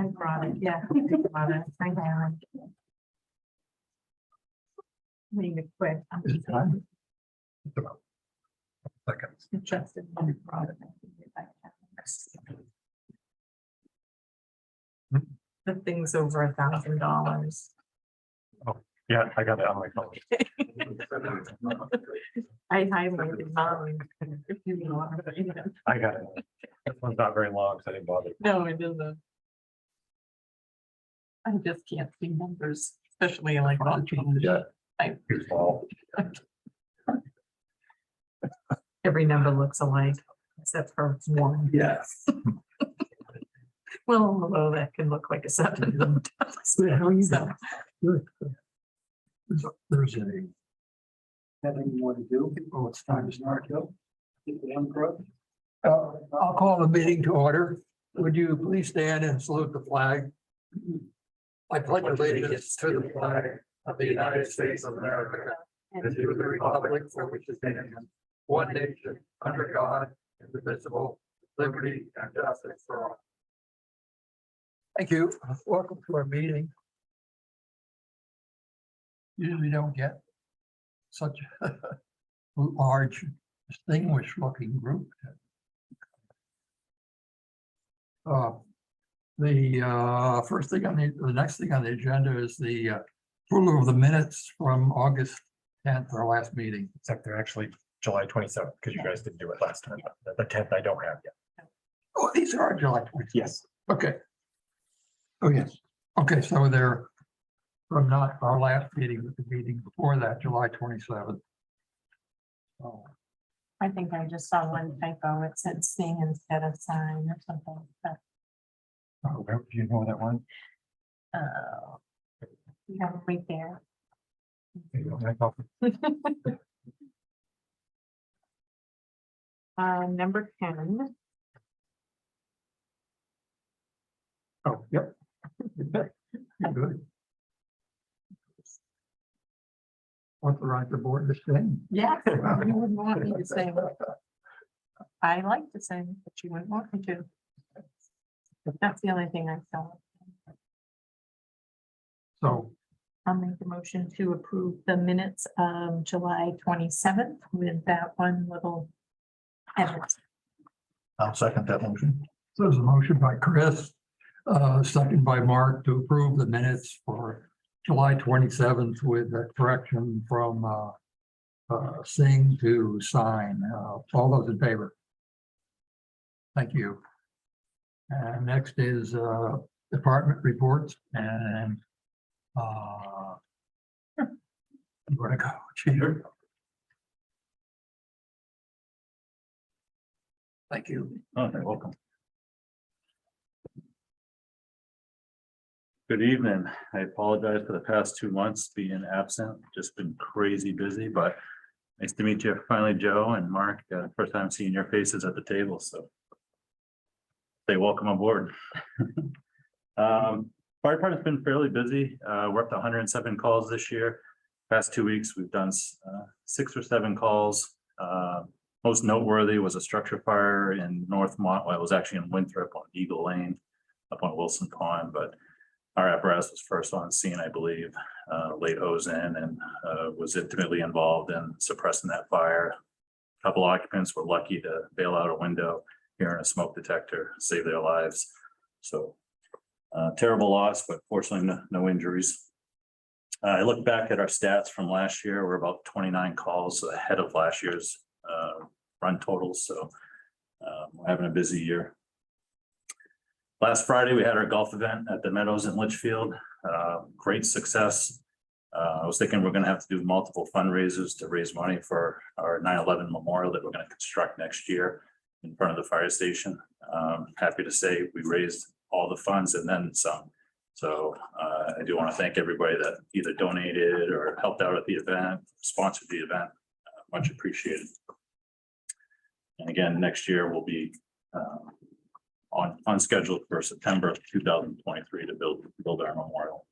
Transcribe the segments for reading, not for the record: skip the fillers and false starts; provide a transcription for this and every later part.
I brought it, yeah. I brought it. I have it. Made it quick. I'm Is it time? It's about seconds. interested when I brought it. I can get back to it. The thing's over $1,000. Yeah, I got it on my phone. I highlighted mine. If you want, but, you know. I got it. This one's not very long, so I didn't bother. No, it isn't. I just can't see numbers, especially like on change. Yeah. I- Too small. Every number looks alike, except for one. Yes. Well, although that can look like a 7. Yeah, how are you So, doing? Good. There's a. Having more to do. Oh, it's time to start. I'll call the meeting to order. Would you please stand and salute the flag? I pledge allegiance to the flag of the United States of America and to the republic for which it stands, one nation, under God, indivisible, liberty and justice for all. Thank you. Welcome to our meeting. Usually don't get such a large, distinguished looking group. The first thing on the next thing on the agenda is the approval of the minutes from August 10th, our last meeting. Except they're actually July 27th, because you guys didn't do it last time. The 10th I don't have yet. Oh, these are July 20th. Yes. Okay. Oh, yes. Okay, so they're from not our last meeting, but the meeting before that, July 27th. Oh, I think I just saw one typo. It said sing instead of sign or something. But, Where do you know that one? you have it right there. Number 10. Oh, yep. Good. Authorize the board to sing. Yeah, you wouldn't want me to say. I like to sing, but you wouldn't want me to. That's the only thing I saw. So I'll make the motion to approve the minutes of July 27th with that one little edit. I'll second that motion. So there's a motion by Chris, second by Mark to approve the minutes for July 27th with a correction from sing to sign. All those in favor? Thank you. And next is department reports and where to go, Cheater? Thank you. Oh, you're welcome. Good evening. I apologize for the past 2 months being absent, just been crazy busy, but nice to meet you finally, Joe and Mark. First time seeing your faces at the table, so say welcome aboard. Fire department's been fairly busy. We're up to 107 calls this year. Past 2 weeks, we've done 6 or 7 calls. Most noteworthy was a structure fire in Northmont. Well, it was actually in Winthrop on Eagle Lane, up on Wilson Pond, but our apparatus was first on scene, I believe, laid hose in and was intimately involved in suppressing that fire. A couple occupants were lucky to bail out a window, hearing a smoke detector, save their lives. So terrible loss, but fortunately no injuries. I look back at our stats from last year. We're about 29 calls ahead of last year's run totals. So we're having a busy year. Last Friday, we had our golf event at the Meadows in Litchfield. Great success. I was thinking we're going to have to do multiple fundraisers to raise money for our 9/11 memorial that we're going to construct next year in front of the fire station. Happy to say we raised all the funds and then some. So I do want to thank everybody that either donated or helped out at the event, sponsored the event. Much appreciated. And again, next year we'll be on schedule for September of 2023 to build our memorial.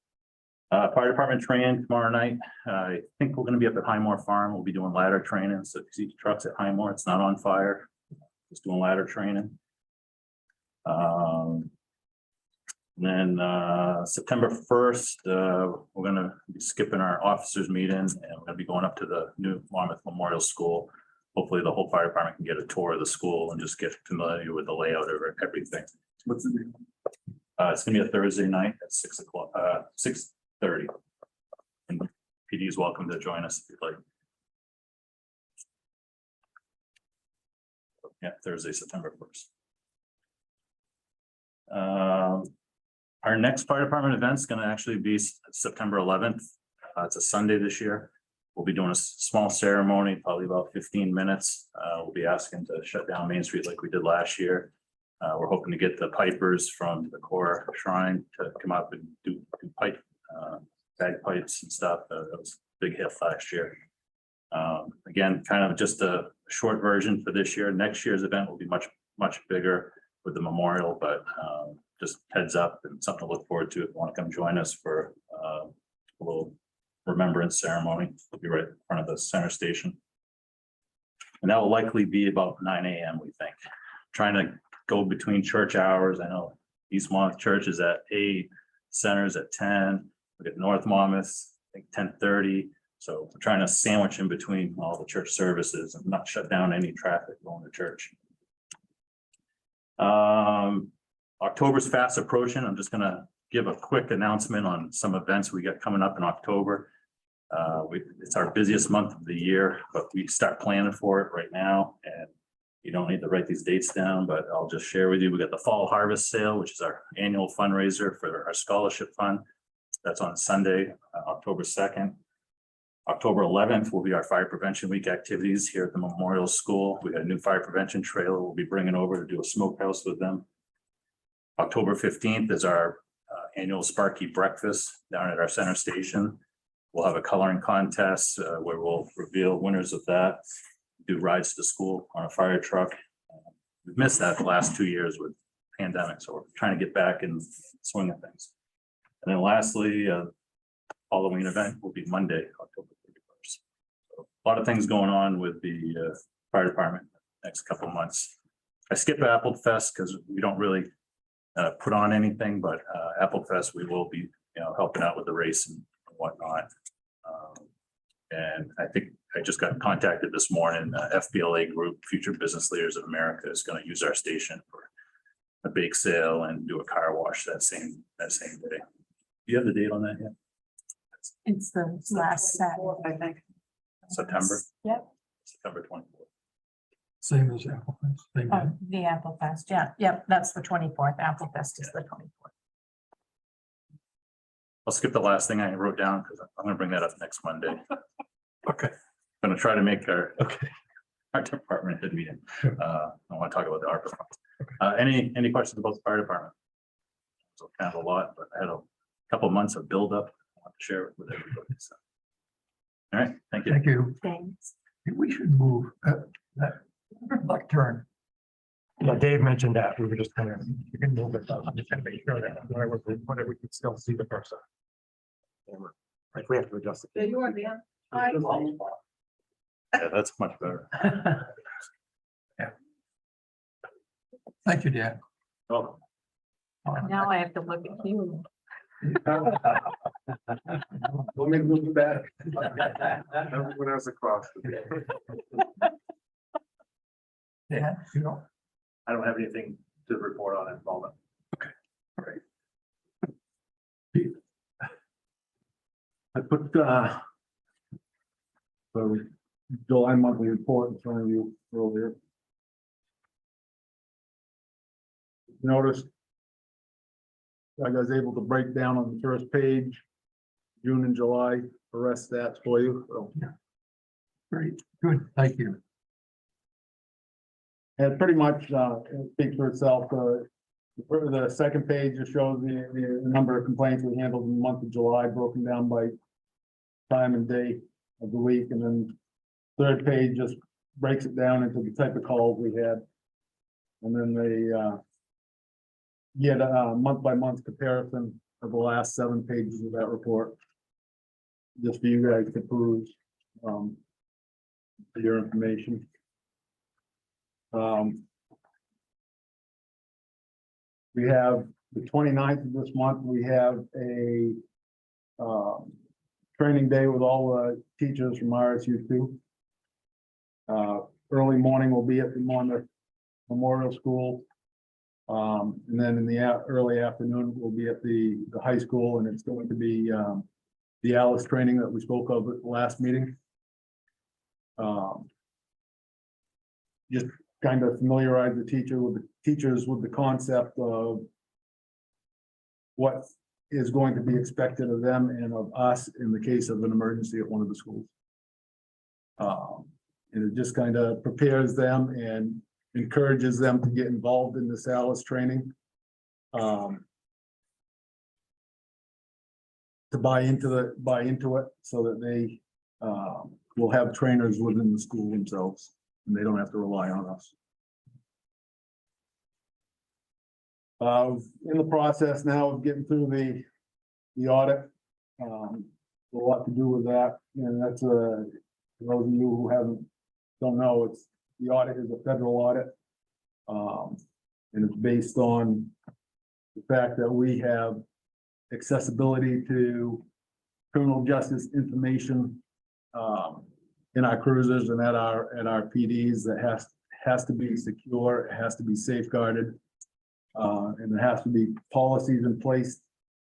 Fire department training tomorrow night. I think we're going to be up at Highmore Farm. We'll be doing ladder training. So if you see trucks at Highmore, it's not on fire. Just doing ladder training. And then September 1st, we're gonna be skipping our officers meeting and we're gonna be going up to the new Monmouth Memorial School. Hopefully the whole fire department can get a tour of the school and just get familiar with the layout of everything. What's the name? It's gonna be a Thursday night at 6 o'clock, 6:30. And PD is welcome to join us if you'd like. Yeah, Thursday, September 1st. Our next fire department event is going to actually be September 11th. It's a Sunday this year. We'll be doing a small ceremony, probably about 15 minutes. We'll be asking to shut down Main Street like we did last year. We're hoping to get the pipers from the core shrine to come up and do pipe, bagpipes and stuff. That was a big hit last year. Again, kind of just a short version for this year. Next year's event will be much bigger with the memorial, but just heads up and something to look forward to if you want to come join us for a little remembrance ceremony. We'll be right in front of the center station. And that will likely be about 9 a.m. we think. Trying to go between church hours. I know East Monmouth Church is at 8, Center's at 10. We got North Monmouth, I think 10:30. So we're trying to sandwich in between all the church services and not shut down any traffic going to church. October's fast approaching. I'm just gonna give a quick announcement on some events we got coming up in October. It's our busiest month of the year, but we start planning for it right now. And you don't need to write these dates down, but I'll just share with you. We got the Fall Harvest Sale, which is our annual fundraiser for our scholarship fund. That's on Sunday, October 2nd. October 11th will be our Fire Prevention Week activities here at the Memorial School. We got a new fire prevention trailer we'll be bringing over to do a smokehouse with them. October 15th is our annual Sparky Breakfast down at our center station. We'll have a coloring contest where we'll reveal winners of that, do rides to school on a fire truck. We've missed that the last 2 years with pandemic, so we're trying to get back in swing of things. And then lastly, Halloween event will be Monday, October 31st. So a lot of things going on with the fire department next couple of months. I skip Apple Fest because we don't really put on anything, but Apple Fest, we will be, helping out with the race and whatnot. And I think I just got contacted this morning, FBLA Group, Future Business Leaders of America, is going to use our station for a bake sale and do a car wash that same day. Do you have the date on that yet? It's the last Saturday, I think. September? Yep. September 24th. Same as Apple. Same day. The Apple Fest, yeah, yep, that's the 24th. Apple Fest is the 24th. I'll skip the last thing I wrote down because I'm going to bring that up next Monday. Okay. Going to try to make our Okay. our department head meeting. I want to talk about the ARPA funds. Any questions about the fire department? So kind of a lot, but I had a couple of months of buildup. I want to share it with everybody. So. All right, thank you. Thank you. Thanks. We should move that lectern. Yeah, Dave mentioned that. We were just gonna, you can move it, I'm just gonna make sure that whether we can still see the person. Like we have to adjust it. Yeah, you are, Dan. Yeah, that's much better. Thank you, Dan. Oh, Now I have to look at you. Let me move back. Everyone else across. Dan, you know, I don't have anything to report on at the moment. all right. I put the July monthly report in front of you earlier. Notice I was able to break down on the first page, June and July, the rest stats for you. So, Great, good, thank you. and pretty much it speaks for itself. The second page just shows the number of complaints we handled in the month of July, broken down by time and day of the week, and then third page just breaks it down into the type of calls we had. And then they get a month by month comparison of the last 7 pages of that report. Just for you guys to peruse for your information. We have the 29th of this month, we have a training day with all the teachers from RSU two. Early morning will be at the Monmouth Memorial School. And then in the early afternoon, we'll be at the high school, and it's going to be the Alice training that we spoke of at the last meeting. Just kind of familiarize the teachers with the concept of what is going to be expected of them and of us in the case of an emergency at one of the schools. And it just kind of prepares them and encourages them to get involved in this Alice training. To buy into it so that they will have trainers within the school themselves, and they don't have to rely on us. In the process now of getting through the audit. A lot to do with that, and that's for those of you who don't know, it's the audit is a federal audit. And it's based on the fact that we have accessibility to criminal justice information in our cruisers and at our PDs that has to be secure, it has to be safeguarded. And there has to be policies in place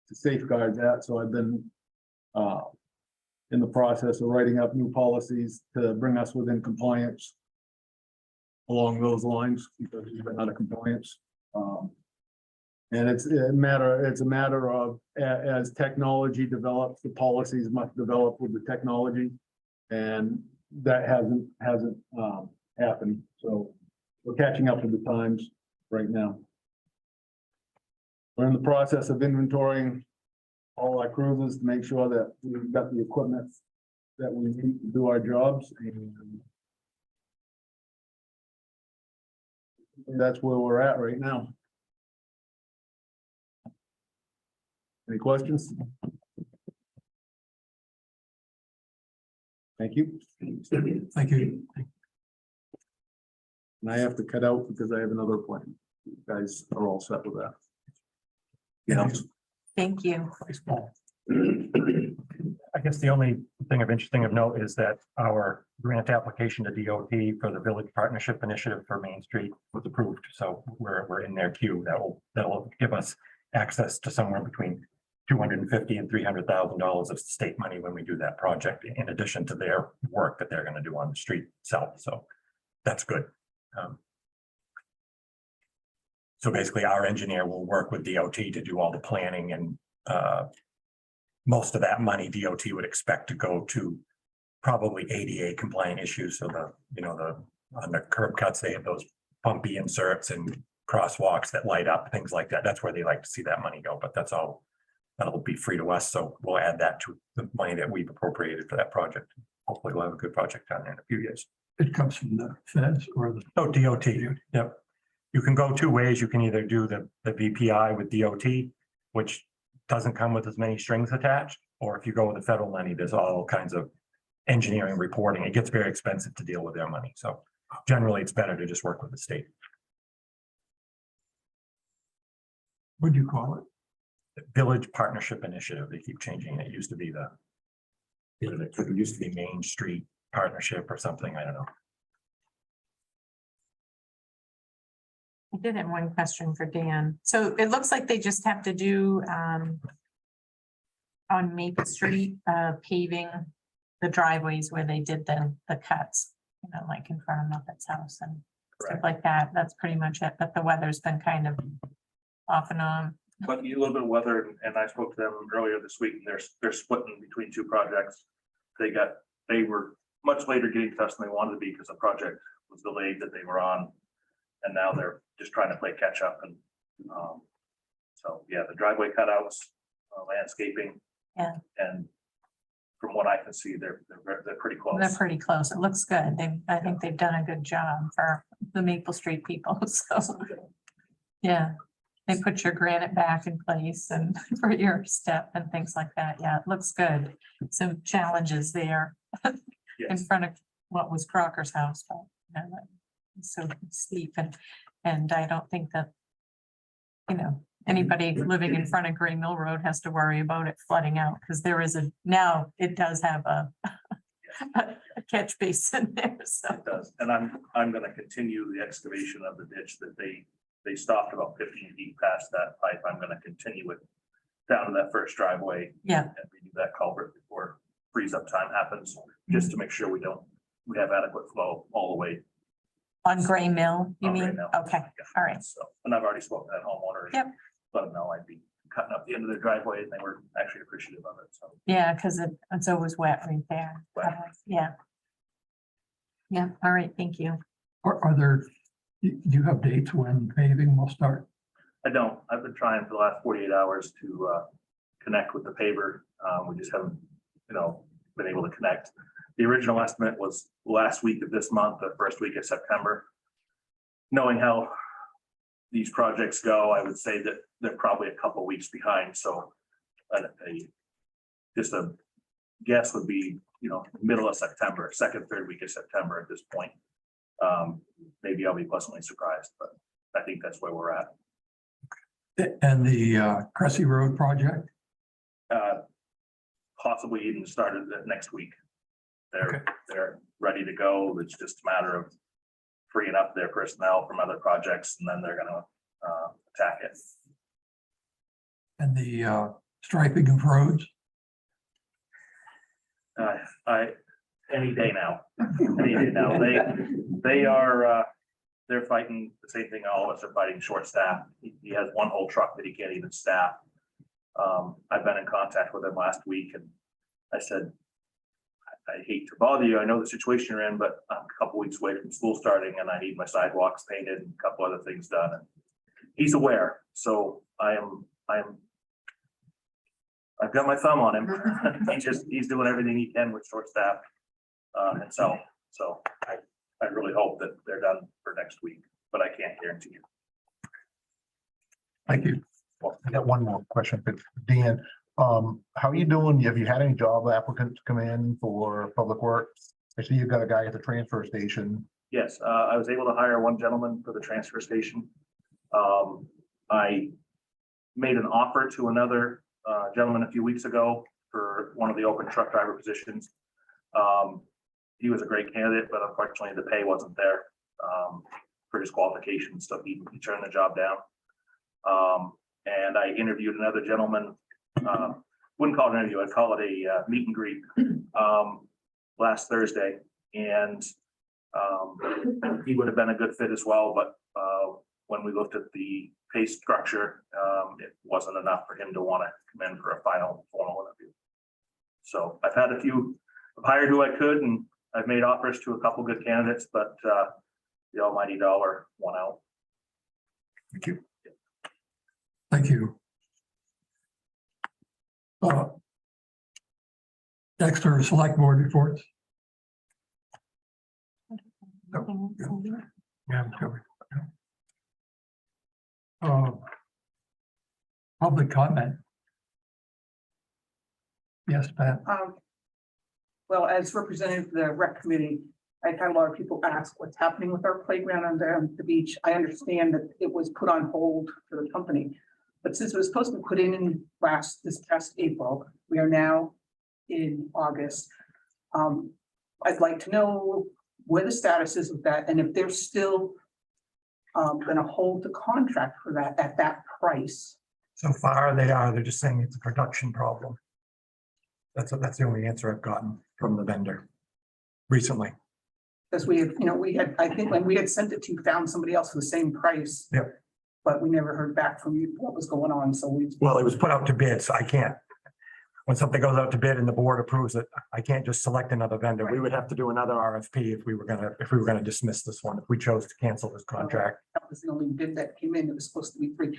to safeguard that. So I've been in the process of writing up new policies to bring us within compliance along those lines, because we've been out of compliance. And it's a matter of as technology develops, the policies must develop with the technology. And that hasn't happened. So we're catching up with the times right now. We're in the process of inventorying all our cruisers to make sure that we've got the equipment that we need to do our jobs. And that's where we're at right now. Any questions? Thank you. Thank you. And I have to cut out because I have another appointment. You guys are all set with that. Yeah. Thank you. I guess the only thing of interesting of note is that our grant application to DOT for the Village Partnership Initiative for Main Street was approved. So we're in their queue. That'll give us access to somewhere between $250,000 and $300,000 of state money when we do that project, in addition to their work that they're going to do on the street itself. So that's good. So basically, our engineer will work with DOT to do all the planning, and most of that money DOT would expect to go to probably ADA compliant issues. So on the curb cuts, they have those bumpy inserts and crosswalks that light up, things like that. That's where they like to see that money go, but that's all. That'll be free to us. So we'll add that to the money that we've appropriated for that project. Hopefully we'll have a good project down there in a few years. It comes from the feds or the. Oh, DOT, yep. You can go two ways. You can either do the VPI with DOT, which doesn't come with as many strings attached, or if you go with the federal money, there's all kinds of engineering reporting. It gets very expensive to deal with their money. So generally it's better to just work with the state. What'd you call it? Village Partnership Initiative. They keep changing it. It used to be it used to be Main Street Partnership or something. I don't know. I did have one question for Dan. So it looks like they just have to do on Maple Street, paving the driveways where they did the cuts, like in front of Muppet's house and stuff like that. That's pretty much it. But the weather's been kind of off and on. But a little bit of weather, and I spoke to them earlier this week, and they're splitting between two projects. They were much later getting to us than they wanted to be because the project was delayed that they were on. And now they're just trying to play catch up, and so yeah, the driveway cutouts, landscaping. Yeah. And from what I can see, they're pretty close. They're pretty close. It looks good. I think they've done a good job for the Maple Street people. So yeah, they put your granite back in place and for your step and things like that. Yeah, it looks good. Some challenges there in Yes. front of what was Crocker's house, but so steep and I don't think that, anybody living in front of Gray Mill Road has to worry about it flooding out, because there is now it does have a a catch basin there, so. It does, and I'm gonna continue the excavation of the ditch that they stopped about 15 feet past that pipe. I'm gonna continue it down to that first driveway Yeah, and redo that culvert before freeze up time happens, just to make sure we have adequate flow all the way. on Gray Mill, you On Gray mean? Mill. Okay, Yeah. all right. So, and I've already spoken to that homeowner. Yep. Let them know I'd be cutting up the end of their driveway, and they were actually appreciative of it, so. Yeah, because it's always wet right there. Wet. Yeah. Yeah, all right, thank you. Are there, do you have dates when paving will start? I don't. I've been trying for the last 48 hours to connect with the paver. We just haven't, been able to connect. The original estimate was last week of this month, the first week of September. Knowing how these projects go, I would say that they're probably a couple of weeks behind, so just a guess would be, middle of September, second, third week of September at this point. Maybe I'll be pleasantly surprised, but I think that's where we're at. And the Cressy Road project? Possibly even started next week. Okay. They're ready to go. It's just a matter of freeing up their personnel from other projects, and then they're gonna attack it. And the striping of roads? Any day now. Any day now. They're fighting the same thing all of us are fighting, short staff. He has one whole truck that he can't even staff. I've been in contact with him last week, and I said, I hate to bother you. I know the situation you're in, but I'm a couple weeks away from school starting, and I need my sidewalks painted and a couple other things done. And he's aware, so I've got my thumb on him. He's doing everything he can with short staff himself. So I really hope that they're done for next week, but I can't guarantee you. Thank you. Well, I got one more question for Dan. How are you doing? Have you had any job applicants come in for public works? I see you've got a guy at the transfer station. Yes, I was able to hire one gentleman for the transfer station. I made an offer to another gentleman a few weeks ago for one of the open truck driver positions. He was a great candidate, but unfortunately the pay wasn't there for his qualifications, so he turned the job down. And I interviewed another gentleman, wouldn't call it an interview, I'd call it a meet and greet last Thursday. And he would have been a good fit as well, but when we looked at the pay structure, it wasn't enough for him to want to come in for a final formal interview. So I've had I've hired who I could, and I've made offers to a couple good candidates, but the almighty dollar won out. Thank you. Thank you. Next are select board reports. Yeah, I'm covered. Public comment. Yes, Pat. Well, as representative of the rec committee, I've had a lot of people ask what's happening with our playground on the beach. I understand that it was put on hold for the company. But since it was supposed to be put in this past April, we are now in August. I'd like to know where the status is of that, and if they're still gonna hold the contract for that at that price. So far, they're just saying it's a production problem. That's the only answer I've gotten from the vendor recently. Because we had, I think when we had sent it to you, found somebody else for the same price. Yep. But we never heard back from you what was going on, so we. Well, it was put out to bid, so I can't. When something goes out to bid and the board approves it, I can't just select another vendor. We would have to do another RFP if we were gonna dismiss this one, if we chose to cancel this contract. That was the only bid that came in. It was supposed to be free.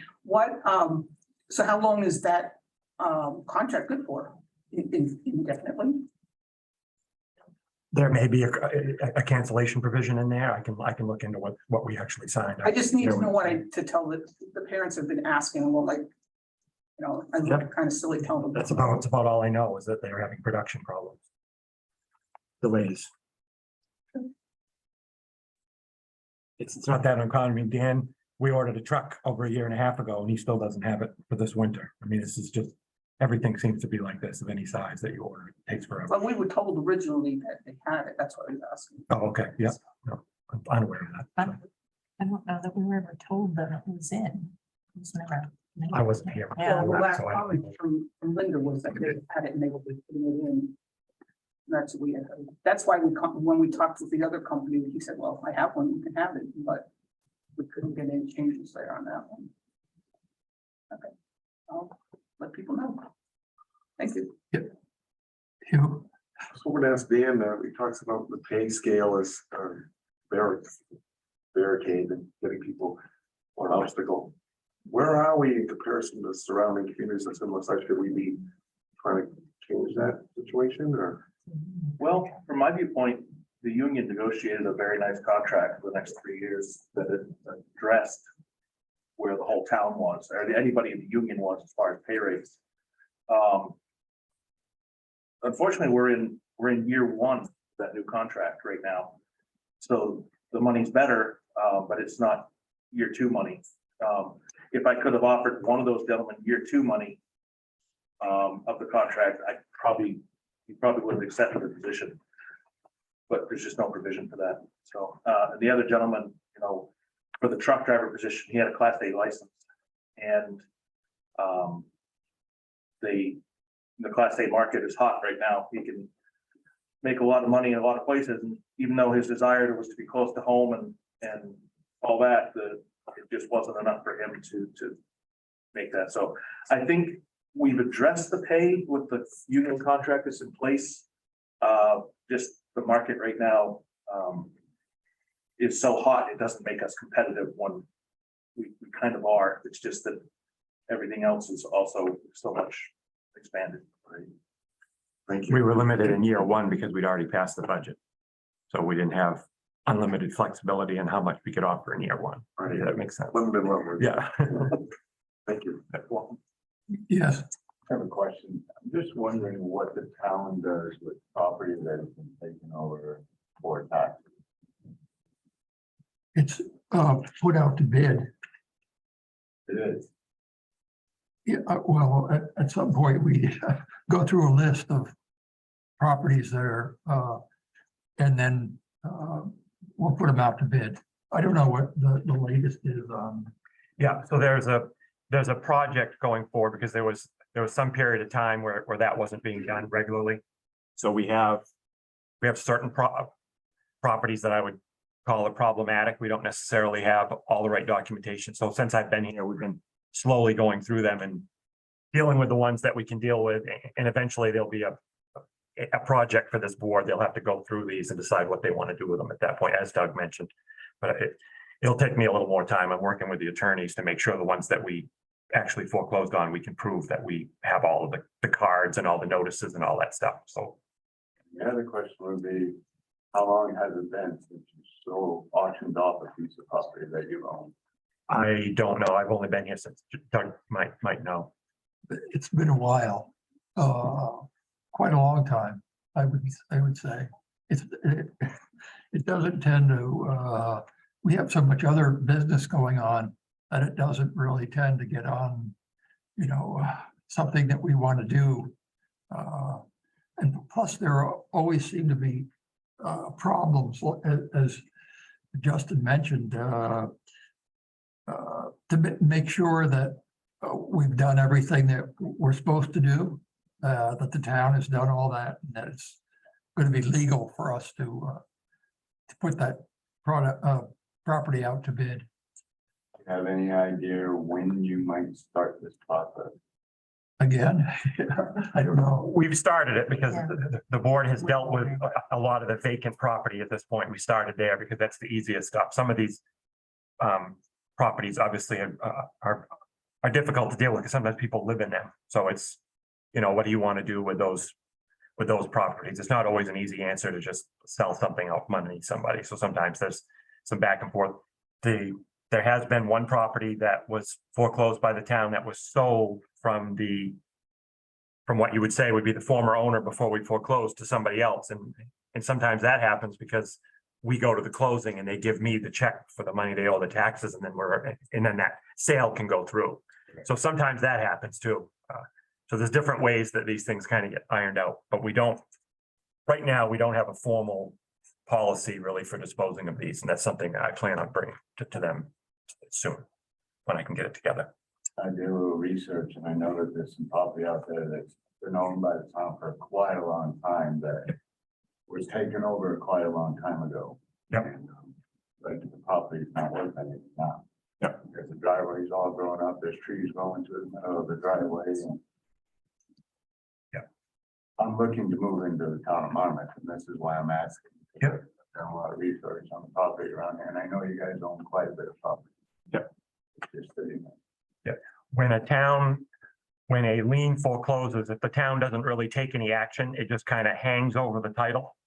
So how long is that contract good for? Indefinitely? There may be a cancellation provision in there. I can look into what we actually signed. I just need to know to tell the parents have been asking, and we're like, I look kind of silly telling them. That's about all I know is that they're having production problems. Delays. It's not that uncommon. I mean, Dan we ordered a truck over a year and a half ago and he still doesn't have it for this winter. I mean, this is just, everything seems to be like this of any size that you order. It takes forever. But we were told originally that they had it. That's what I was asking. Oh, okay, yeah, no, I'm unaware of that. I don't know that we were ever told that it was in. It was never. I wasn't here. Yeah. Well, the last So I don't comment know. from Linda was that they had it and they were putting it in. That's what we had heard. That's why when we talked with the other company, he said, well, if I have one, you can have it, but we couldn't get any changes there on that one. Okay, I'll let people know. Thank you. You, So we're gonna ask Dan, he talks about the pay scale as barricade and getting people or an obstacle. Where are we in comparison to surrounding communities of similar size? Should we be trying to change that situation or? Well, from my viewpoint, the union negotiated a very nice contract for the next 3 years that it addressed where the whole town was, or anybody in the union was as far as pay rates. Unfortunately, we're in year one of that new contract right now. So the money's better, but it's not year two money. If I could have offered one of those gentlemen year two money of the contract, he probably would have accepted the position. But there's just no provision for that. So the other gentleman, you know, for the truck driver position, he had a Class A license. And the Class A market is hot right now. He can make a lot of money in a lot of places. And even though his desire was to be close to home and all that, it just wasn't enough for him to make that. So I think we've addressed the pay with the union contract that's in place. Just the market right now is so hot, it doesn't make us competitive when we kind of are. It's just that everything else is also so much expanded. Right. Thank you. We were limited in year one because we'd already passed the budget. So we didn't have unlimited flexibility in how much we could offer in year one. Right. That makes sense. Limited leverage. Yeah. Thank you. yes, I have a question. I'm just wondering what the town does with property that has been taken over for taxes. it's put out to bid. It is. Yeah, well, at some point, we go through a list of properties that are, and then we'll put them out to bid. I don't know what the latest is on. Yeah, so there's a project going forward because there was some period of time where that wasn't being done regularly. So we have certain properties that I would call it problematic. We don't necessarily have all the right documentation. So since I've been here, we've been slowly going through them and dealing with the ones that we can deal with. And eventually there'll be a project for this board. They'll have to go through these and decide what they want to do with them at that point, as Doug mentioned. But it'll take me a little more time. I'm working with the attorneys to make sure the ones that we actually foreclosed on, we can prove that we have all of the cards and all the notices and all that stuff. So The other question would be, how long has it been since you auctioned off a piece of property that you own? I don't know. I've only been here since Doug might know. It's been a while, quite a long time, I would say. It doesn't tend to, we have so much other business going on that it doesn't really tend to get on, something that we want to do. And plus, there always seem to be problems, as Justin mentioned, to make sure that we've done everything that we're supposed to do, that the town has done all that, and that it's going to be legal for us to put that property out to bid. Do you have any idea when you might start this process? Again, I don't know. We've started it because Yeah. the board has dealt with a lot of the vacant property at this point. We started there because that's the easiest stuff. Some of these properties obviously are difficult to deal with because sometimes people live in them. So it's, what do you want to do with those properties? It's not always an easy answer to just sell something off money to somebody. So sometimes there's some back and forth. There has been one property that was foreclosed by the town that was sold from what you would say would be the former owner before we foreclosed to somebody else. And sometimes that happens because we go to the closing and they give me the check for the money they owe the taxes, and then that sale can go through. So sometimes that happens too. So there's different ways that these things kind of get ironed out, but we don't, right now, we don't have a formal policy really for disposing of these, and that's something that I plan on bringing to them soon, when I can get it together. I did a little research and I know that there's some property out there that's been owned by the town for quite a long time that was taken over quite a long time ago. Yep. And, but the property is not worth anything now. Yep. Because the driveway's all grown up, there's trees growing through the middle of the driveway and. Yep. I'm looking to move into the town of Monmouth, and this is why I'm asking. Yep. I've done a lot of research on the property around here, and I know you guys own quite a bit of property. Yep. It's just sitting there. When a lien forecloses, if the town doesn't really take any action, it just kind of hangs over the title.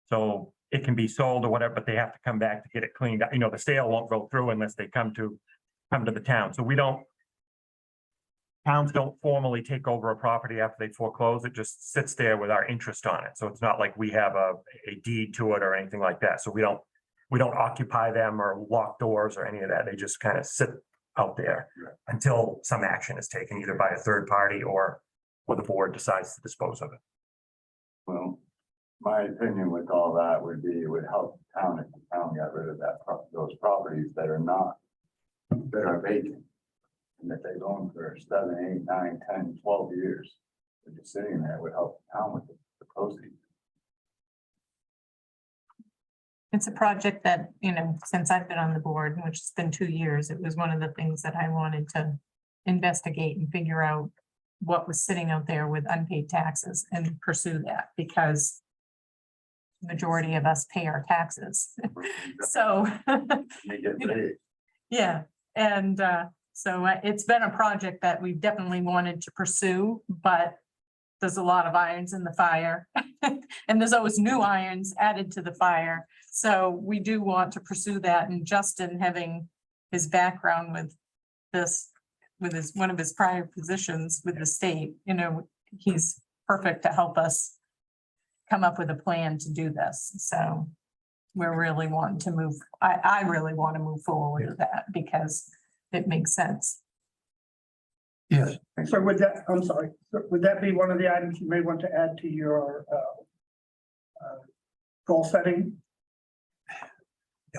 So it can be sold or whatever, but they have to come back to get it cleaned up. The sale won't go through unless they come to the town. So towns don't formally take over a property after they foreclose. It just sits there with our interest on it. So it's not like we have a deed to it or anything like that. So we don't occupy them or lock doors or any of that. They just kind of sit out there until some action is taken, either by a third party or the board decides to dispose of it. Well, my opinion with all that would be it would help the town if the town got rid of those properties that are vacant. And that they've owned for 7, 8, 9, 10, 12 years. They're just sitting there, it would help the town with the proceeds. It's a project that, since I've been on the board, which has been 2 years, it was one of the things that I wanted to investigate and figure out what was sitting out there with unpaid taxes and pursue that, because majority of us pay our taxes. So, They get paid. yeah, and so it's been a project that we definitely wanted to pursue, but there's a lot of irons in the fire. And there's always new irons added to the fire. So we do want to pursue that, and Justin, having his background with this, with one of his prior positions with the state, he's perfect to help us come up with a plan to do this. So we're really wanting to move, I really want to move forward with that because it makes sense. Yes, So would that, I'm sorry, would that be one of the items you may want to add to your goal setting?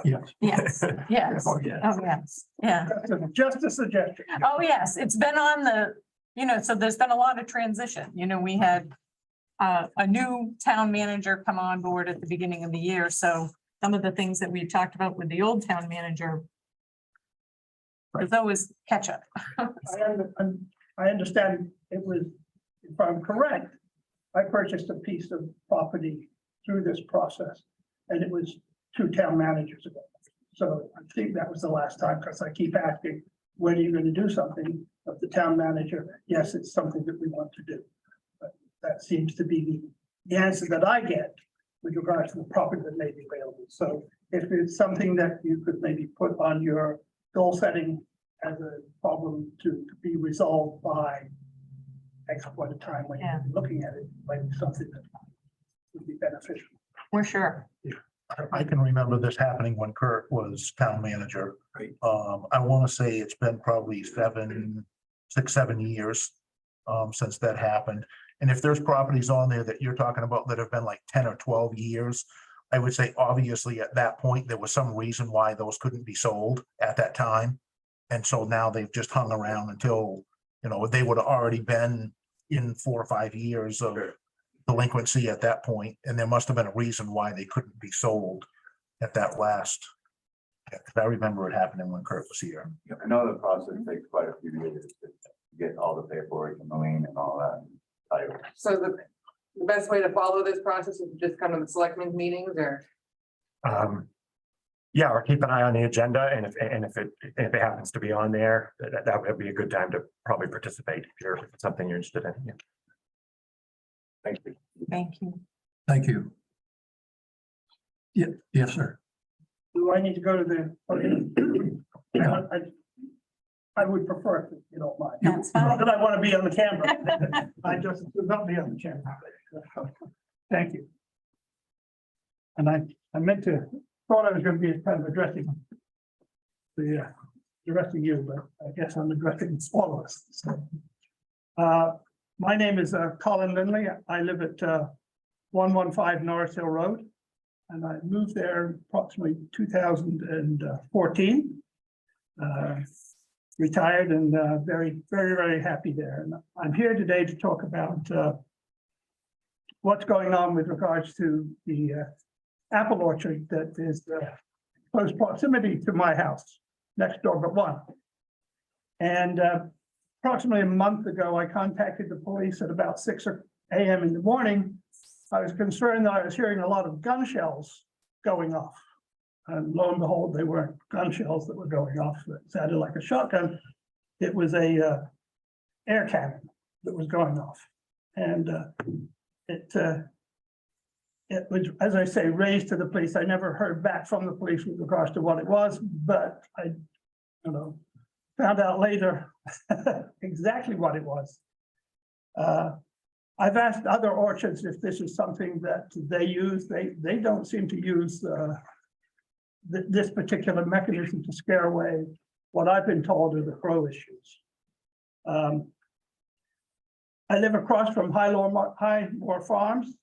yes. Yes, yes. Oh, yeah. Oh, yes, yeah. Just a suggestion. Oh, yes, it's been on the, so there's been a lot of transition. We had a new town manager come on board at the beginning of the year. So some of the things that we talked about with the old town manager, there's always catch up. I understand it was, if I'm correct, I purchased a piece of property through this process, and it was 2 town managers ago. So I think that was the last time, because I keep asking, when are you going to do something? Of the town manager, yes, it's something that we want to do. But that seems to be the answer that I get with regards to the property that may be available. So if it's something that you could maybe put on your goal setting as a problem to be resolved by X point of time when Yeah. you're looking at it, might be something that would be beneficial. We're sure. I can remember this happening when Kurt was town manager. Right. I want to say it's been probably 6, 7 years since that happened. And if there's properties on there that you're talking about that have been like 10 or 12 years, I would say obviously at that point, there was some reason why those couldn't be sold at that time. And so now they've just hung around until, they would have already been in 4 or 5 years of delinquency at that point, and there must have been a reason why they couldn't be sold at that last. Because I remember it happening when Kurt was here. I know the process takes quite a few years to get all the paperwork and the lien and all that. So the best way to follow this process is just come to the selectmen's meetings or? Yeah, or keep an eye on the agenda, and if it happens to be on there, that would be a good time to probably participate if it's something you're interested in. Yeah. Thank you. Thank you. Thank you. Yeah, yes, sir. Do I need to go to the? I would prefer if you don't mind. That's Not fine. that I want to be on the camera. I just would not be on the camera. Thank you. And I meant to thought I was gonna be kind of addressing addressing you, but I guess I'm addressing all of us. So, my name is Colin Lindley. I live at 115 Norris Hill Road. And I moved there approximately 2014. Retired and very, very, very happy there. And I'm here today to talk about what's going on with regards to the apple orchard that is close proximity to my house, next door but one. And approximately a month ago, I contacted the police at about 6 a.m. in the morning. I was concerned that I was hearing a lot of gun shells going off. And lo and behold, they weren't gun shells that were going off. It sounded like a shotgun. It was a air cannon that was going off. And it was, as I say, raised to the police. I never heard back from the police with regards to what it was, but I, found out later exactly what it was. I've asked other orchards if this is something that they use. They don't seem to use this particular mechanism to scare away what I've been told are the crow issues. I live across from Highmore Farms.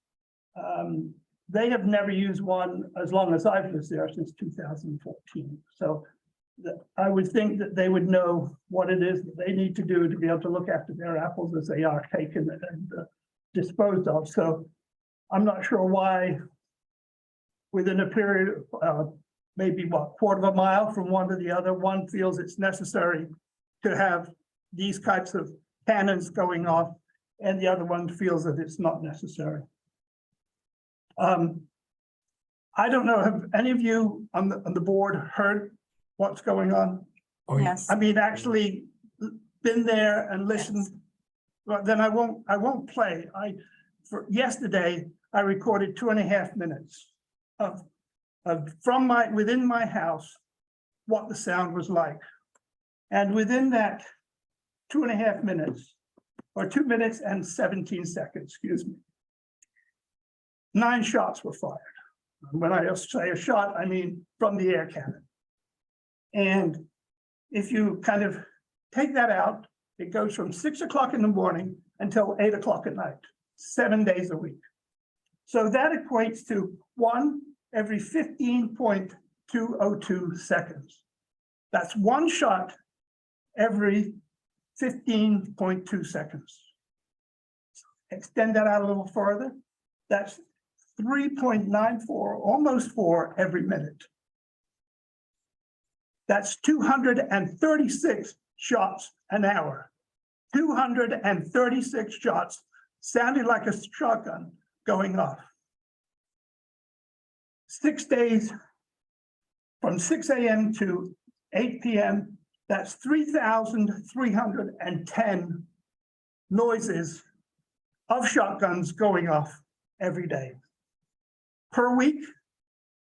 They have never used one as long as I've lived there, since 2014. So I would think that they would know what it is that they need to do to be able to look after their apples as they are taken and disposed of. So I'm not sure why within a period of maybe quarter of a mile from one to the other, one feels it's necessary to have these types of cannons going off and the other one feels that it's not necessary. I don't know, have any of you on the board heard what's going on? Oh, yeah. Yes, I mean, actually been there and listened. But then I won't play. For yesterday, I recorded 2.5 minutes of from within my house, what the sound was like. And within that 2.5 minutes, or 2 minutes and 17 seconds, excuse me, 9 shots were fired. When I say a shot, I mean from the air cannon. And if you kind of take that out, it goes from 6 o'clock in the morning until 8 o'clock at night, 7 days a week. So that equates to 1 every 15.202 seconds. That's 1 shot every 15.2 seconds. Extend that out a little further. That's 3.94, almost 4 every minute. That's 236 shots an hour. 236 shots, sounding like a shotgun going off. 6 days from 6 a.m. to 8 p.m. That's 3,310 noises of shotguns going off every day. Per week,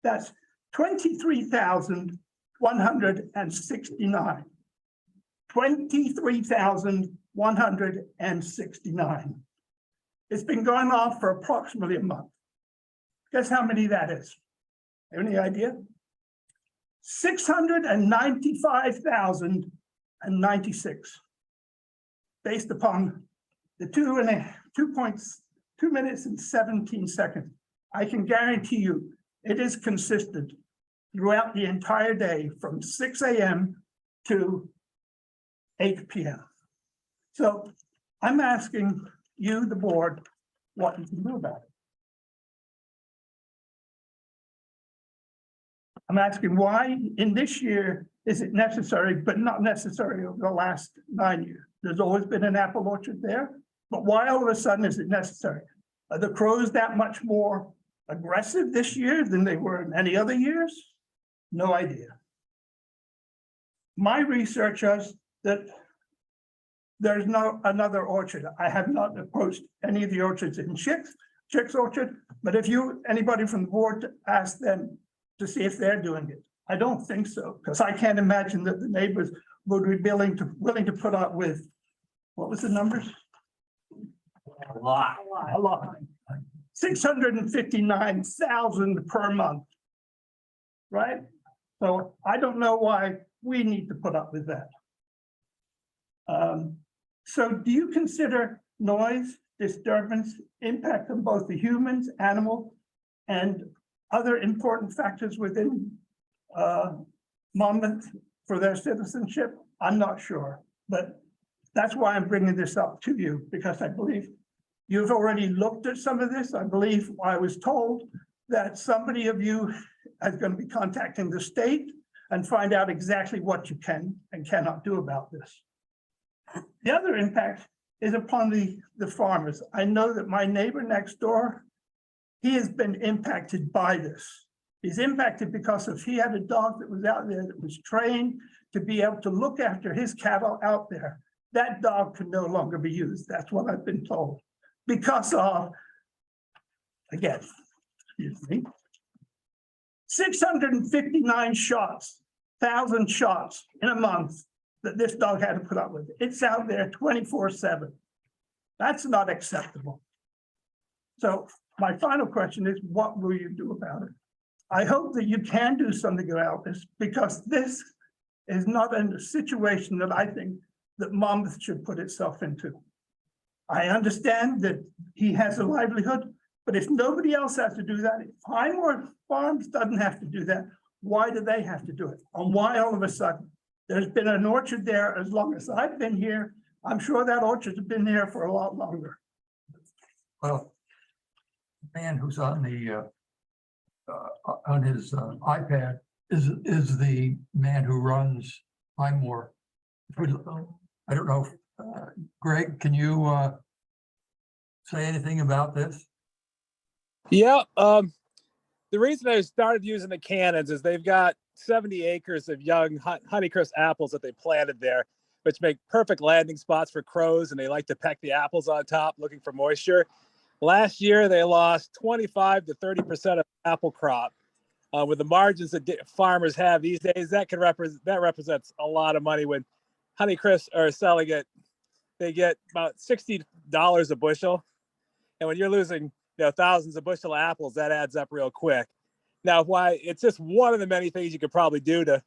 that's 23,169. 23,169. It's been going on for approximately a month. Guess how many that is? Any idea? 695,096. Based upon the 2 minutes and 17 seconds. I can guarantee you it is consistent throughout the entire day from 6 a.m. to 8 p.m. So I'm asking you, the board, what you can do about it. I'm asking why in this year is it necessary, but not necessary over the last 9 years. There's always been an apple orchard there, but why all of a sudden is it necessary? Are the crows that much more aggressive this year than they were in any other years? No idea. My research shows that there's no another orchard. I have not approached any of the orchards in Chick's Orchard, but if anybody from the board ask them to see if they're doing it, I don't think so, because I can't imagine that the neighbors would be willing to put up with, what was the numbers? A lot. 659,000 per month. right? So I don't know why we need to put up with that. So do you consider noise, disturbance, impact on both the humans, animal, and other important factors within Monmouth for their citizenship? I'm not sure, but that's why I'm bringing this up to you, because I believe you've already looked at some of this. I believe I was told that somebody of you is going to be contacting the state and find out exactly what you can and cannot do about this. The other impact is upon the farmers. I know that my neighbor next door, he has been impacted by this. He's impacted because of he had a dog that was out there that was trained to be able to look after his cattle out there. That dog can no longer be used. That's what I've been told. Because of, again, excuse me, 659 shots, 1,000 shots in a month that this dog had to put up with. It's out there 24/7. That's not acceptable. So my final question is, what will you do about it? I hope that you can do something about this, because this is not a situation that I think that Monmouth should put itself into. I understand that he has a livelihood, but if nobody else has to do that, if Highmore Farms doesn't have to do that, why do they have to do it? And why all of a sudden? There's been an orchard there as long as I've been here. I'm sure that orchard's been there for a lot longer. Well, the man who's on the on his iPad is the man who runs Highmore. I don't know, Greg, can you say anything about this? Yeah, the reason I started using the cannons is they've got 70 acres of young Honeycrisp apples that they planted there, which make perfect landing spots for crows, and they like to peck the apples on top looking for moisture. Last year, they lost 25 to 30% of the apple crop. With the margins that farmers have these days, that represents a lot of money. When Honeycrisp are selling it, they get about $60 a bushel. And when you're losing thousands of bushel of apples, that adds up real quick. Now, why it's just one of the many things you could probably do to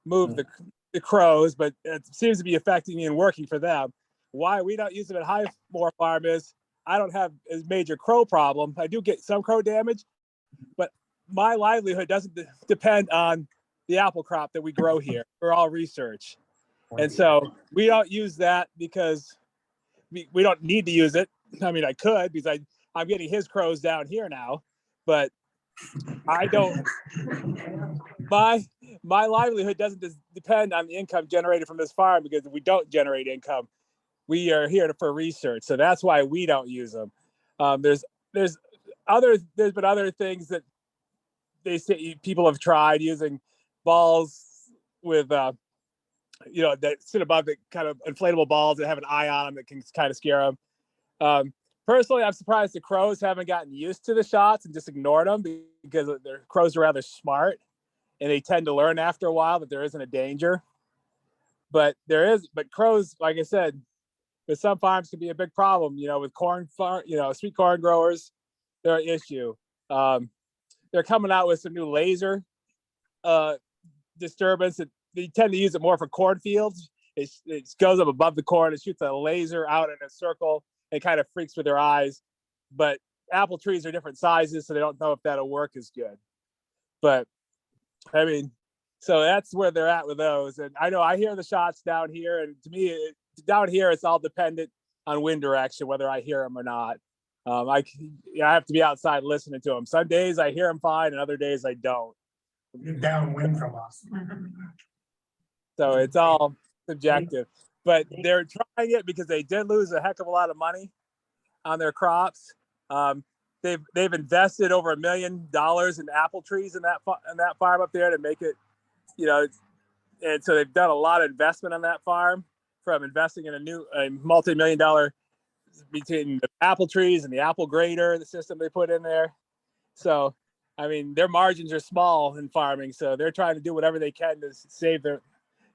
move the crows, but it seems to be affecting and working for them. Why we don't use them at Highmore Farm is I don't have a major crow problem. I do get some crow damage, but my livelihood doesn't depend on the apple crop that we grow here. We're all research. And so we don't use that because we don't need to use it. I mean, I could because I'm getting his crows down here now, but I don't, my livelihood doesn't depend on the income generated from this farm, because if we don't generate income, we are here for research. So that's why we don't use them. There's been other things that they say people have tried using balls with, that sit above the kind of inflatable balls that have an eye on them that can kind of scare them. Personally, I'm surprised the crows haven't gotten used to the shots and just ignored them, because their crows are rather smart and they tend to learn after a while that there isn't a danger. But crows, like I said, with some farms can be a big problem. With sweet corn growers, they're an issue. They're coming out with some new laser disturbance that they tend to use it more for cornfields. It goes up above the corn, it shoots a laser out in a circle. It kind of freaks with their eyes, but apple trees are different sizes, so they don't know if that'll work as good. But I mean, so that's where they're at with those. And I know I hear the shots down here, and to me, down here, it's all dependent on wind direction, whether I hear them or not. I have to be outside listening to them. Some days I hear them fine, and other days I don't. Downwind from us. So it's all subjective. But they're trying it because they did lose a heck of a lot of money on their crops. They've invested over $1 million in apple trees in that farm up there to make it, and so they've done a lot of investment on that farm, from investing in a multi-million-dollar between the apple trees and the apple grader, the system they put in there. So, I mean, their margins are small in farming, so they're trying to do whatever they can to save their,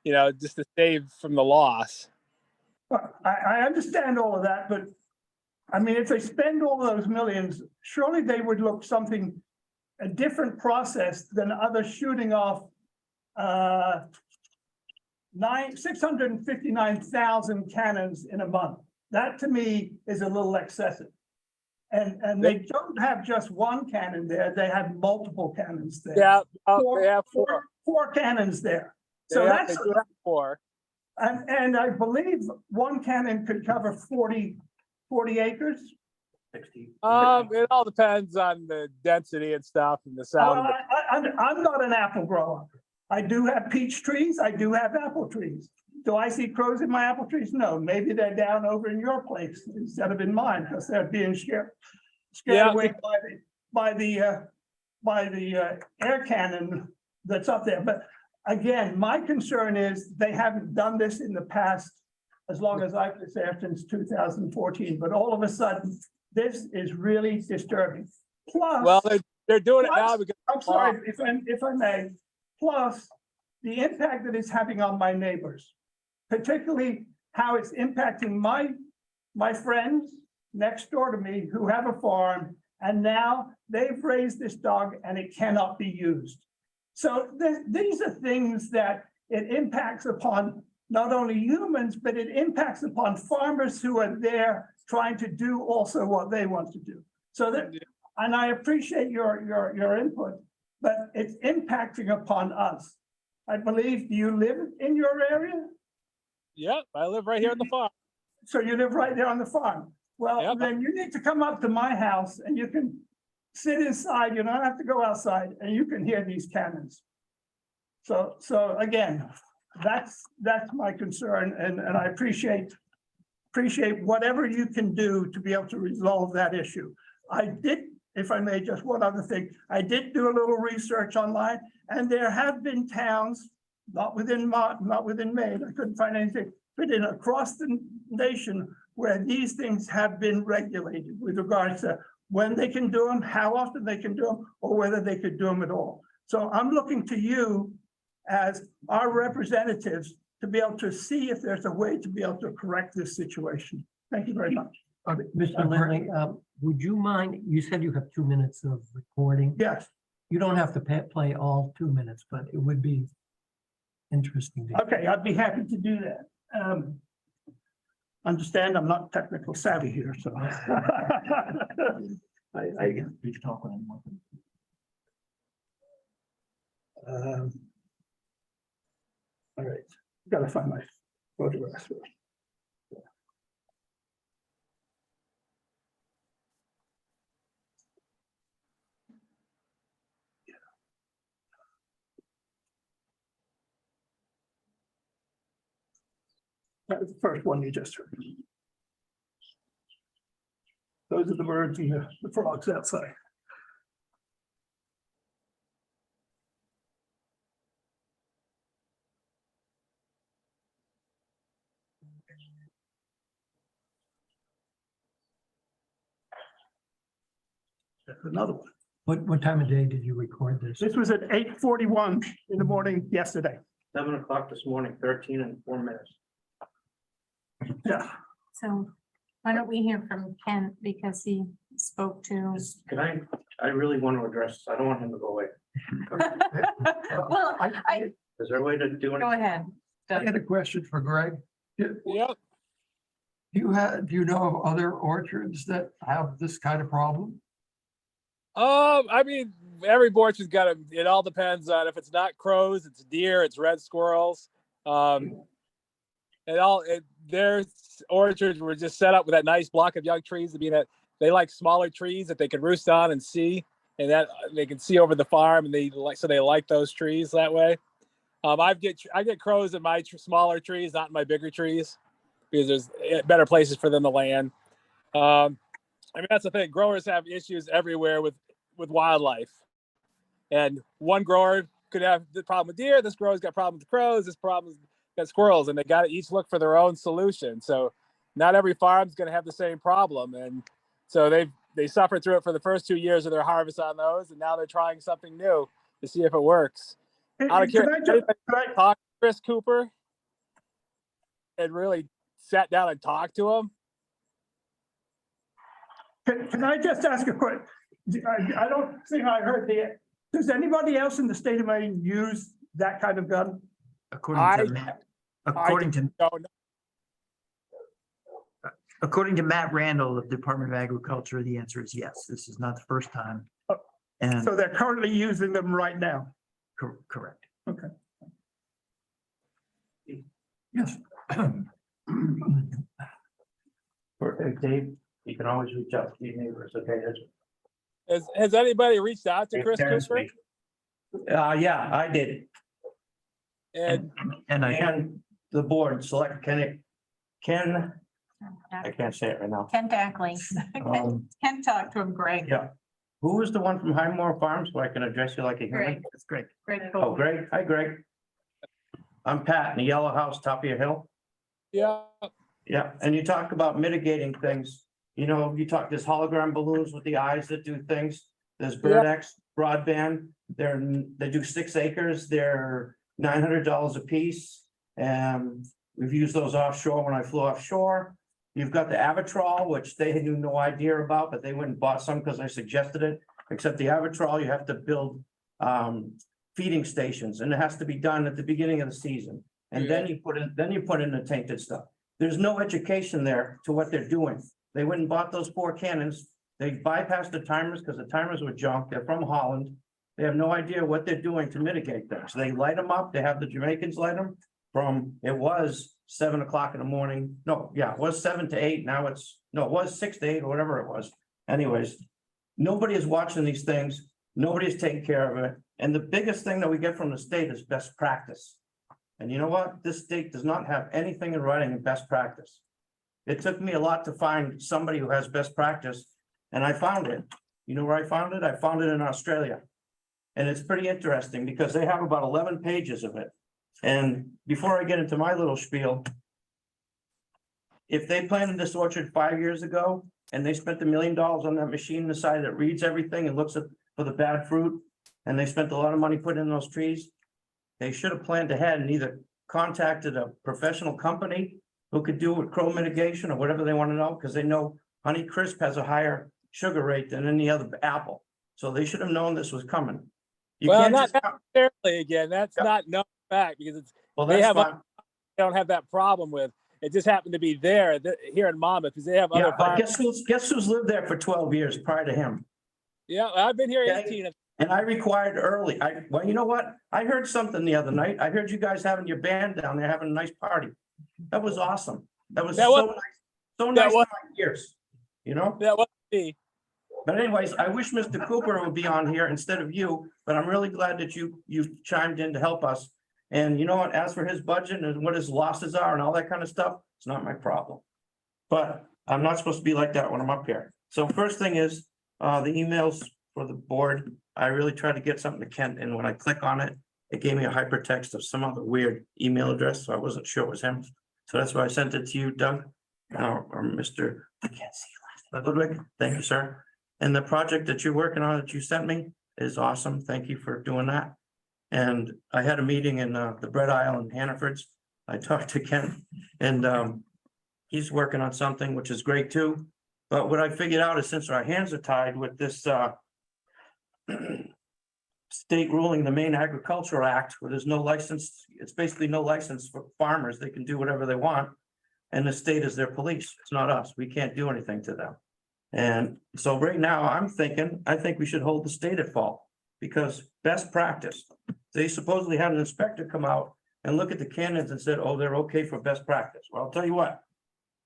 just to save from the loss. I understand all of that, but I mean, if they spend all those millions, surely they would look something a different process than others shooting off 659,000 cannons in a month. That to me is a little excessive. And they don't have just one cannon there, they have multiple cannons there. Yeah, Four- they have four. Four cannons there. They So have- that's, they do have four. and I believe one cannon could cover 40 acres. 60. It all depends on the density and stuff and the Oh, sound. I'm not an apple grower. I do have peach trees, I do have apple trees. Do I see crows in my apple trees? No, maybe they're down over in your place instead of in mine, because they're being scared Yeah. away by the air cannon that's up there. But again, my concern is they haven't done this in the past, as long as I've been there, since 2014, but all of a sudden, this is really disturbing. Well, Plus, they're doing it now Plus- because I'm sorry, if I may, plus the impact that it's having on my neighbors, particularly how it's impacting my friends next door to me who have a farm, and now they've raised this dog and it cannot be used. So these are things that it impacts upon not only humans, but it impacts upon farmers who are there trying to do also what they want to do. So that, and I appreciate your input, but it's impacting upon us. I believe, do you live in your area? Yep, I live right here on the farm. So you live right there on the farm? Well, Yep. then you need to come up to my house and you can sit inside, you don't have to go outside, and you can hear these cannons. So again, that's my concern, and I appreciate whatever you can do to be able to resolve that issue. I did, if I may, just one other thing, I did do a little research online, and there have been towns, not within Maine, I couldn't find anything, but across the nation where these things have been regulated with regards to when they can do them, how often they can do them, or whether they could do them at all. So I'm looking to you as our representatives to be able to see if there's a way to be able to correct this situation. Thank you very much. Mr. Lindley, would you mind, you said you have 2 minutes of recording. Yes, You don't have to play all 2 minutes, but it would be interesting. to- okay, I'd be happy to do that. Understand, I'm not technical savvy here, so. We can talk when I'm working. All right, gotta find my photographs. That was the first one you just heard. Those are the birds and the frogs outside. That's another one. What time of day did you record this? This was at 8:41 in the morning yesterday. 7 o'clock this morning, 13 and 4 minutes. Yeah. So why don't we hear from Kent, because he spoke to. Can I really want to address, I don't want him to go away. Well, Is there a way to do go anything? ahead. I had a question for Greg. Do Yep. you know of other orchards that have this kind of problem? I mean, every orchard's got a, it all depends on if it's not crows, it's deer, it's red squirrels. Their orchards were just set up with that nice block of young trees. I mean, that they like smaller trees that they can roost on and see, and that they can see over the farm, and they like those trees that way. I get crows in my smaller trees, not in my bigger trees, because there's better places for them to land. I mean, that's the thing. Growers have issues everywhere with wildlife. And one grower could have the problem with deer. This grower's got problems with crows. This problem's got squirrels, and they got to each look for their own solution. So not every farm's going to have the same problem. And so they suffered through it for the first 2 years of their harvest on those. And now they're trying something new to see if it works. Out of curiosity, talk to Chris Cooper and really sat down and talked to him. Can I just ask a question? I don't think I heard does anybody else in the state of Maine use that kind of gun? According According to Matt Randall of the Department of Agriculture, the answer is yes. This is not the first time. And So they're currently using them right now. correct. Okay. Yes. Dave, you can always reach out to your neighbors, okay? has anybody reached out to Chris Terrence Cooper? Yeah, I did. And And the board select Ken, I can't say it right now. Ken Dackley. Um, Ken talked to him, Greg. Yeah. Who was the one from Highmore Farms, so I can address you like a human? Greg. That's great. Greg Oh, Gold. Greg, hi Greg. I'm Pat in the yellow house, top of your hill. yeah, Yeah, and you talk about mitigating things. You know, you talk, there's hologram balloons with the eyes that do things. There's Bird X broadband. They do 6 acres. They're $900 a piece. And we've used those offshore when I flew offshore. You've got the Avatrol, which they knew no idea about, but they went and bought some because I suggested it. Except the Avatrol, you have to build feeding stations, and it has to be done at the beginning of the season. And then you put in the tainted stuff. There's no education there to what they're doing. They went and bought those 4 cannons. They bypassed the timers because the timers were junk. They're from Holland. They have no idea what they're doing to mitigate them. So they light them up. They have the Jamaicans light them from, it was 7 o'clock in the morning. No, yeah, it was 7 to 8. Now it was 6 to 8 or whatever it was. Anyways, nobody is watching these things. Nobody is taking care of it. And the biggest thing that we get from the state is best practice. And you know what? This state does not have anything in writing in best practice. It took me a lot to find somebody who has best practice, and I found it. You know where I found it? I found it in Australia. And it's pretty interesting because they have about 11 pages of it. And before I get into my little spiel, if they planted this orchard 5 years ago and they spent $1 million on that machine on the side that reads everything and looks for the bad fruit, and they spent a lot of money putting in those trees, they should have planned ahead and either contacted a professional company who could do with crow mitigation or whatever they want to know, because they know Honeycrisp has a higher sugar rate than any other apple. So they should have known this was coming. You well, can't not just- necessarily again. That's Yeah. not known fact because it's Well, they that's have fine. they don't have that problem with. It just happened to be there here in Monmouth because they have Yeah, other but farms. guess who's lived there for 12 years prior to him? Yeah, I've been here Okay. 18. And I required early. Well, you know what? I heard something the other night. I heard you guys having your band down there having a nice party. That was awesome. That was That so was- nice. So that nice was- 5 years, you know? That was me. But anyways, I wish Mr. Cooper would be on here instead of you, but I'm really glad that you chimed in to help us. And you know what? As for his budget and what his losses are and all that kind of stuff, it's not my problem. But I'm not supposed to be like that when I'm up here. So first thing is, the emails for the board. I really tried to get something to Kent, and when I click on it, it gave me a hypertext of some other weird email address, so I wasn't sure it was him. So that's why I sent it to you, Doug, or Mr. I can't see your last name. Ludwig. Thank you, sir. And the project that you're working on that you sent me is awesome. Thank you for doing that. And I had a meeting in the bread aisle in Hannaford's. I talked to Ken, and he's working on something, which is great too. But what I figured out is since our hands are tied with this state ruling, the Maine Agricultural Act, where there's no license, it's basically no license for farmers. They can do whatever they want. And the state is their police. It's not us. We can't do anything to them. And so right now I think we should hold the state at fault because best practice. They supposedly had an inspector come out and look at the cannons and said, oh, they're okay for best practice. Well, I'll tell you what.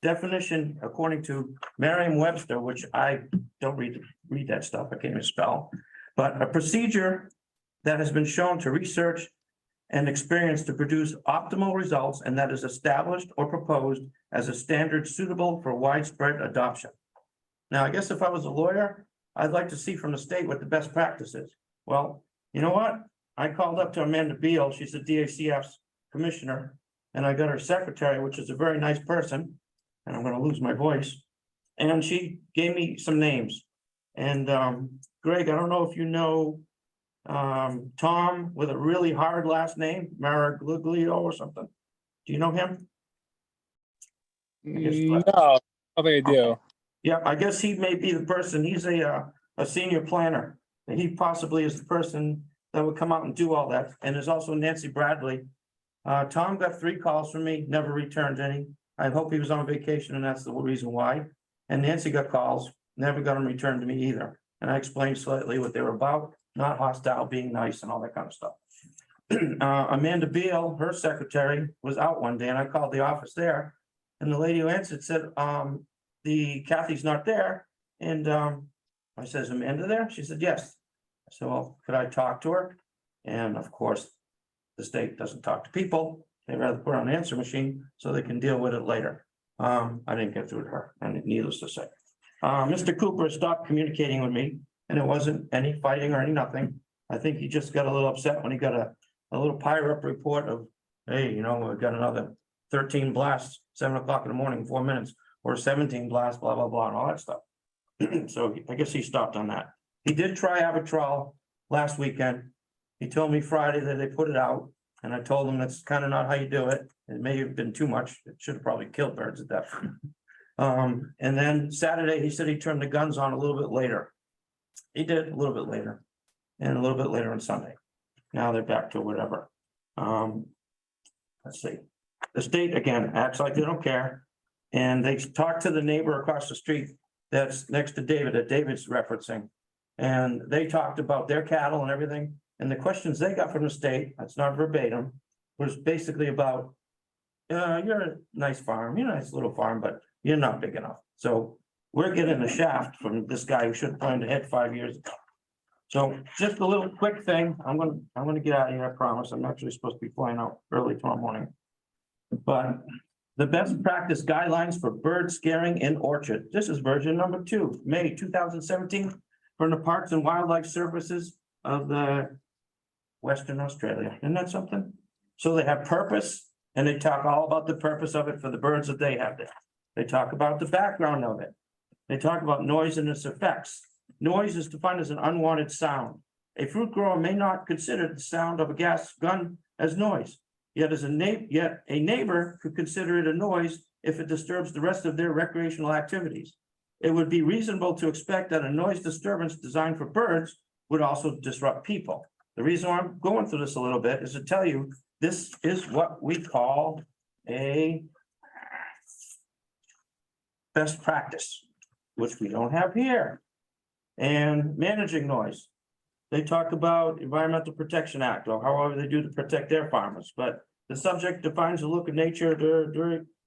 Definition, according to Merriam-Webster, which I don't read that stuff, I can't even spell. But a procedure that has been shown to research and experience to produce optimal results and that is established or proposed as a standard suitable for widespread adoption. Now, I guess if I was a lawyer, I'd like to see from the state what the best practice is. Well, you know what? I called up to Amanda Beal, she's the DACF's commissioner, and I got her secretary, which is a very nice person, and I'm gonna lose my voice. And she gave me some names. And Greg, I don't know if you know Tom with a really hard last name, Maragliglio or something. Do you know him? I guess- No, I think I do. Yeah, I guess he may be the person. He's a a senior planner. And he possibly is the person that would come out and do all that. And there's also Nancy Bradley. Tom got 3 calls from me, never returned any. I hope he was on vacation and that's the reason why. And Nancy got calls, never got them returned to me either. And I explained slightly what they were about, not hostile, being nice and all that kind of stuff. Amanda Beal, her secretary, was out one day and I called the office there. And the lady who answered said, the Kathy's not there. And I said, is Amanda there? She said, yes. I said, well, could I talk to her? And of course, the state doesn't talk to people. They rather put on an answer machine so they can deal with it later. I didn't get through to her, and needless to say. Mr. Cooper stopped communicating with me, and it wasn't any fighting or any nothing. I think he just got a little upset when he got a little pirate report of, hey, you know, we've got another 13 blasts, 7 o'clock in the morning, 4 minutes, or 17 blasts, blah, blah, blah, and all that stuff. So I guess he stopped on that. He did try Avitrol last weekend. He told me Friday that they put it out, and I told him that's kind of not how you do it. It may have been too much. It should have probably killed birds at that point. And then Saturday, he said he turned the guns on a little bit later. He did a little bit later, and a little bit later on Sunday. Now they're back to whatever. Let's see. The state, again, acts like they don't care. And they talked to the neighbor across the street that's next to David, that David's referencing. And they talked about their cattle and everything. And the questions they got from the state, that's not verbatim, was basically about, you're a nice farm, you're a nice little farm, but you're not big enough. So we're getting a shaft from this guy who should have planned ahead 5 years ago. So just a little quick thing. I'm gonna get out of here, I promise. I'm actually supposed to be flying out early tomorrow morning. But the best practice guidelines for bird scaring in orchard. This is version number 2, May 2017, from the Parks and Wildlife Services of the Western Australia. Isn't that something? So they have purpose, and they talk all about the purpose of it for the birds that they have there. They talk about the background of it. They talk about noise and its effects. Noise is defined as an unwanted sound. A fruit grower may not consider the sound of a gas gun as noise. Yet a neighbor could consider it a noise if it disturbs the rest of their recreational activities. It would be reasonable to expect that a noise disturbance designed for birds would also disrupt people. The reason why I'm going through this a little bit is to tell you, this is what we call a best practice, which we don't have here. And managing noise. They talk about Environmental Protection Act, or however they do to protect their farmers, but the subject defines the look of nature.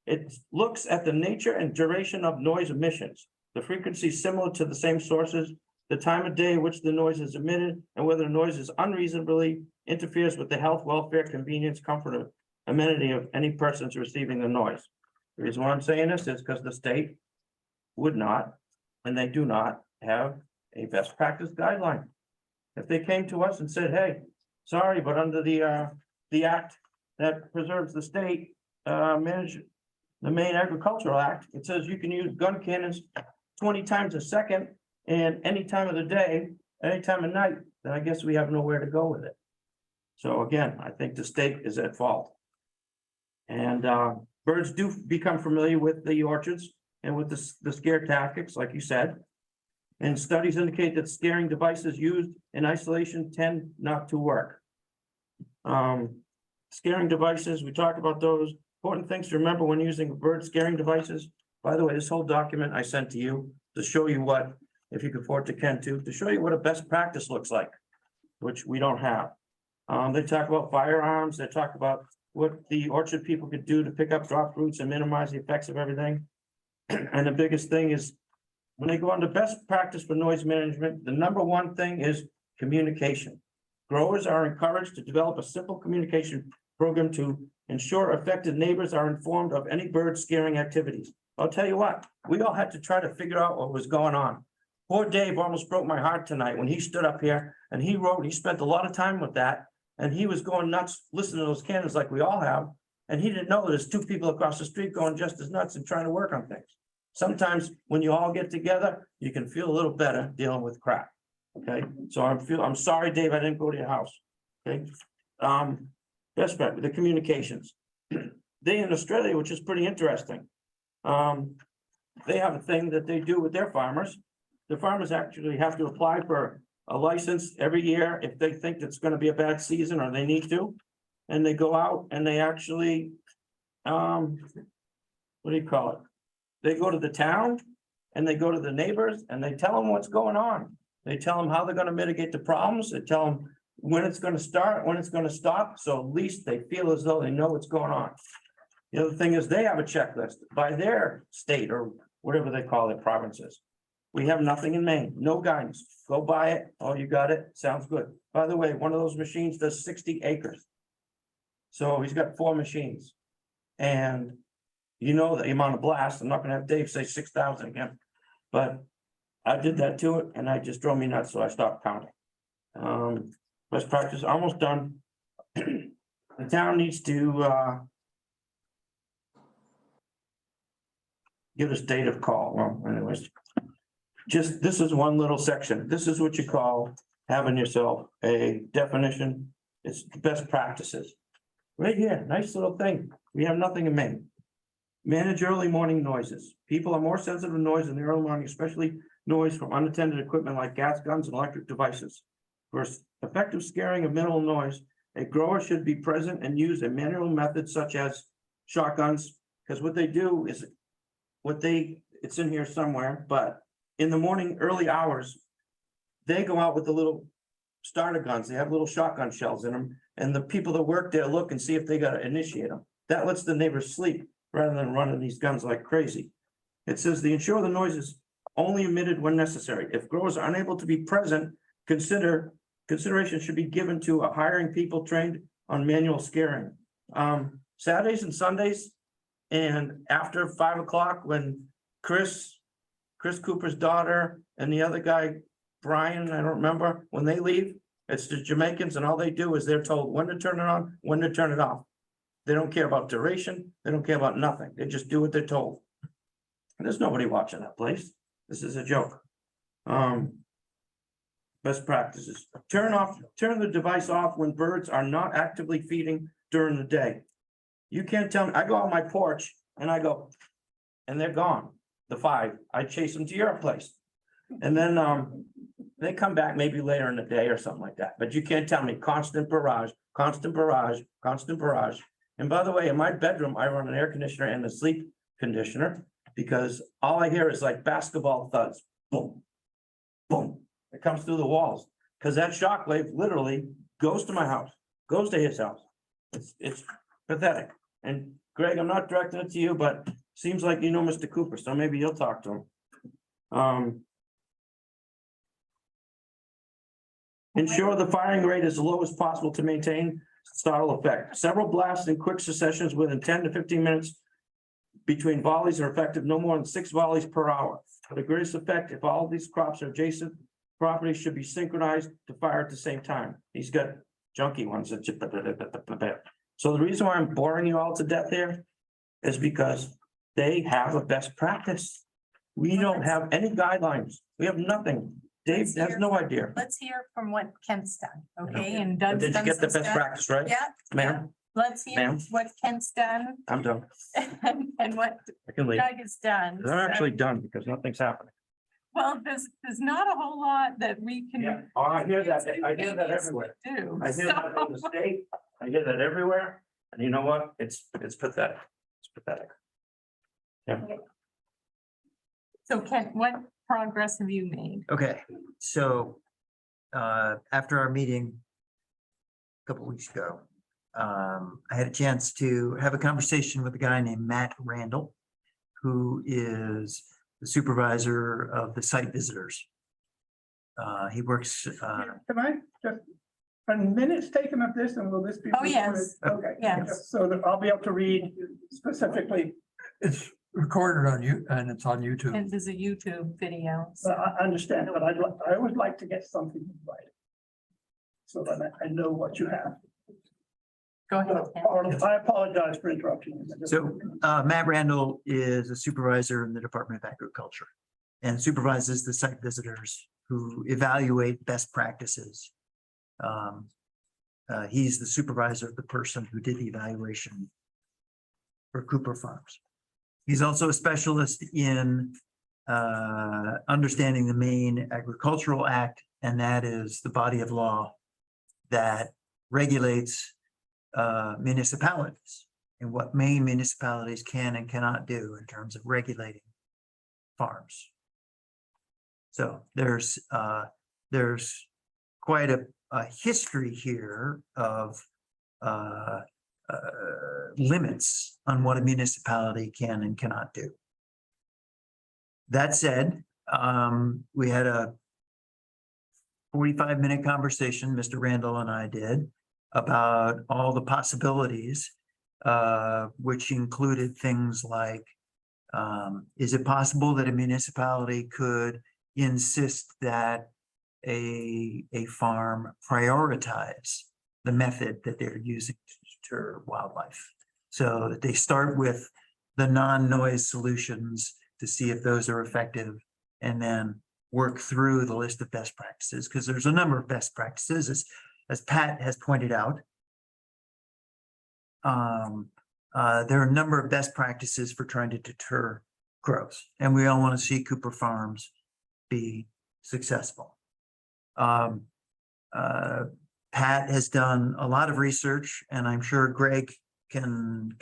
It looks at the nature and duration of noise emissions, the frequency similar to the same sources, the time of day in which the noise is emitted, and whether the noise is unreasonably interferes with the health, welfare, convenience, comfort, or amenity of any persons receiving the noise. The reason why I'm saying this is because the state would not, and they do not have a best practice guideline. If they came to us and said, hey, sorry, but under the act that preserves the state, the Maine Agricultural Act, it says you can use gun cannons 20 times a second and any time of the day, any time of night, then I guess we have nowhere to go with it. So again, I think the state is at fault. And birds do become familiar with the orchards and with the scare tactics, like you said. And studies indicate that scaring devices used in isolation tend not to work. Scaring devices, we talked about those. Important things to remember when using bird scaring devices. By the way, this whole document I sent to you to show you what, if you could forward to Ken too, to show you what a best practice looks like, which we don't have. They talk about firearms. They talk about what the orchard people could do to pick up drop roots and minimize the effects of everything. And the biggest thing is, when they go on to best practice for noise management, the number one thing is communication. Growers are encouraged to develop a simple communication program to ensure affected neighbors are informed of any bird scaring activities. I'll tell you what, we all had to try to figure out what was going on. Poor Dave almost broke my heart tonight when he stood up here and he spent a lot of time with that, and he was going nuts listening to those cannons like we all have. And he didn't know that there's 2 people across the street going just as nuts and trying to work on things. Sometimes when you all get together, you can feel a little better dealing with crap. Okay, so I'm sorry, Dave, I didn't go to your house. Okay. Best bet, the communications. They in Australia, which is pretty interesting. They have a thing that they do with their farmers the farmers actually have to apply for a license every year if they think it's gonna be a bad season or they need to. And they go out and they actually, what do you call it? They go to the town and they go to the neighbors and they tell them what's going on. They tell them how they're gonna mitigate the problems. They tell them when it's gonna start, when it's gonna stop, so at least they feel as though they know what's going on. The other thing is they have a checklist by their state or whatever they call their provinces. We have nothing in Maine, no guidance. Go buy it. Oh, you got it. Sounds good. By the way, one of those machines does 60 acres. So he's got 4 machines. And you know the amount of blast. I'm not gonna have Dave say 6,000 again. But I did that to it and I just drove me nuts, so I stopped counting. Best practice, almost done. The town needs to give us date of call. Well, anyways. Just, this is one little section. This is what you call having yourself a definition. It's the best practices. Right here, nice little thing. We have nothing in Maine. Manage early morning noises. People are more sensitive to noise in the early morning, especially noise from unattended equipment like gas guns and electric devices. For effective scaring of minimal noise, a grower should be present and use a manual method such as shotguns, because what they do is it's in here somewhere, but in the morning, early hours, they go out with the little starter guns. They have little shotgun shells in them, and the people that work there look and see if they got to initiate them. That lets the neighbors sleep rather than running these guns like crazy. It says the ensure the noise is only emitted when necessary. If growers are unable to be present, consideration should be given to hiring people trained on manual scaring. Saturdays and Sundays, and after 5 o'clock, when Chris Cooper's daughter and the other guy, Brian, I don't remember, when they leave, it's the Jamaicans and all they do is they're told when to turn it on, when to turn it off. They don't care about duration. They don't care about nothing. They just do what they're told. And there's nobody watching that place. This is a joke. Best practices. Turn the device off when birds are not actively feeding during the day. You can't tell me, I go on my porch and I go, and they're gone. The 5, I chase them to your place. And then they come back maybe later in the day or something like that. But you can't tell me constant barrage, constant barrage, constant barrage. And by the way, in my bedroom, I run an air conditioner and a sleep conditioner because all I hear is like basketball thuds. Boom, boom. It comes through the walls because that shock wave literally goes to my house, goes to his house. It's pathetic. And Greg, I'm not directing it to you, but seems like you know Mr. Cooper, so maybe you'll talk to him. Ensure the firing rate is as low as possible to maintain startle effect. Several blasts in quick successions within 10 to 15 minutes between volleys are effective no more than 6 volleys per hour. For the greatest effect, if all these crops are adjacent, properties should be synchronized to fire at the same time. He's got junky ones. So the reason why I'm boring you all to death here is because they have a best practice. We don't have any guidelines. We have nothing. Dave has no idea. Let's hear from what Kent's done, okay? And But Doug's did you done get the some best stuff. practice, right? Yeah. Ma'am, Let's hear Ma'am? what Kent's done I'm done. and what I can leave. Doug has done. They're actually done because nothing's happening. Well, there's not a whole lot that we can. Oh, I hear that. I hear that everywhere. Do. I hear that from the state. I hear that everywhere. And you know what? It's pathetic. It's pathetic. So Kent, what progress have you made? Okay, so after our meeting a couple weeks ago, I had a chance to have a conversation with a guy named Matt Randall, who is the supervisor of the site visitors. He works, Can I just, a minute's taken of this and will this be? Oh, yes. recorded? Okay. Yes. just So that I'll be able to read specifically, It's recorded on you and it's on YouTube. And there's a YouTube video. but I understand, but I always like to get something right. So that I know what you have. Go ahead. Kent. I apologize for interrupting you. so Matt Randall is a supervisor in the Department of Agriculture and supervises the site visitors who evaluate best practices. He's the supervisor of the person who did the evaluation for Cooper Farms. He's also a specialist in understanding the Maine Agricultural Act, and that is the body of law that regulates municipalities and what Maine municipalities can and cannot do in terms of regulating farms. So there's quite a history here of limits on what a municipality can and cannot do. That said, we had a 45-minute conversation, Mr. Randall and I did, about all the possibilities, which included things like, is it possible that a municipality could insist that a farm prioritize the method that they're using to deter wildlife? So that they start with the non-noise solutions to see if those are effective, and then work through the list of best practices, because there's a number of best practices, as Pat has pointed out. There are a number of best practices for trying to deter crows, and we all want to see Cooper Farms be successful. Pat has done a lot of research, and I'm sure Greg can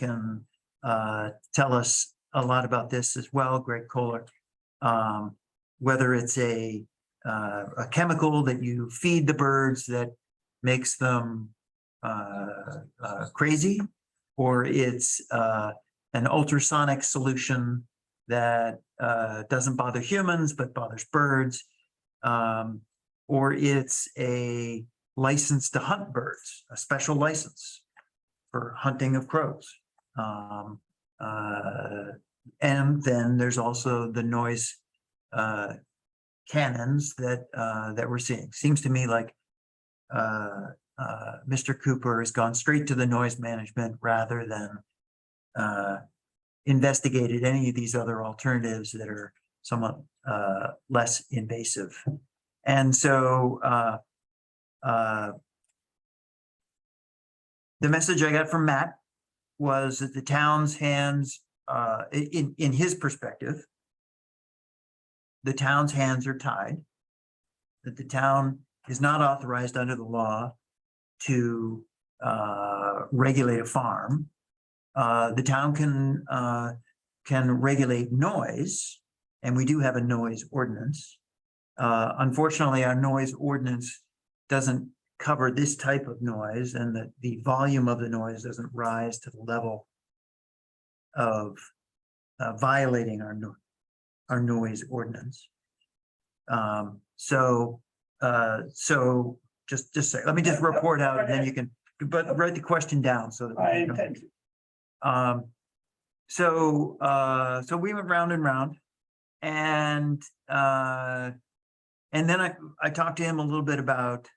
tell us a lot about this as well, Greg Kohler. Whether it's a chemical that you feed the birds that makes them crazy, or it's an ultrasonic solution that doesn't bother humans but bothers birds, or it's a license to hunt birds, a special license for hunting of crows. And then there's also the noise cannons that we're seeing. Seems to me like Mr. Cooper has gone straight to the noise management rather than investigated any of these other alternatives that are somewhat less invasive. And so the message I got from Matt was that the town's hands, in his perspective, the town's hands are tied, that the town is not authorized under the law to regulate a farm. The town can regulate noise, and we do have a noise ordinance. Unfortunately, our noise ordinance doesn't cover this type of noise, and that the volume of the noise doesn't rise to the level of violating our noise ordinance. So just say, let me just report out, and then you can, but write the question down so that. I intend to. So we went round and round, and then I talked to him a little bit about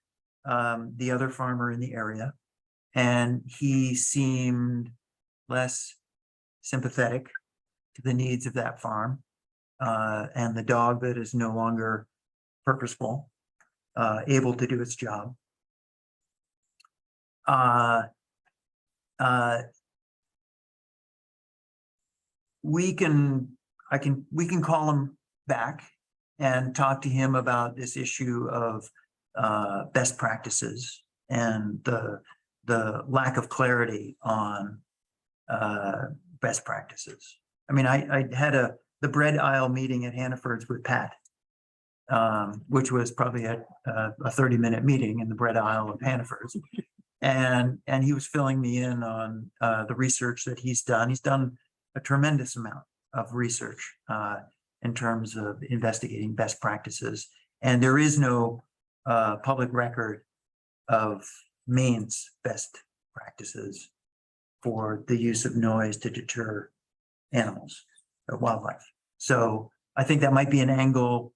the other farmer in the area, and he seemed less sympathetic to the needs of that farm, and the dog that is no longer purposeful, able to do its job. We can call him back and talk to him about this issue of best practices and the lack of clarity on best practices. I mean, I had the bread aisle meeting at Hannaford's with Pat, which was probably a 30-minute meeting in the bread aisle of Hannaford's. And he was filling me in on the research that he's done. He's done a tremendous amount of research in terms of investigating best practices. And there is no public record of Maine's best practices for the use of noise to deter animals or wildlife. So I think that might be an angle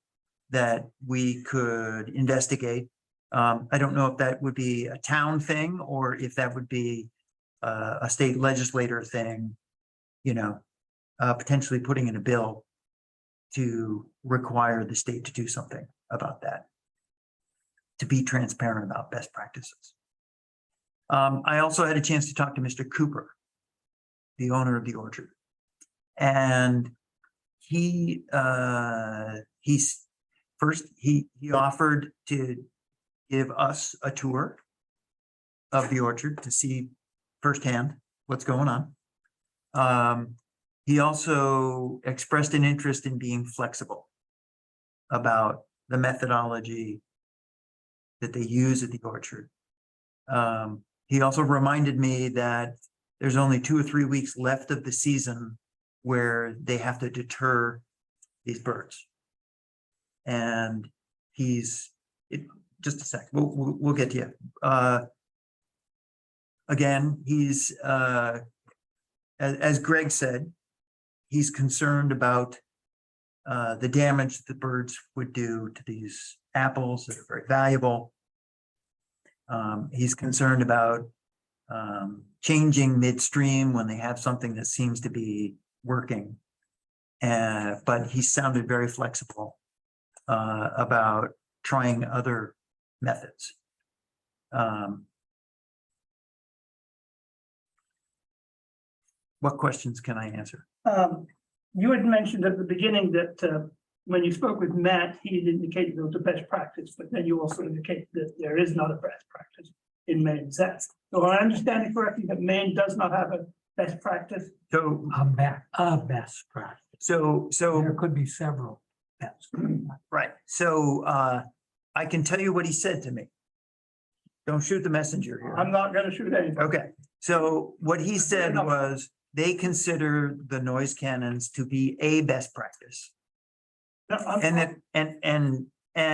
that we could investigate. I don't know if that would be a town thing or if that would be a state legislator thing, you know, potentially putting in a bill to require the state to do something about that, to be transparent about best practices. I also had a chance to talk to Mr. Cooper, the owner of the orchard. And he offered to give us a tour of the orchard to see firsthand what's going on. He also expressed an interest in being flexible about the methodology that they use at the orchard. He also reminded me that there's only 2 or 3 weeks left of the season where they have to deter these birds. And just a sec, we'll get to you. Again, he's, as Greg said, he's concerned about the damage the birds would do to these apples that are very valuable. He's concerned about changing midstream when they have something that seems to be working. But he sounded very flexible about trying other methods. What questions can I answer? You had mentioned at the beginning that when you spoke with Matt, he had indicated there was a best practice, but then you also indicated that there is not a best practice in Maine. Is that, so I understand it correctly that Maine does not have a best practice? So, A best practice. so There could be several best. right, so I can tell you what he said to me. Don't shoot the messenger here. I'm not gonna shoot anything. Okay, so what he said was they consider the noise cannons to be a best practice. No, I'm-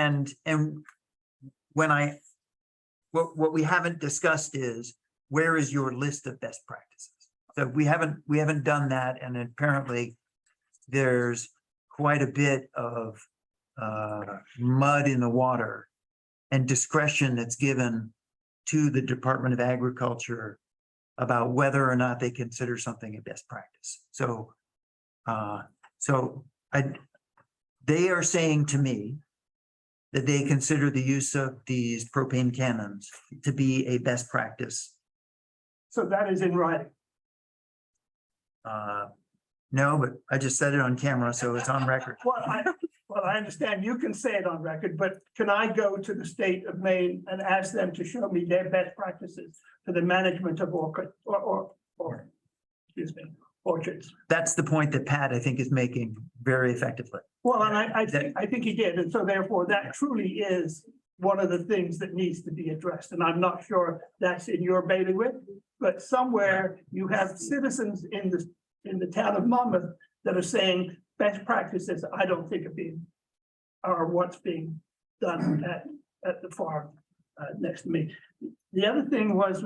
And when what we haven't discussed is, where is your list of best practices? So we haven't done that, and apparently there's quite a bit of mud in the water and discretion that's given to the Department of Agriculture about whether or not they consider something a best practice. So they are saying to me that they consider the use of these propane cannons to be a best practice. So that is in writing. No, but I just said it on camera, so it's on record. Well, I understand you can say it on record, but can I go to the state of Maine and ask them to show me their best practices for the management of orchards? That's the point that Pat, I think, is making very effectively. Well, and I think he did, and so therefore that truly is one of the things that needs to be addressed, and I'm not sure that's in your bailiwick, but somewhere you have citizens in the town of Monmouth that are saying best practices, I don't think are what's being done at the farm next to me. The other thing was,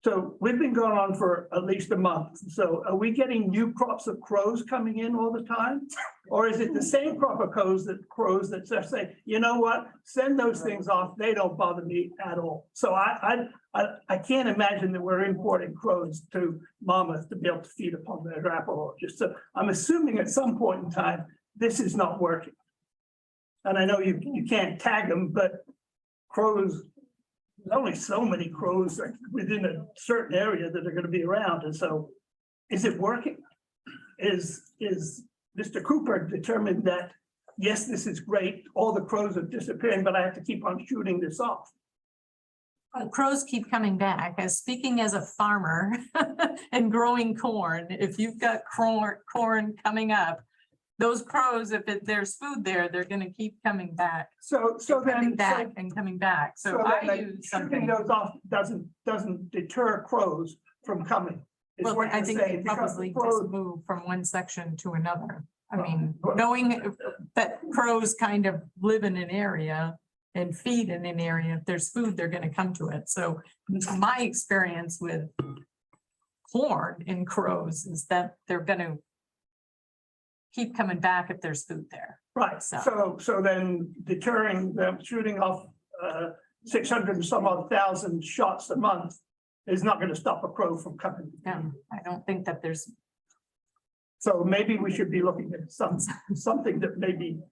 so we've been going on for at least a month. So are we getting new crops of crows coming in all the time? Or is it the same crop of crows that just say, you know what, send those things off, they don't bother me at all. So I can't imagine that we're importing crows to Monmouth to be able to feed upon their apple orchards. So I'm assuming at some point in time, this is not working. And I know you can't tag them, but crows, there's only so many crows within a certain area that are gonna be around, and so is it working? Is Mr. Cooper determined that, yes, this is great, all the crows are disappearing, but I have to keep on shooting this off? Crows keep coming back. Speaking as a farmer and growing corn, if you've got corn coming up, those crows, if there's food there, they're gonna keep coming back. So Coming then. back and coming back. So I use Shooting something. those off doesn't deter crows from coming. is Well, what I you're think saying, they because probably the crows- just move from one section to another. I Well, mean, well- knowing that crows kind of live in an area and feed in an area, if there's food, they're gonna come to it. So my experience with corn and crows is that they're gonna keep coming back if there's food there. Right, so then deterring them shooting off 600 and some odd thousand shots a month is not gonna stop a crow from coming. No, I don't think that there's, So maybe we should be looking at something that may be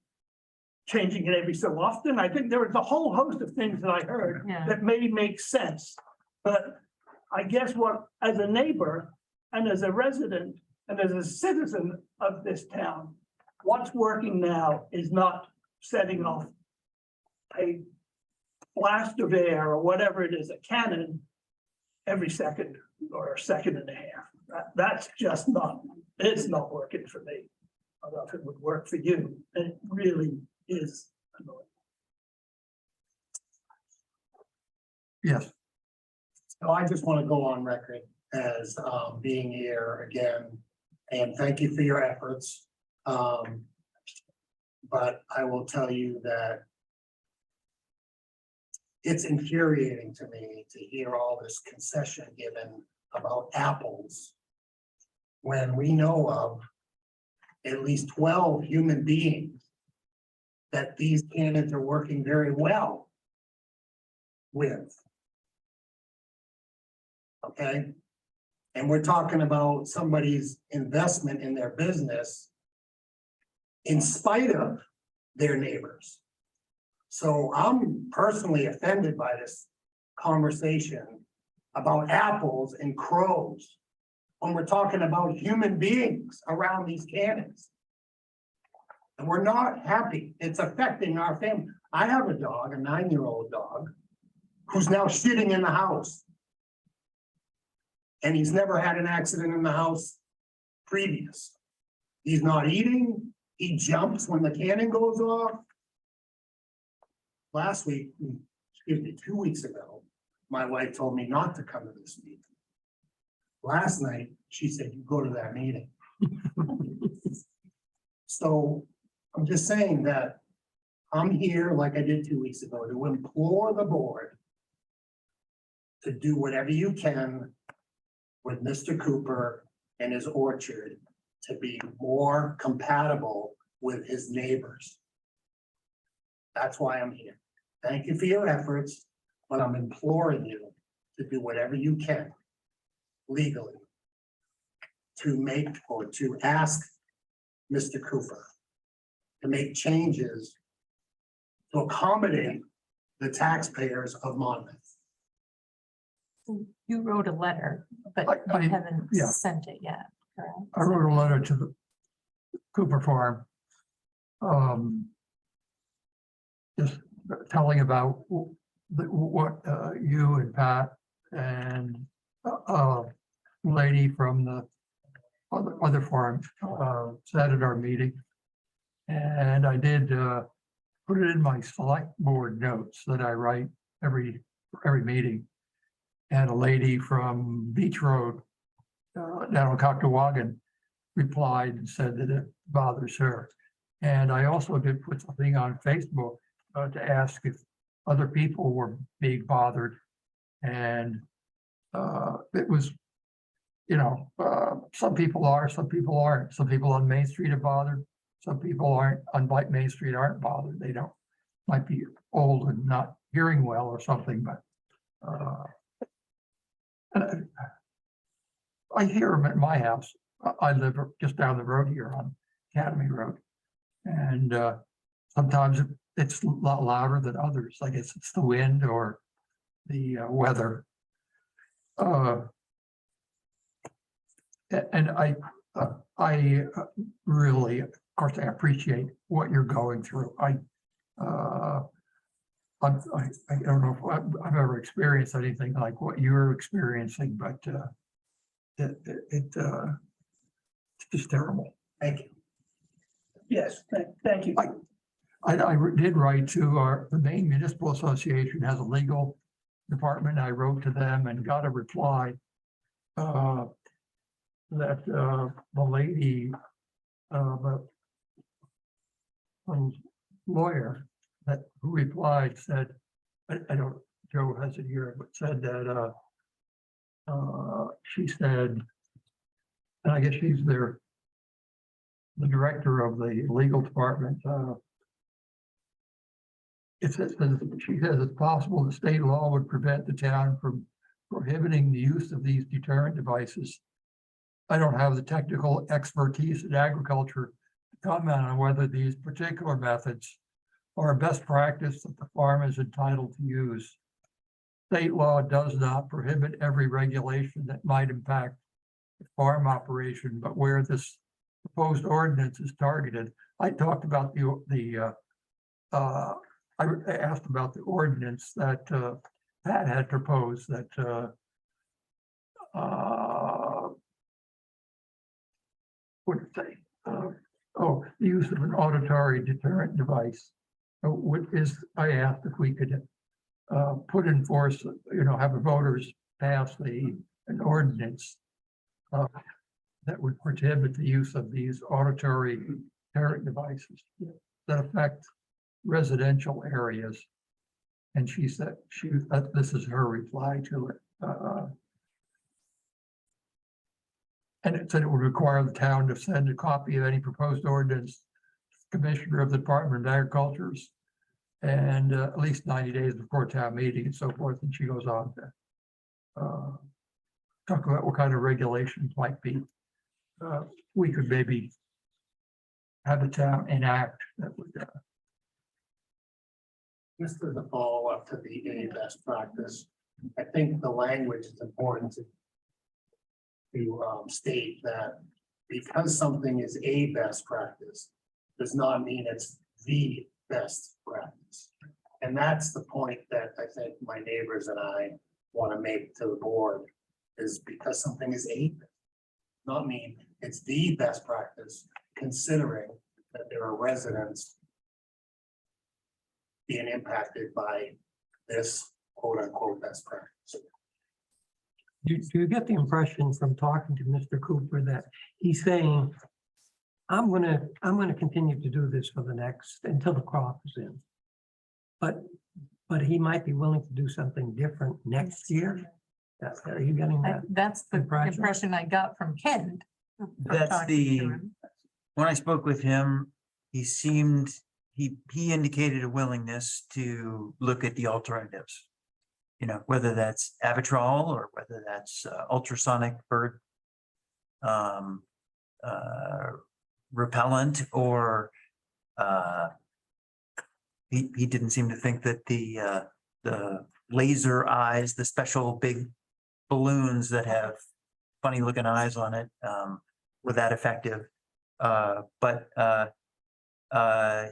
changing it every so often. I think there is a whole host of things that I heard Yeah. that may make sense. But I guess as a neighbor and as a resident and as a citizen of this town, what's working now is not setting off a blast of air or whatever it is, a cannon every second or a second and a half. That's just not, it's not working for me. I don't know if it would work for you, and it really is annoying. Yes, So I just want to go on record as being here again, and thank you for your efforts. But I will tell you that it's infuriating to me to hear all this concession given about apples when we know of at least 12 human beings that these candidates are working very well with. Okay? And we're talking about somebody's investment in their business in spite of their neighbors. So I'm personally offended by this conversation about apples and crows when we're talking about human beings around these cannons. And we're not happy. It's affecting our family. I have a dog, a 9-year-old dog, who's now shitting in the house. And he's never had an accident in the house previous. He's not eating. He jumps when the cannon goes off. Last week, 2 weeks ago, my wife told me not to come to this meeting. Last night, she said, you go to that meeting. So I'm just saying that I'm here, like I did 2 weeks ago, to implore the board to do whatever you can with Mr. Cooper and his orchard to be more compatible with his neighbors. That's why I'm here. Thank you for your efforts, but I'm imploring you to do whatever you can legally to make or to ask Mr. Cooper to make changes to accommodate the taxpayers of Monmouth. You wrote a letter, but I- you haven't yeah. sent it yet, correct? I wrote a letter to the Cooper Farm. Just telling about what you and Pat and lady from the other farm said at our meeting. And I did put it in my select board notes that I write every meeting. And a lady from Beach Road down on Cocktawagon replied and said that it bothers her. And I also did put something on Facebook to ask if other people were being bothered. And it was, some people are, some people aren't. Some people on Main Street are bothered. Some people aren't, on Main Street aren't bothered. They might be old and not hearing well or something, but and I hear them at my house. I live just down the road here on Academy Road. And sometimes it's a lot louder than others. I guess it's the wind or the weather. And I really, of course, I appreciate what you're going through. I don't know if I've ever experienced anything like what you're experiencing, but it's just terrible. Thank you. Yes, thank you. I did write to the Maine Municipal Association has a legal department. I wrote to them and got a reply that the lady, the lawyer who replied said, I don't, Joe has it here, but said that she said, and I guess she's the director of the legal department. She says it's possible the state law would prevent the town from prohibiting the use of these deterrent devices. I don't have the technical expertise in agriculture to comment on whether these particular methods are a best practice that the farm is entitled to use. State law does not prohibit every regulation that might impact the farm operation, but where this proposed ordinance is targeted, I talked about I asked about the ordinance that, Pat had proposed that, what did it say? The use of an auditory deterrent device. I asked if we could put in force, have the voters pass an ordinance that would prohibit the use of these auditory deterrent devices that affect residential areas. And she said, this is her reply to it. And it said it would require the town to send a copy of any proposed ordinance to the Commissioner of the Department of Agriculture's and at least 90 days before town meeting and so forth. And she goes on to talk about what kind of regulations might be. We could maybe have the town enact that would. Just as a follow-up to the A best practice, I think the language is important to state that because something is a best practice does not mean it's the best practice. And that's the point that I think my neighbors and I want to make to the board is because something is a, not mean it's the best practice, considering that there are residents being impacted by this quote unquote best practice. Do you get the impression from talking to Mr. Cooper that he's saying, I'm gonna continue to do this for the next, until the crop is in. But he might be willing to do something different next year? Are you getting that? That's the impression? impression I got from Ken. from That's talking the, to him. when I spoke with him, he indicated a willingness to look at the alternatives. Whether that's Avitrol or whether that's ultrasonic bird repellent, or he didn't seem to think that the laser eyes, the special big balloons that have funny looking eyes on it, were that effective. But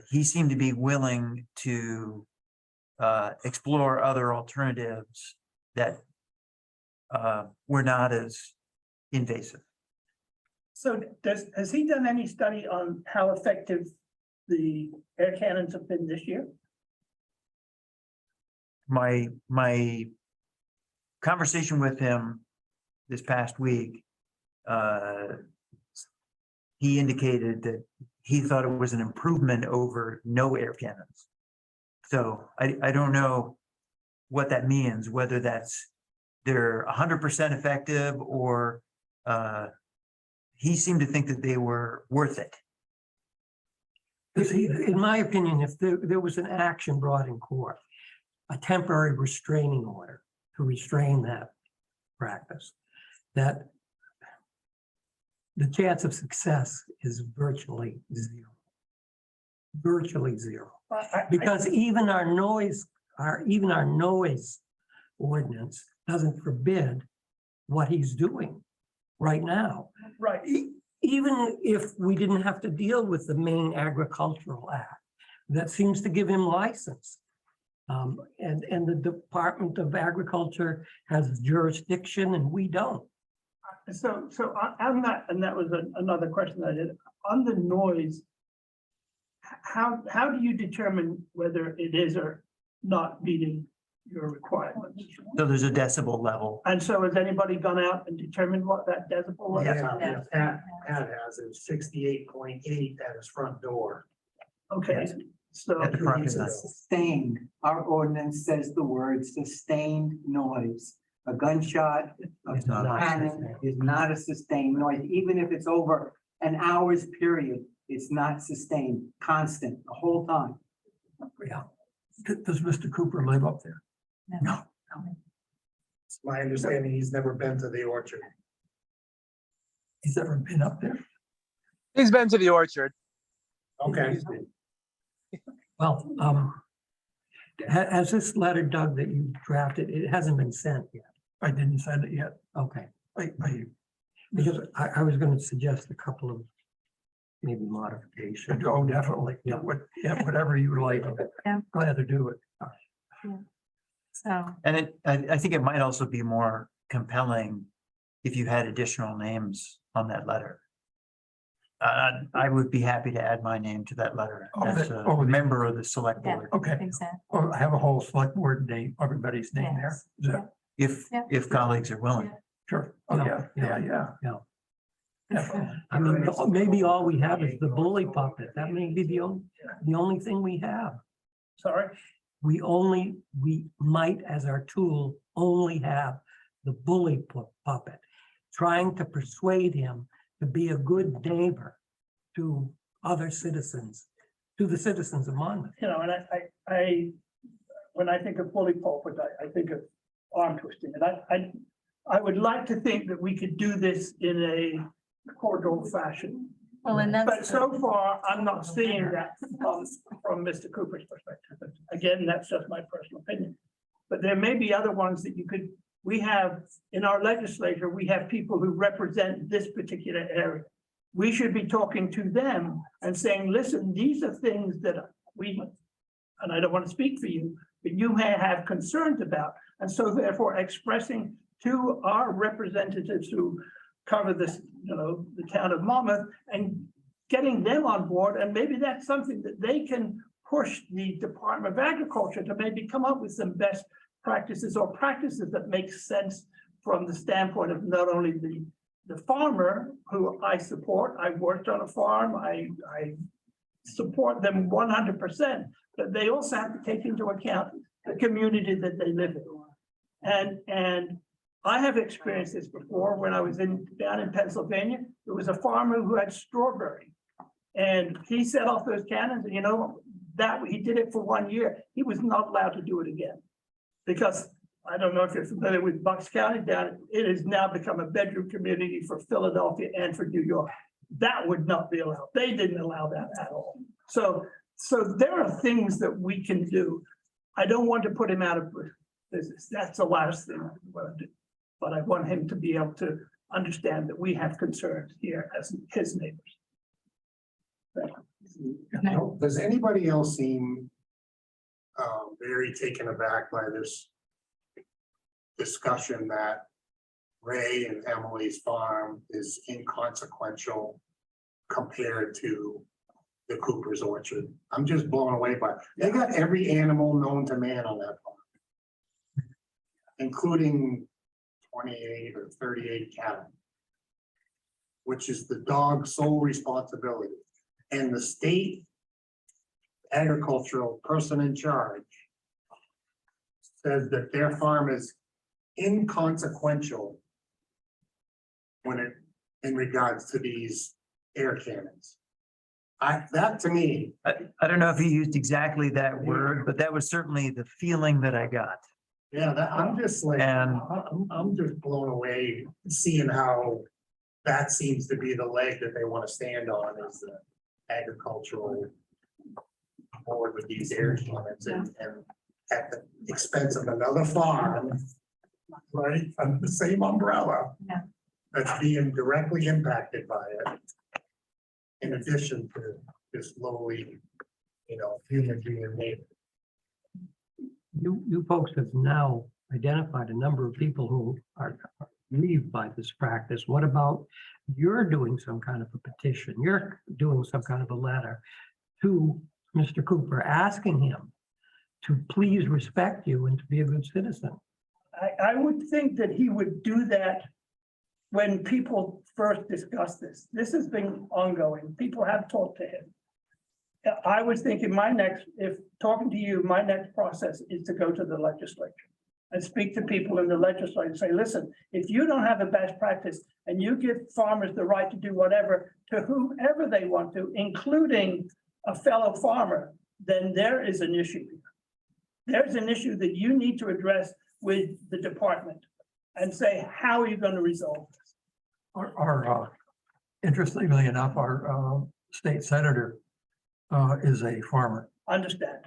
he seemed to be willing to explore other alternatives that were not as invasive. So has he done any study on how effective the air cannons have been this year? My conversation with him this past week, he indicated that he thought it was an improvement over no air cannons. So I don't know what that means, whether they're 100% effective or he seemed to think that they were worth it. Because in my opinion, if there was an action brought in court, a temporary restraining order to restrain that practice, that the chance of success is virtually zero. Virtually zero. Because even our noise ordinance doesn't forbid what he's doing right now. Right. Even if we didn't have to deal with the Maine Agricultural Act, that seems to give him license. And the Department of Agriculture has jurisdiction and we don't. So on that, and that was another question I did, on the noise, how do you determine whether it is or not meeting your requirements? So there's a decibel level. And so has anybody gone out and determined what that decibel level is? Yeah, Pat has it 68.8 at his front door. Okay, so. At the parking lot. Sustained, our ordinance says the word sustained noise. A gunshot, a It's not. cannon is not a sustained noise, even if it's over an hour's period, it's not sustained, constant, the whole time. Yeah. Does Mr. Cooper live up there? No. It's my understanding he's never been to the orchard. He's never been up there. He's been to the orchard. Okay. Well, has this letter, Doug, that you drafted, it hasn't been sent yet? I didn't send it yet. Okay, I because I was going to suggest a couple of maybe modification. Oh, definitely. Yeah. Yeah, whatever you like. Yeah. Glad to do it. So, And I think it might also be more compelling if you had additional names on that letter. I would be happy to add my name to that letter as a member of the select Yeah. board, Okay. exactly. Or have a whole select board name, everybody's name there. Yes. Is that- if colleagues are willing. Sure. Oh, yeah, yeah. Definitely. I mean, maybe all we have is the bully puppet. That may be the only thing we have. Sorry, We might, as our tool, only have the bully puppet, trying to persuade him to be a good neighbor to other citizens, to the citizens of Monmouth. you know, and when I think of bully pulpit, I think of arm twisting, and I would like to think that we could do this in a cordial fashion. Well, and But that's, so far, I'm not seeing that from Mr. Cooper's perspective. But again, that's just my personal opinion. But there may be other ones that we have, in our legislature, we have people who represent this particular area. We should be talking to them and saying, listen, these are things that and I don't want to speak for you, but you may have concerns about. And so therefore expressing to our representatives who cover this, the town of Monmouth, and getting them on board, and maybe that's something that they can push the Department of Agriculture to maybe come up with some best practices or practices that make sense from the standpoint of not only the farmer who I support. I worked on a farm, I support them 100%, but they also have to take into account the community that they live in. And I have experienced this before when I was down in Pennsylvania. There was a farmer who had strawberry, and he set off those cannons, and that he did it for 1 year. He was not allowed to do it again, because I don't know if you're familiar with Bucks County down, it has now become a bedroom community for Philadelphia and for New York. That would not be allowed. They didn't allow that at all. So there are things that we can do. I don't want to put him out of business. That's the last thing I want to do. But I want him to be able to understand that we have concerns here as his neighbors. Does anybody else seem very taken aback by this discussion that Ray and Emily's farm is inconsequential compared to the Cooper's Orchard? I'm just blown away by it. They got every animal known to man on that farm, including 28 or 38 cattle, which is the dog's sole responsibility. And the state agricultural person in charge says that their farm is inconsequential in regards to these air cannons. That to me. I don't know if he used exactly that word, but that was certainly the feeling that I got. Yeah, I'm just like, And- I'm just blown away seeing how that seems to be the leg that they want to stand on, is the agricultural board with these air cannons and at the expense of another farm, right, under the same umbrella. Yeah. That's being directly impacted by it. In addition to this lowly, human being made. You folks have now identified a number of people who are grieved by this practice. What about, you're doing some kind of a petition, you're doing some kind of a letter to Mr. Cooper, asking him to please respect you and to be a good citizen? I would think that he would do that when people first discuss this. This has been ongoing. People have talked to him. I was thinking if talking to you, my next process is to go to the legislature and speak to people in the legislature and say, listen, if you don't have a best practice and you give farmers the right to do whatever to whomever they want to, including a fellow farmer, then there is an issue. There's an issue that you need to address with the department and say, how are you going to resolve this? Interestingly enough, our state senator is a farmer. Understand.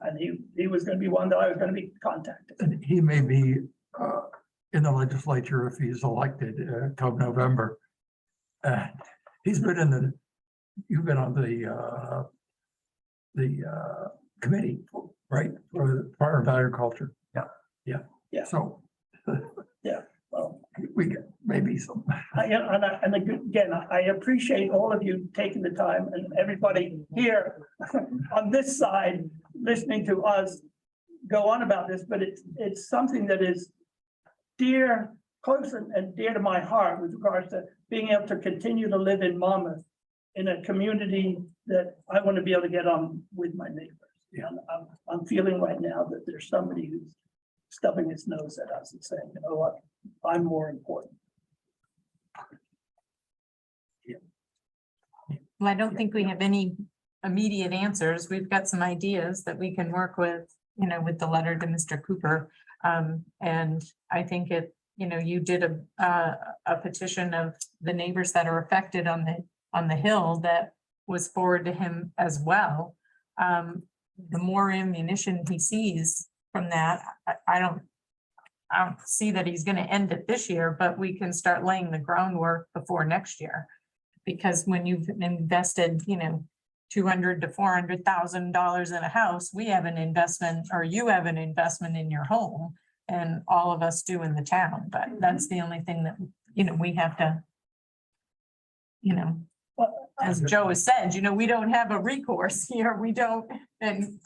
And he was going to be one that I was going to be contacting. And he may be in the legislature if he's elected come November. He's been in the you've been on the committee, right, for the Department of Agriculture? Yeah. Yeah. Yeah. So. Yeah, well. We get maybe some. And again, I appreciate all of you taking the time and everybody here on this side, listening to us go on about this, but it's something that is dear, close and dear to my heart with regards to being able to continue to live in Monmouth in a community that I want to be able to get on with my neighbors. Yeah. And I'm feeling right now that there's somebody who's stubbing his nose at us and saying, you know what, I'm more important. Well, I don't think we have any immediate answers. We've got some ideas that we can work with, you know, with the letter to Mr. Cooper. And I think you did a petition of the neighbors that are affected on the hill that was forwarded to him as well. The more ammunition he sees from that, I don't see that he's gonna end it this year, but we can start laying the groundwork before next year. Because when you've invested, $200,000 to $400,000 in a house, we have an investment, or you have an investment in your home, and all of us do in the town, but that's the only thing that, we have to, as Joe has said, we don't have a recourse here. We don't, and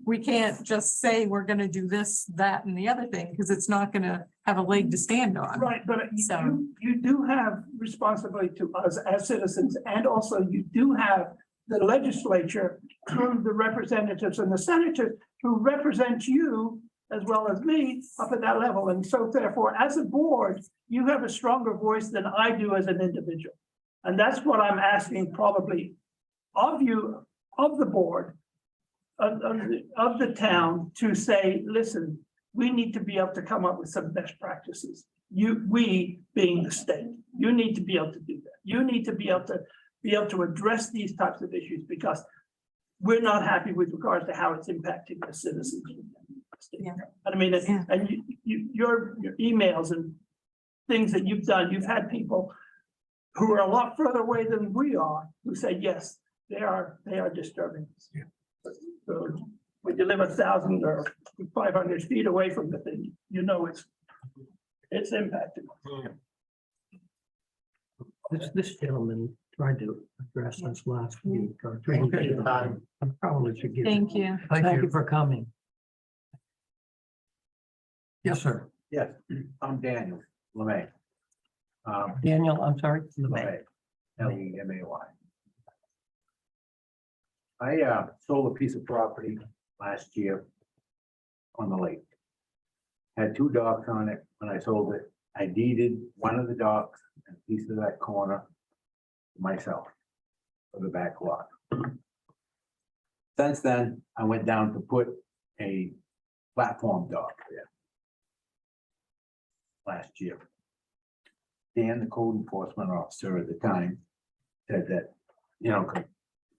we can't just say we're gonna do this, that, and the other thing, because it's not gonna have a leg to stand on. Right, but So- you do have responsibility to us as citizens, and also you do have the legislature, through the representatives and the senators who represent you as well as me up at that level. And so therefore, as a board, you have a stronger voice than I do as an individual. And that's what I'm asking probably of you, of the board, of the town, to say, listen, we need to be able to come up with some best practices. We being the state, you need to be able to do that. You need to be able to address these types of issues, because we're not happy with regards to how it's impacting the citizens. Yeah. I mean, and your emails and things that you've done, you've had people who are a lot further away than we are, who say, yes, they are disturbing us. Yeah. So when you live 1,000 or 500 feet away from the thing, it's impacted. This gentleman tried to address this last week. or Okay. I probably should give. Thank you. Thank you for coming. Yes, sir. Yes, I'm Daniel LeMay. Daniel, I'm sorry. LeMay, L-E-M-A-Y. I sold a piece of property last year on the lake. Had 2 docks on it. When I sold it, I deeded one of the docks and a piece of that corner myself for the back lot. Since then, I went down to put a platform dock there last year. Dan, the code enforcement officer at the time, said that,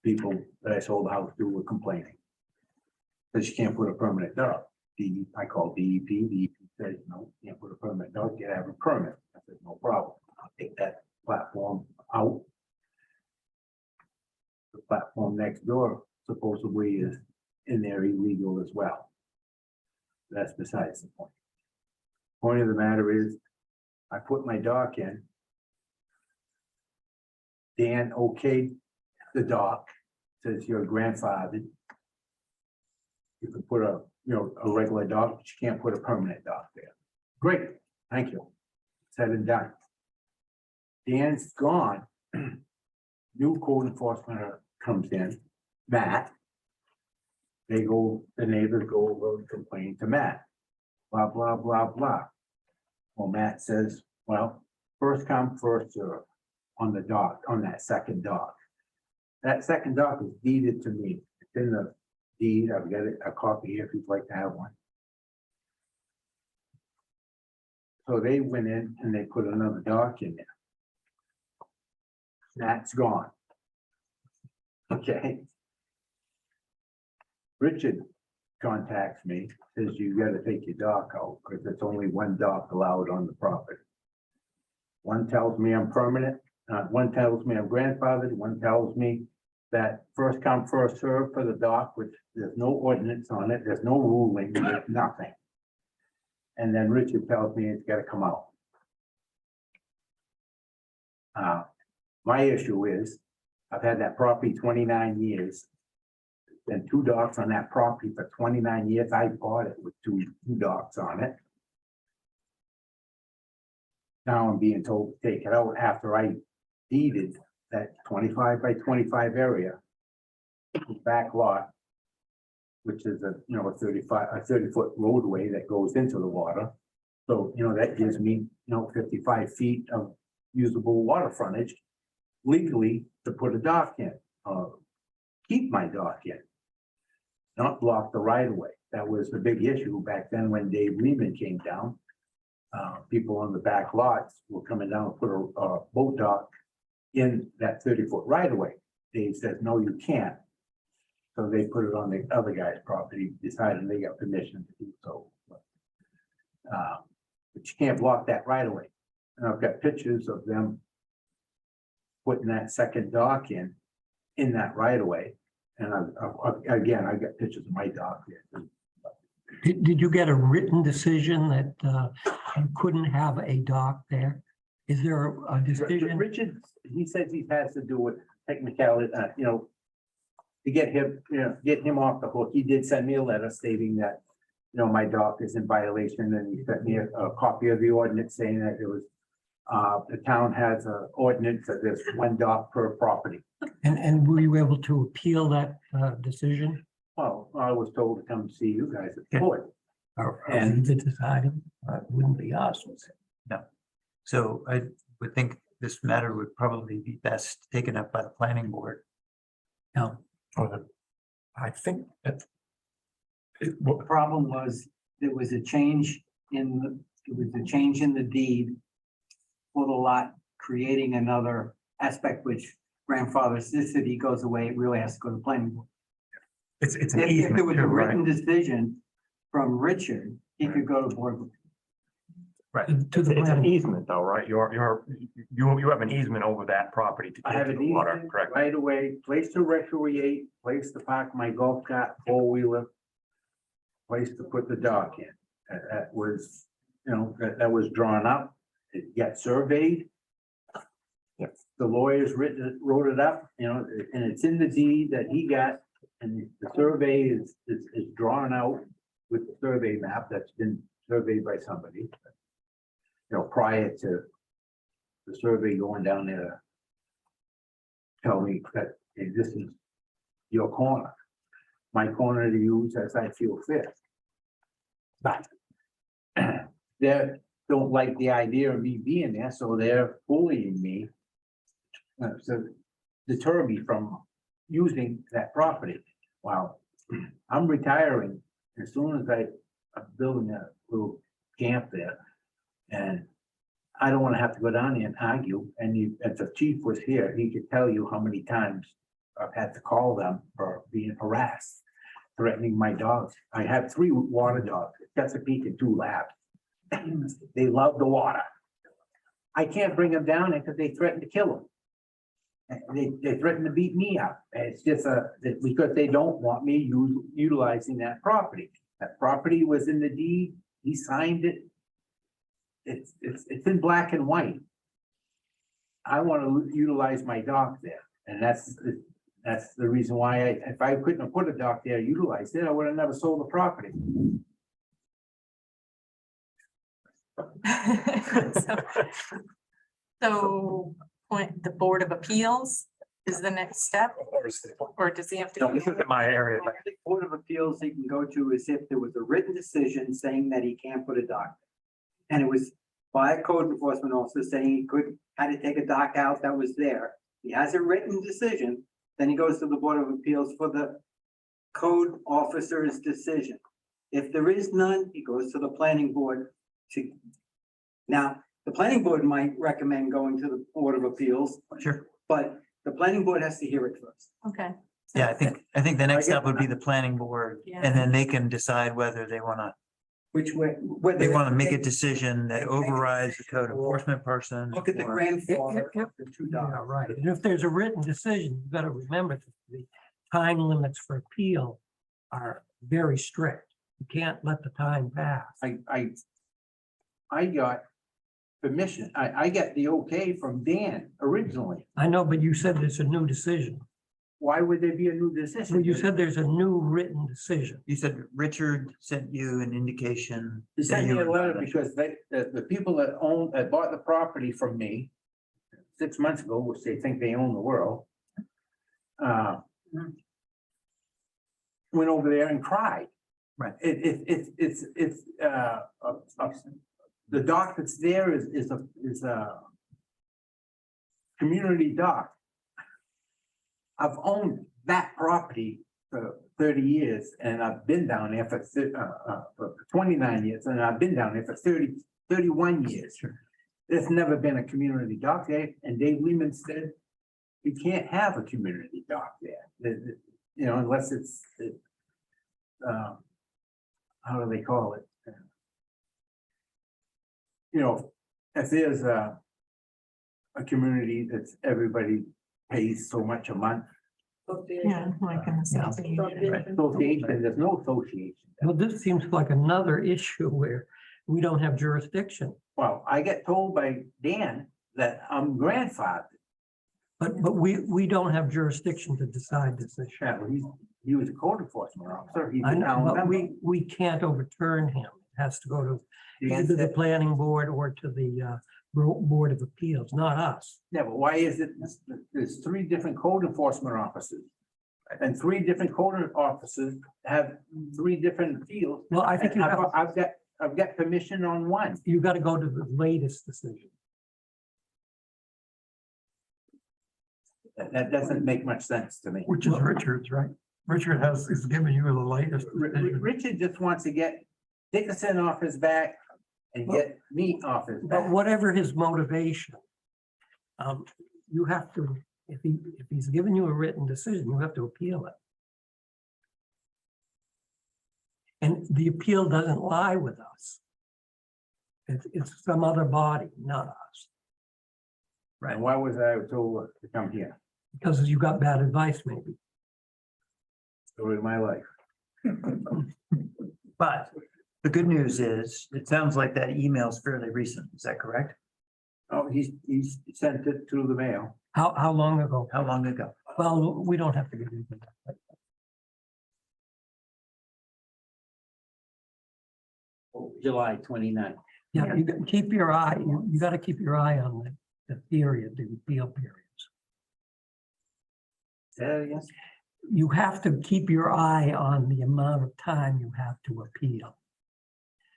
people that I sold the house to were complaining that you can't put a permanent dock. I called DEP. DEP said, no, you can't put a permanent dock, you have a permit. I said, no problem. I'll take that platform out. The platform next door supposedly is in there illegal as well. That's besides the point. Point of the matter is, I put my dock in. Dan okayed the dock, says you're grandfathered. You can put a regular dock, but you can't put a permanent dock there. Great, thank you. Said and done. Dan's gone. New code enforcement comes in, Matt. The neighbors go over and complain to Matt. Blah, blah, blah, blah. Well, Matt says, well, first come, first serve on the dock, on that second dock. That second dock is deeded to me. It's in the deed. I've got a copy here if you'd like to have one. So they went in and they put another dock in there. That's gone. Okay. Richard contacts me, says you gotta take your dock out, because it's only one dock allowed on the property. One tells me I'm permanent, One tells me I'm grandfathered, one tells me that first come, first served for the dock, which there's no ordinance on it, there's no ruling, there's nothing. And then Richard tells me it's gotta come out. My issue is, I've had that property 29 years. Been 2 docks on that property for 29 years. I bought it with two docks on it. Now I'm being told to take it out after I deeded that 25 by 25 area. Back lot. Which is a 30-foot roadway that goes into the water. So, that gives me, 55 feet of usable water frontage. Legally to put a dock in, keep my dock in. Not block the right of way. That was the big issue back then when Dave Lehman came down. People on the back lots were coming down and put a boat dock in that 30-foot right of way. Dave says, no, you can't. So they put it on the other guy's property, decided they got permission to do so. But you can't block that right of way. And I've got pictures of them putting that second dock in that right of way. And I got pictures of my dock here. Did you get a written decision that you couldn't have a dock there? Is there a decision? Richard, he says he has to do with technicality, to get him off the hook. He did send me a letter stating that, my dock is in violation, and he sent me a copy of the ordinance saying that it was the town has an ordinance that there's 1 dock per property. And were you able to appeal that decision? Well, I was told to come see you guys at court. And the deciding, it wouldn't be us. No. So I would think this matter would probably be best taken up by the planning board. No. I think that. The problem was, there was a change in the deed for the lot, creating another aspect which grandfather said he goes away, it really has to go to the planning board. It's an If there easement was too, a right? written decision from Richard, he could go to the board. Right. To the It's an planning. easement though, right? You have an easement over that property to I take have to an the water, easement correct? right away, place to recreate, place to park my golf cart, 4-wheeler. Place to put the dock in. That was, that was drawn up, it got surveyed. Yep. The lawyers wrote it up, and it's in the deed that he got, and the survey is drawn out with the survey map that's been surveyed by somebody. Prior to the survey going down there to tell me that, hey, this is your corner. My corner to use as I feel fit. But they don't like the idea of me being there, so they're bullying me. To deter me from using that property. Wow, I'm retiring as soon as I'm building a little camp there. And I don't want to have to go down there and argue. And if the chief was here, he could tell you how many times I've had to call them for being harassed, threatening my dogs. I have 3 water dogs, Chesapeake and 2 labs. They love the water. I can't bring them down there because they threaten to kill them. They threaten to beat me up. It's just because they don't want me utilizing that property. That property was in the deed. He signed it. It's in black and white. I want to utilize my dock there, and that's the reason why if I couldn't have put a dock there, utilized it, I would have never sold the property. So point the Board of Appeals is the next step, or does he have No, to? this isn't my area. The only Board of Appeals he can go to is if there was a written decision saying that he can't put a dock. And it was by a code enforcement officer saying he had to take a dock out that was there. He has a written decision, then he goes to the Board of Appeals for the code officer's decision. If there is none, he goes to the planning board now, the planning board might recommend going to the Board of Appeals. Sure. But the planning board has to hear it first. Okay. Yeah, I think the next I get step would be the planning board, Yeah. and then they can decide whether they want to Which way? They want to make a decision that overrides the code enforcement person. Look at the or- grandfather of the two Yeah, dogs. right. And if there's a written decision, you've got to remember that the time limits for appeal are very strict. You can't let the time pass. I got permission, I got the okay from Dan originally. I know, but you said there's a new decision. Why would there be a new Well, decision? you said there's a new written decision. You said Richard sent you an indication. He that sent you me a were- letter because the people that bought the property from me 6 months ago, which they think they own the world, went over there and cried. Right. The dock that's there is a community dock. I've owned that property for 30 years and I've been down there for 29 years and I've been down there for 31 years. There's never been a community dock there, and Dave Lehman said, you can't have a community dock there. You know, unless it's, how do they call it? You know, if there's a community that's everybody pays so much a month. Yeah, like an association. Association, there's no association. Well, this seems like another issue where we don't have jurisdiction. Well, I get told by Dan that I'm grandfathered. But we don't have jurisdiction to decide this issue. Yeah, well, he was a code enforcement officer. He's I a know, town but member. we can't overturn him. It has to go to Dan either the said- planning board or to the Board of Appeals, not us. Yeah, but why is it, there's 3 different code enforcement officers. And 3 different code officers have 3 different fields. Well, I think you And have, I've got permission on one. you got to go to the latest decision. That doesn't make much sense to me. Which is Richard's, right? Richard is giving you the latest. decision. Richard just wants to get Dickinson off his back and get me off his But back. whatever his motivation, you have to, if he's given you a written decision, you have to appeal it. And the appeal doesn't lie with us. It's some other body, not us, And why was I told to come here? because you got bad advice maybe. Story of my life. But the good news is, it sounds like that email is fairly recent. Is that correct? Oh, he's sent it through the mail. How long ago? How long ago? Well, we don't have to get into that. July 29th. Yeah, you got- keep your eye, you got to keep your eye on the period, the appeal periods. Say that again? You have to keep your eye on the amount of time you have to appeal.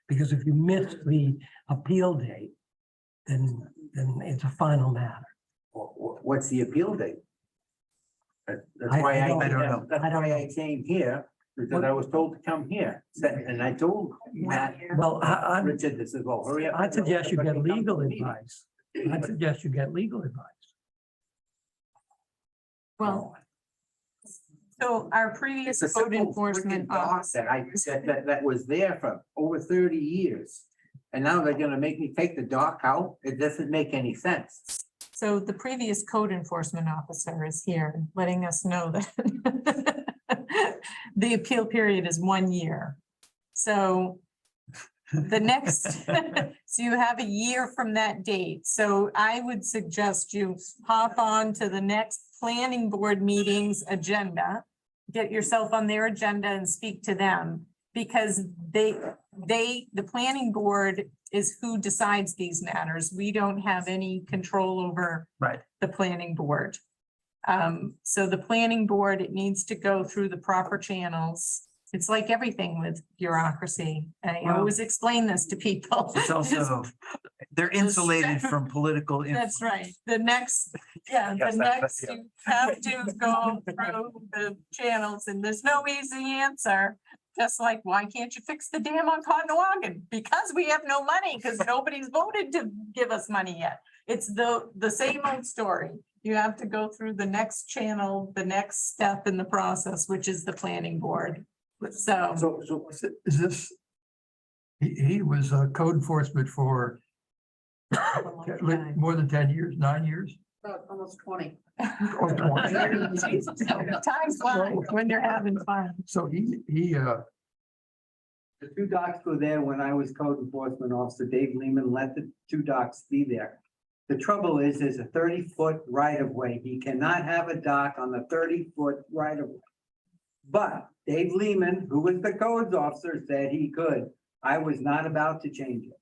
Because if you miss the appeal date, then it's a final matter. What's the appeal date? That's I why don't know. That's I don't why know. I came here, because I was told to come here. And I told Matt, Well, Richard, this is, well, hurry up. I'd suggest you If I get can come legal to the meeting. advice. I'd suggest you get legal advice. Well, so our previous It's a code simple enforcement freaking dock officer. that was there for over 30 years. And now they're gonna make me take the dock out? It doesn't make any sense. So the previous code enforcement officer is here letting us know that the appeal period is 1 year. So the next, so you have a year from that date. So I would suggest you hop on to the next planning board meetings agenda. Get yourself on their agenda and speak to them because the planning board is who decides these matters. We don't have any control over Right. the planning board. So the planning board, it needs to go through the proper channels. It's like everything with bureaucracy. I Well- always explain this to people. It's also, they're insulated from political. That's right. The next, yeah, Yes, the that's- next, yeah. you have to go through the channels and there's no easy answer. Just like, why can't you fix the dam on Conowagon? Because we have no money, because nobody's voted to give us money yet. It's the same old story. You have to go through the next channel, the next step in the process, which is the planning board. So, So Is this He was code enforcement for more than 10 years, 9 years. Almost 20. or 20. Time's flying when you're having fun. So he, The two docks were there when I was code enforcement officer. Dave Lehman let the two docks be there. The trouble is, there's a 30-foot right of way. He cannot have a dock on the 30-foot right of way. But Dave Lehman, who was the codes officer, said he could. I was not about to change it.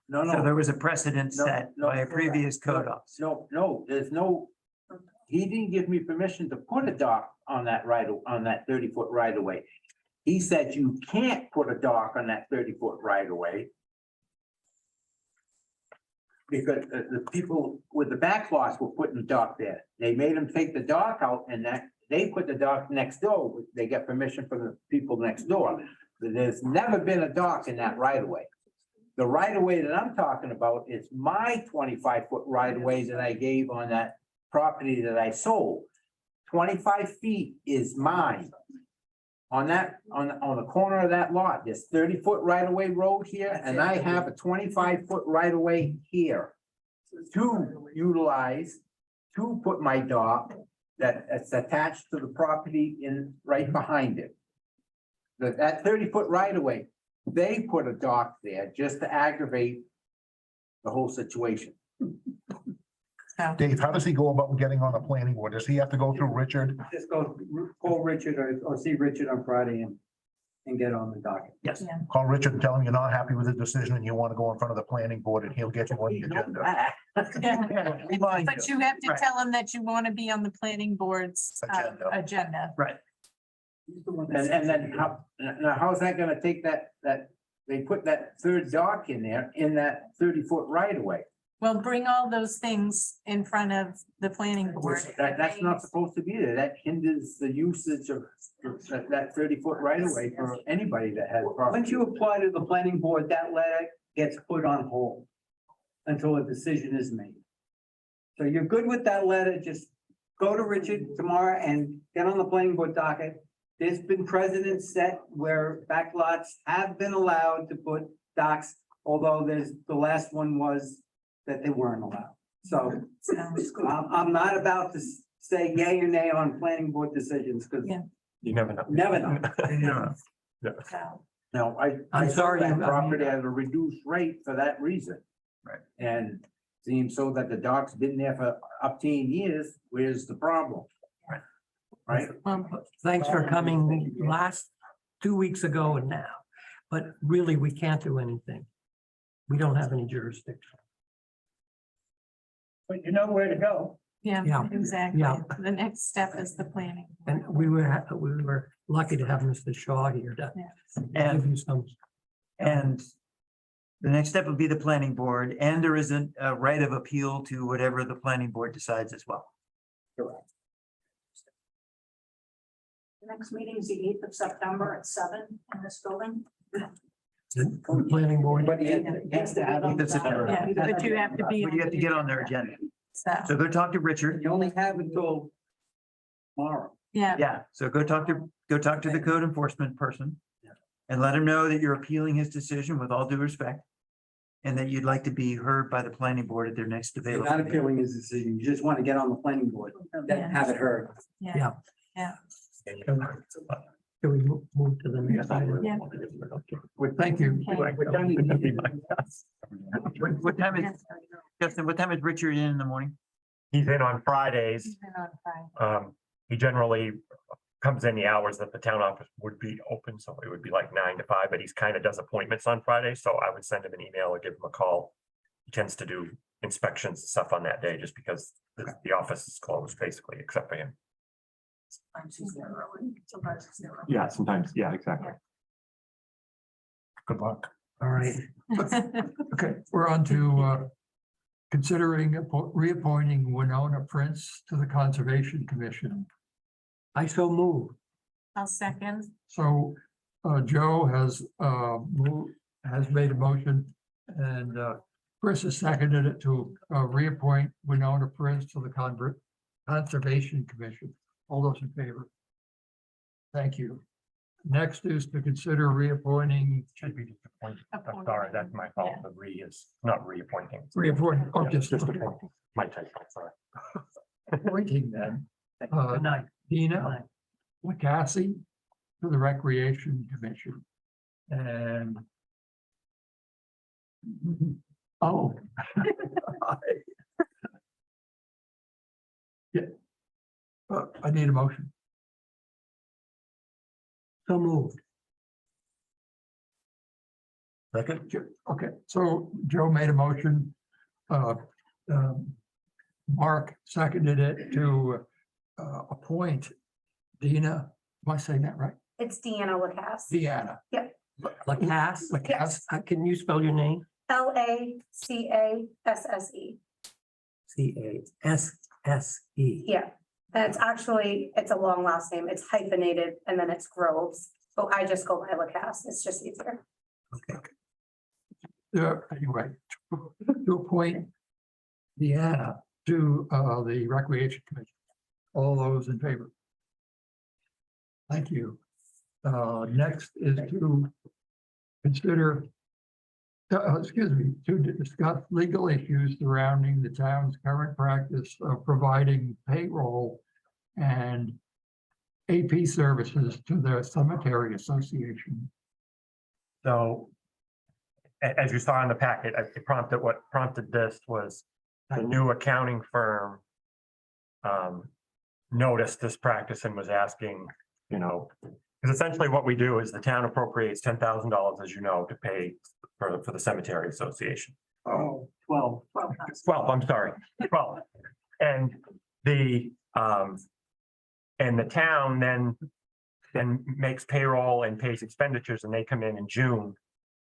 No, So no. there was a precedent No, set no, by a previous code no, officer. No, there's no, he didn't give me permission to put a dock on that on that 30-foot right of way. He said you can't put a dock on that 30-foot right of way. Because the people with the back lots were putting the dock there. They made them take the dock out and that they put the dock next door. They get permission from the people next door. But there's never been a dock in that right of way. The right of way that I'm talking about is my 25-foot right of way that I gave on that property that I sold. 25 feet is mine. On that, on the corner of that lot, there's 30-foot right of way road here, and I have a 25-foot right of way here. To utilize, to put my dock that's attached to the property in right behind it. That 30-foot right of way, they put a dock there just to aggravate the whole situation. Dave, how does he go about getting on the planning board? Does he have to go through Richard? Just go call Richard or see Richard on Friday and get on the docket. Yes. Yeah. Call Richard and tell him you're not happy with his decision and you want to go in front of the planning board and he'll get you on the agenda. Remind But you have to Right. tell them that you want to be on the planning board's agenda. Right. And then how's that gonna take that they put that third dock in there in that 30-foot right of way? Well, bring all those things in front of the planning board. That's not supposed to be there. That hinders the usage of that 30-foot right of way for anybody that has. Once you apply to the planning board, that letter gets put on hold until a decision is made. So you're good with that letter, just go to Richard tomorrow and get on the planning board docket. There's been precedents set where backlots have been allowed to put docks, although the last one was that they weren't allowed. So I'm not about to say yay or nay on planning board decisions, because Yeah. You never know. never know. No, I I'm sold sorry, that I mean- property at a reduced rate for that reason. Right. And seems so that the dock's been there for up to years, where's the problem? Right? Well, Thanks for coming last 2 weeks ago and now, but really, we can't do anything. We don't have any jurisdiction. But you know where to go. Yeah. yeah, exactly. Yeah. The next step is the planning. And we were lucky to have Mr. Shaw here to Yeah. give you some. And the next step would be the planning board, and there is a right of appeal to whatever the planning board decides as well. The next meeting is the 8th of September at 7 in this building. The planning board. But he has to have. Eighth of September. Yeah, but you have to be. But you have to get on their agenda. So, So go talk to Richard. You only have until tomorrow. yeah, Yeah, so go talk to the code enforcement person. And let him know that you're appealing his decision with all due respect. And that you'd like to be heard by the planning board at their next You're available. not meeting. appealing his decision. You just want to get on the planning board, Yeah. have it heard. yeah. Can we move to the next item? Yeah. Thank you. What time is, Justin, what time is Richard in the morning? He's in on Fridays. He's been on Friday. He generally comes in the hours that the town office would be open, so it would be like 9 to 5, but he's kind of does appointments on Fridays, so I would send him an email or give him a call. He tends to do inspections and stuff on that day, just because the office is closed basically, except for him. Sometimes he's there early, sometimes he's there early. Yeah, sometimes, yeah, exactly. Good luck. All right. Okay, we're on to considering reappointing Winona Prince to the Conservation Commission. I so move. I'll second. So Joe has made a motion and Chris has seconded it to reappoint Winona Prince to the Conservation Commission. All those in favor? Thank you. Next is to consider reappointing, Should be just appointed. I'm sorry, that's my fault. The is not reappointing. reappointing, oh, Yeah, just appointing. My typo, sorry. appointing then. Good night. Dina Lacassie to the Recreation Commission. And oh. Yeah. I need a motion. So moved. Second. Okay, so Joe made a motion. Mark seconded it to appoint Dina, am I saying that right? It's Deanna Lacasse. Deanna. Lacasse, Lacasse. can you spell your name? Lacasse. Casse. Yeah, and it's actually, it's a long last name. It's hyphenated and then it's Groves. So I just go by Lacasse. It's just easier. Anyway, to appoint Deanna to the Recreation Commission. All those in favor? Thank you. Next is to consider, excuse me, to discuss legal issues surrounding the town's current practice of providing payroll and AP services to the Cemetery Association. So as you saw in the packet, what prompted this was the new accounting firm noticed this practice and was asking, because essentially what we do is the town appropriates $10,000, as you know, to pay for the Cemetery Association. Oh, 12. 12, I'm sorry, 12. And the town then makes payroll and pays expenditures, and they come in June.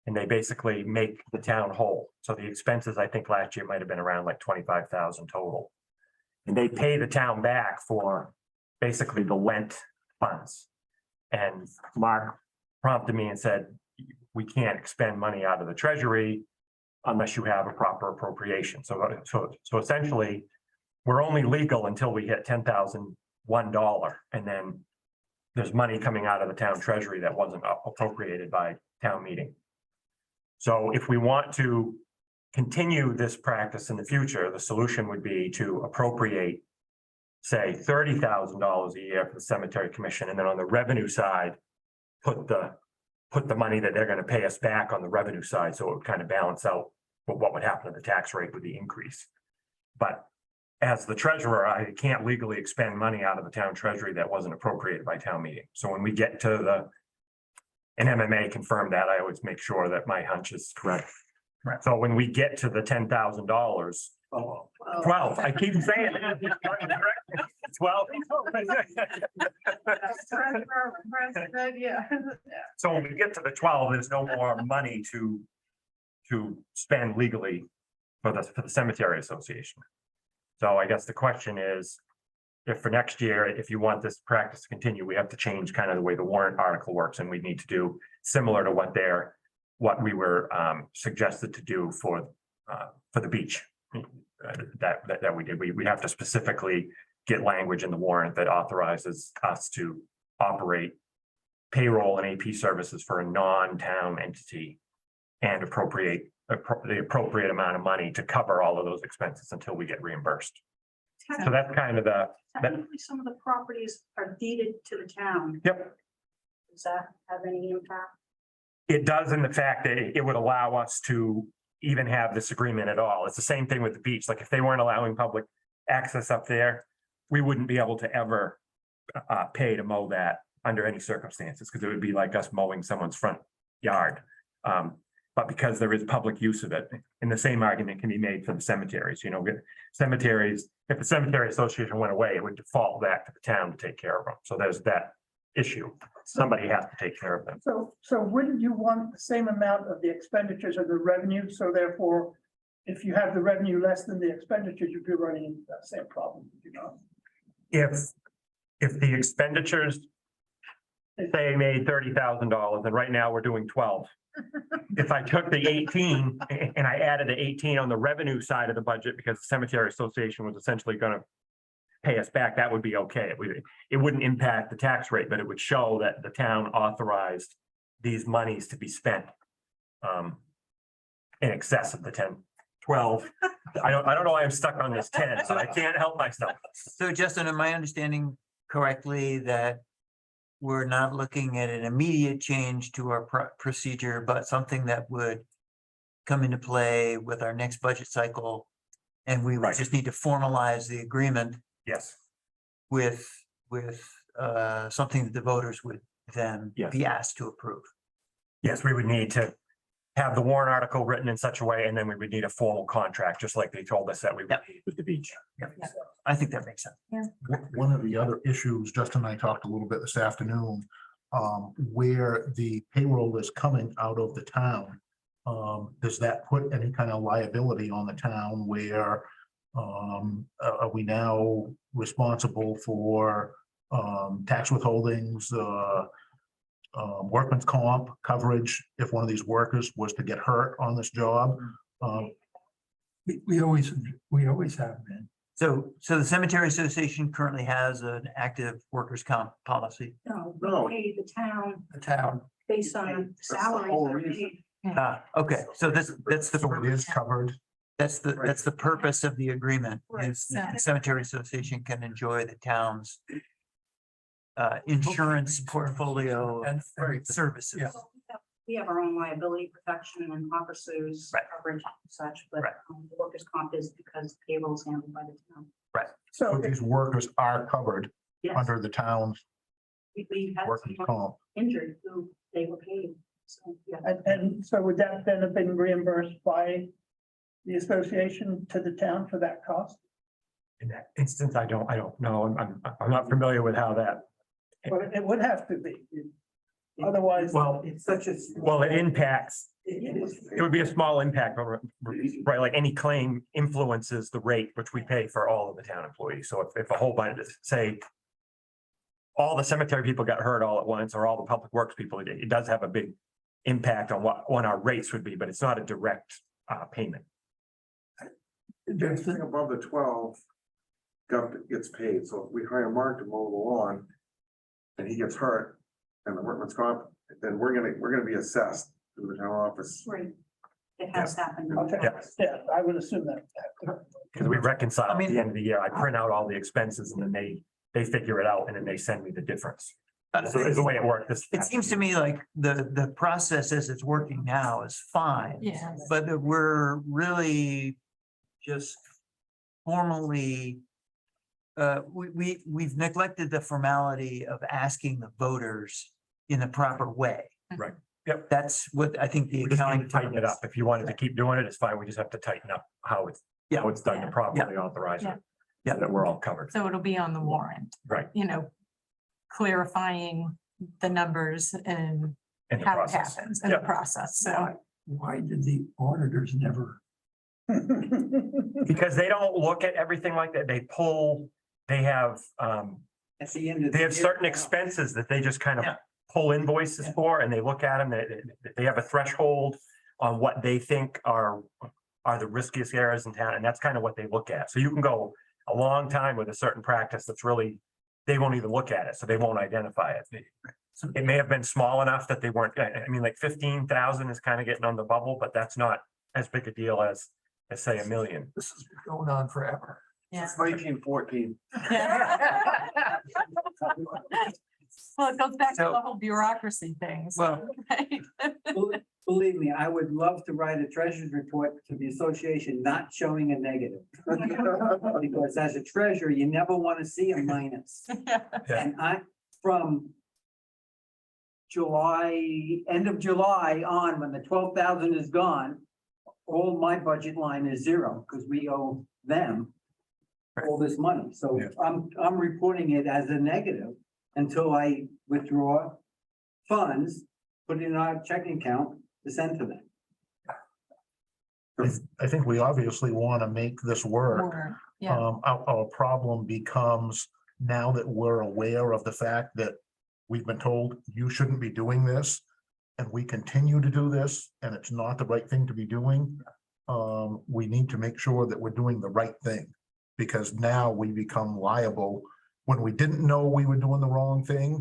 And they basically make the town whole. So the expenses, I think last year might have been around like 25,000 total. And they pay the town back for basically the Lent funds. And Mark prompted me and said, we can't expend money out of the treasury unless you have a proper appropriation. So essentially, we're only legal until we hit $10,001. And then there's money coming out of the town treasury that wasn't appropriated by town meeting. So if we want to continue this practice in the future, the solution would be to appropriate, say, $30,000 a year for the Cemetery Commission, and then on the revenue side, put the money that they're going to pay us back on the revenue side, so it would kind of balance out what would happen to the tax rate with the increase. But as the treasurer, I can't legally expend money out of the town treasury that wasn't appropriated by town meeting. So when we get to and MMA confirmed that, I always make sure that my hunch is correct. Right. So when we get to the $10,000, 12, I keep saying it. 12. So when we get to the 12, there's no more money to spend legally for the Cemetery Association. So I guess the question is, if for next year, if you want this practice to continue, we have to change kind of the way the warrant article works, and we need to do similar to what we were suggested to do for the beach that we did. We have to specifically get language in the warrant that authorizes us to operate payroll and AP services for a non-town entity and appropriate the appropriate amount of money to cover all of those expenses until we get reimbursed. So that's kind of Technically, some of the properties are deeded to the town. Yep. Does that have any impact? It does in the fact that it would allow us to even have this agreement at all. It's the same thing with the beach. Like if they weren't allowing public access up there, we wouldn't be able to ever pay to mow that under any circumstances, because it would be like us mowing someone's front yard. But because there is public use of it, and the same argument can be made for the cemeteries, cemeteries, if the Cemetery Association went away, it would default back to the town to take care of them. So there's that issue. Somebody has to take care of them. So wouldn't you want the same amount of the expenditures of the revenue? So therefore, if you have the revenue less than the expenditures, you'd be running into that same problem, If the expenditures say made $30,000, and right now we're doing 12. If I took the 18 and I added the 18 on the revenue side of the budget, because the Cemetery Association was essentially going to pay us back, that would be okay. It wouldn't impact the tax rate, but it would show that the town authorized these monies to be spent in excess of the 10, 12. I don't know why I'm stuck on this 10, so I can't help myself. So Justin, am I understanding correctly that we're not looking at an immediate change to our procedure, but something that would come into play with our next budget cycle? And we would Right. just need to formalize the agreement Yes, with something that the voters would then Yes. be asked to approve. yes, we would need to have the warrant article written in such a way, and then we would need a formal contract, just like they told us that we would Yep. need with the beach. I think that makes sense. One of the other issues, Justin and I talked a little bit this afternoon, where the payroll is coming out of the town. Does that put any kind of liability on the town where, are we now responsible for, tax withholdings, workman's comp coverage if one of these workers was to get hurt on this job? We always have been. So the Cemetery Association currently has an active workers' comp policy. No, No. we pay the town The town. based on That's the salaries. whole that are reason. paid. Okay, so that's the So it is purpose. covered. That's the purpose of the agreement, Right. is that the Cemetery Association can enjoy the town's insurance portfolio And of services. Yeah. We have our own liability protection and officers Right. coverage and such, but Right. the workers' comp is because payroll is handled by the town. So So these workers are covered Yes, under the town's we had workers' someone comp. injured who they were paid. So, yeah. And so would that then have been reimbursed by the association to the town for that cost? In that instance, I don't know. I'm not familiar with how that, But it would have to be. Otherwise. well, It's such a. well, it impacts, It is. it would be a small impact, but right, like any claim influences the rate which we pay for all of the town employees. So if a whole bunch of, say, all the cemetery people got hurt all at once, or all the public works people, it does have a big impact on what our rates would be, but it's not a direct payment. Anything above the 12 gets paid. So if we hire Mark to mow the lawn and he gets hurt and the workman's comp, then we're gonna be assessed through the town office. Right. It has happened. Okay, yeah, I would assume that. Because we reconcile I at mean- the end of the year. I print out all the expenses and then they figure it out and then they send me the difference. So it's the way it worked. It seems to me like the process as it's working now is fine. Yeah. But that we're really just formally, we've neglected the formality of asking the voters in the proper way. Right. Yep. That's what I think the We just need accounting. to tighten it up. If you wanted to keep doing it, it's fine. We just have to tighten up how it's done to properly authorize it. Yeah. So that we're all covered. So it'll be on the warrant, Right. Clarifying the numbers and In the how it process. happens in the Yeah. process. So, Why did the auditors never? Because they don't look at everything like that. They have, At the end of. they the have year, certain expenses that they just kind of Yeah. pull invoices for, and they look at them, they have a threshold on what they think are the riskiest areas in town, and that's kind of what they look at. So you can go a long time with a certain practice that's really, they won't even look at it, so they won't identify it. It may have been small enough that they weren't, I mean, like 15,000 is kind of getting on the bubble, but that's not as big a deal as say, 1 million. This has been going on forever. yeah. It's 1914. Well, it goes back to So- the whole bureaucracy thing. so, Well- right? Believe me, I would love to write a treasurer's report to the association not showing a negative. Because as a treasurer, you never want to see a minus. Yeah. And from July, end of July on, when the 12,000 is gone, all my budget line is zero, because we owe them all this money. So I'm reporting it as a negative until I withdraw funds, put it in our checking account to send to them. I think we obviously want to make this work. Or, yeah, Our problem becomes now that we're aware of the fact that we've been told you shouldn't be doing this. And we continue to do this and it's not the right thing to be doing. We need to make sure that we're doing the right thing. Because now we become liable when we didn't know we were doing the wrong thing.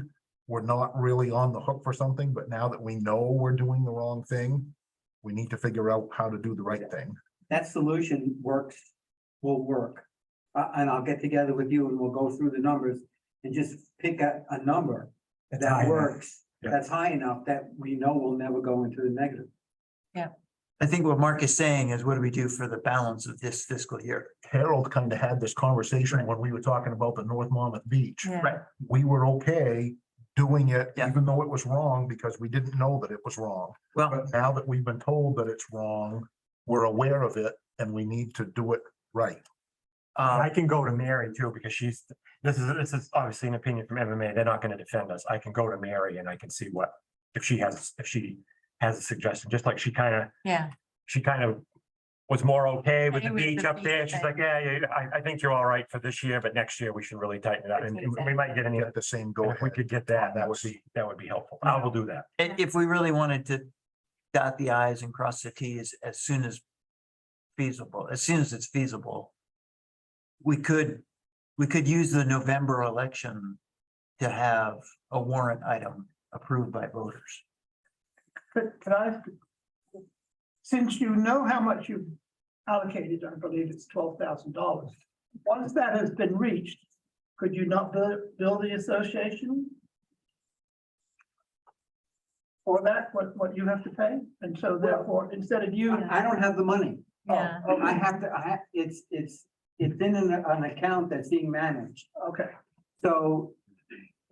We're not really on the hook for something, but now that we know we're doing the wrong thing, we need to figure out how to do the right thing. That solution works, will work. And I'll get together with you and we'll go through the numbers and just pick a number It's high that enough. works, Yeah. that's high enough that we know will never go into the negative. I think what Mark is saying is what do we do for the balance of this fiscal year? Harold kind of had this conversation when we were talking about the North Monmouth Beach. Yeah. Right. We were okay doing it, Yeah. even though it was wrong, because we didn't know that it was wrong. Well, But now that we've been told that it's wrong, we're aware of it and we need to do it right. I can go to Mary too, because this is obviously an opinion from MMA. They're not gonna defend us. I can go to Mary and I can see if she has a suggestion, just like she kind of was more okay with the Okay with beach the up there. beach She's thing. like, yeah, I think you're all right for this year, but next year we should really tighten it up. And we might get any, Get the same go if we ahead. could get that, that would be helpful. I will do that. if we really wanted to dot the i's and cross the t's as soon as feasible, as soon as it's feasible, we could use the November election to have a warrant item approved by voters. Could I, since you know how much you've allocated, I believe it's $12,000. Once that has been reached, could you not build the association? For that, what you have to pay? And so therefore, instead of you. I don't have the money. Yeah. I have to, it's in an account that's being managed. Okay, So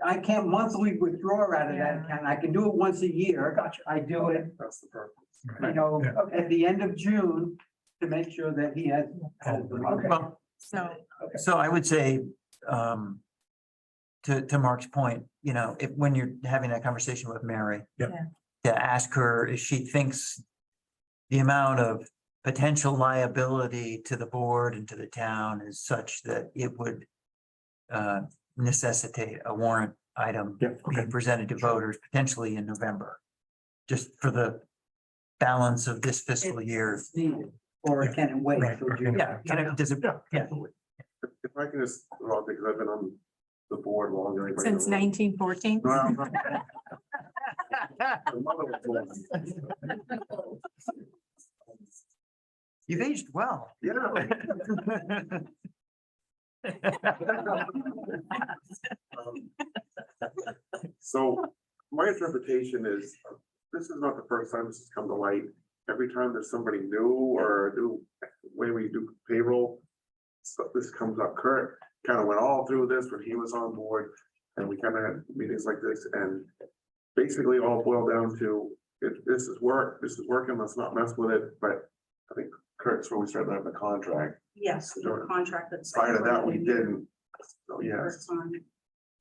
I can't monthly withdraw out of that Yeah. account. I can do it once a year. gotcha. I do it, That's the purpose. you know, Yeah. at the end of June to make sure that he has the money. Okay. Well, so I would say, to Mark's point, when you're having that conversation with Mary. Yep. Yeah. To ask her if she thinks the amount of potential liability to the board and to the town is such that it would necessitate a warrant item Yep, okay. being presented to voters potentially in November. Just for the balance of this fiscal year. It's needed, or can it wait Right. till June? Yeah, does it, yeah. If I can just, well, because I've been on the board longer. anybody Since knows. 1914. Well, my mother was born. You've aged well. Yeah. So my interpretation is, this is not the first time this has come to light. Every time there's somebody new or a new way we do payroll, so this comes up. Kurt kind of went all through this when he was on board, and we kind of had meetings like this, and basically all boiled down to, if this is working, let's not mess with it, but I think Kurt's where we started having the contract. Yes, the contract that's. Prior to that, we didn't. So, yes.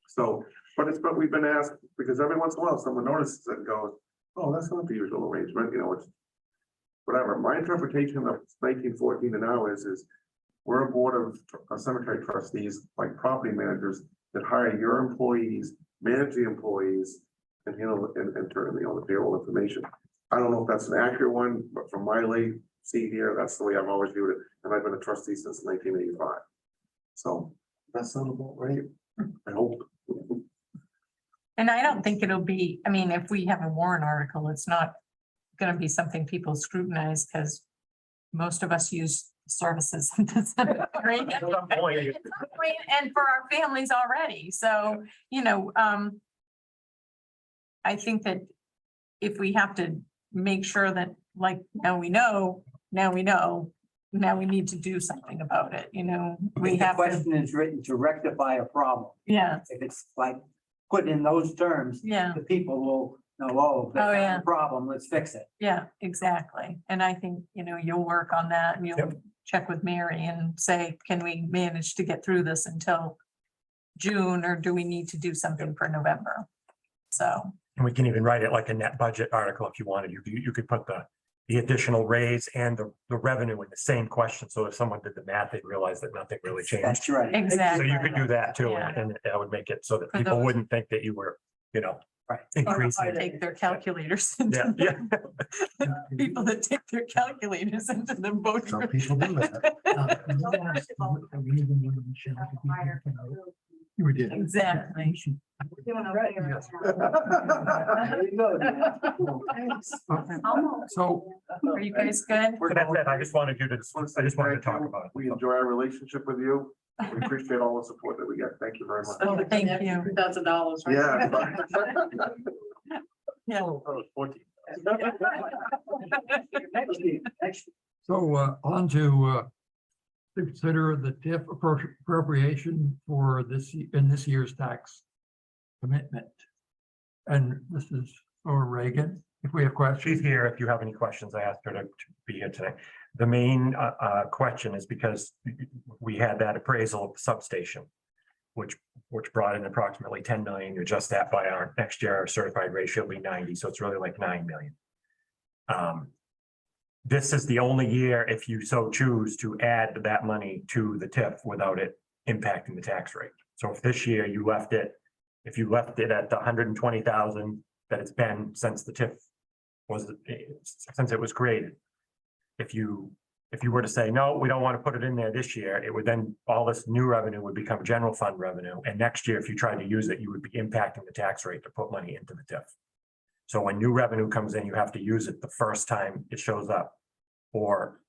So, but we've been asked, because every once in a while, someone notices it and goes, oh, that's not the usual arrangement, it's whatever. My interpretation of 1914 to now is we're a board of cemetery trustees, like property managers, that hire your employees, manage the employees, and and turn the payroll information. I don't know if that's an accurate one, but from my late seat here, that's the way I've always viewed it, and I've been a trustee since 1985. So that's not about right, I hope. And I don't think it'll be, I mean, if we have a warrant article, it's not gonna be something people scrutinize, because most of us use services in the cemetery. At some point, And for our families already, so, I think that if we have to make sure that, like, now we need to do something about it, we The have to, question is written to rectify a problem. yeah, If it's like put in those terms, yeah. the people will know, oh, Oh, that's yeah. a problem, let's fix it. Yeah, exactly. And I think, you'll work on that and you'll check with Mary and say, can we manage to get through this until June, or do we need to do something for November? So, and we can even write it like a net budget article if you wanted. You could put the additional raise and the revenue in the same question. So if someone did the math, they'd realize that nothing really changed. That's right. exactly. So you could do that too, Yeah. and that would make it so that For people those- wouldn't think that you were, Increase. Take their calculators into Yeah, them. People that take their calculators into the boat. Some people do that. We did. Exactly. So Are you guys good? So that's it. I just wanted you to, I just wanted to talk about it. We enjoy our relationship with you. We appreciate all the support that we get. Thank you very much. Oh, thank you. $1,000, right? Yeah. Yeah. So on to consider the TIF appropriation for in this year's tax commitment. And this is for Reagan, if we have questions. She's here. If you have any questions, I asked her to be here today. The main question is because we had that appraisal of the substation, which brought in approximately 10 million. You adjust that by our next year, our certified ratio will be 90, so it's really like 9 million. This is the only year, if you so choose, to add that money to the TIF without it impacting the tax rate. So if this year you left it, if you left it at the 120,000 that it's been since the TIF was, since it was created. If you were to say, no, we don't want to put it in there this year, it would then, all this new revenue would become general fund revenue. And next year, if you tried to use it, you would be impacting the tax rate to put money into the TIF. So when new revenue comes in, you have to use it the first time it shows up, or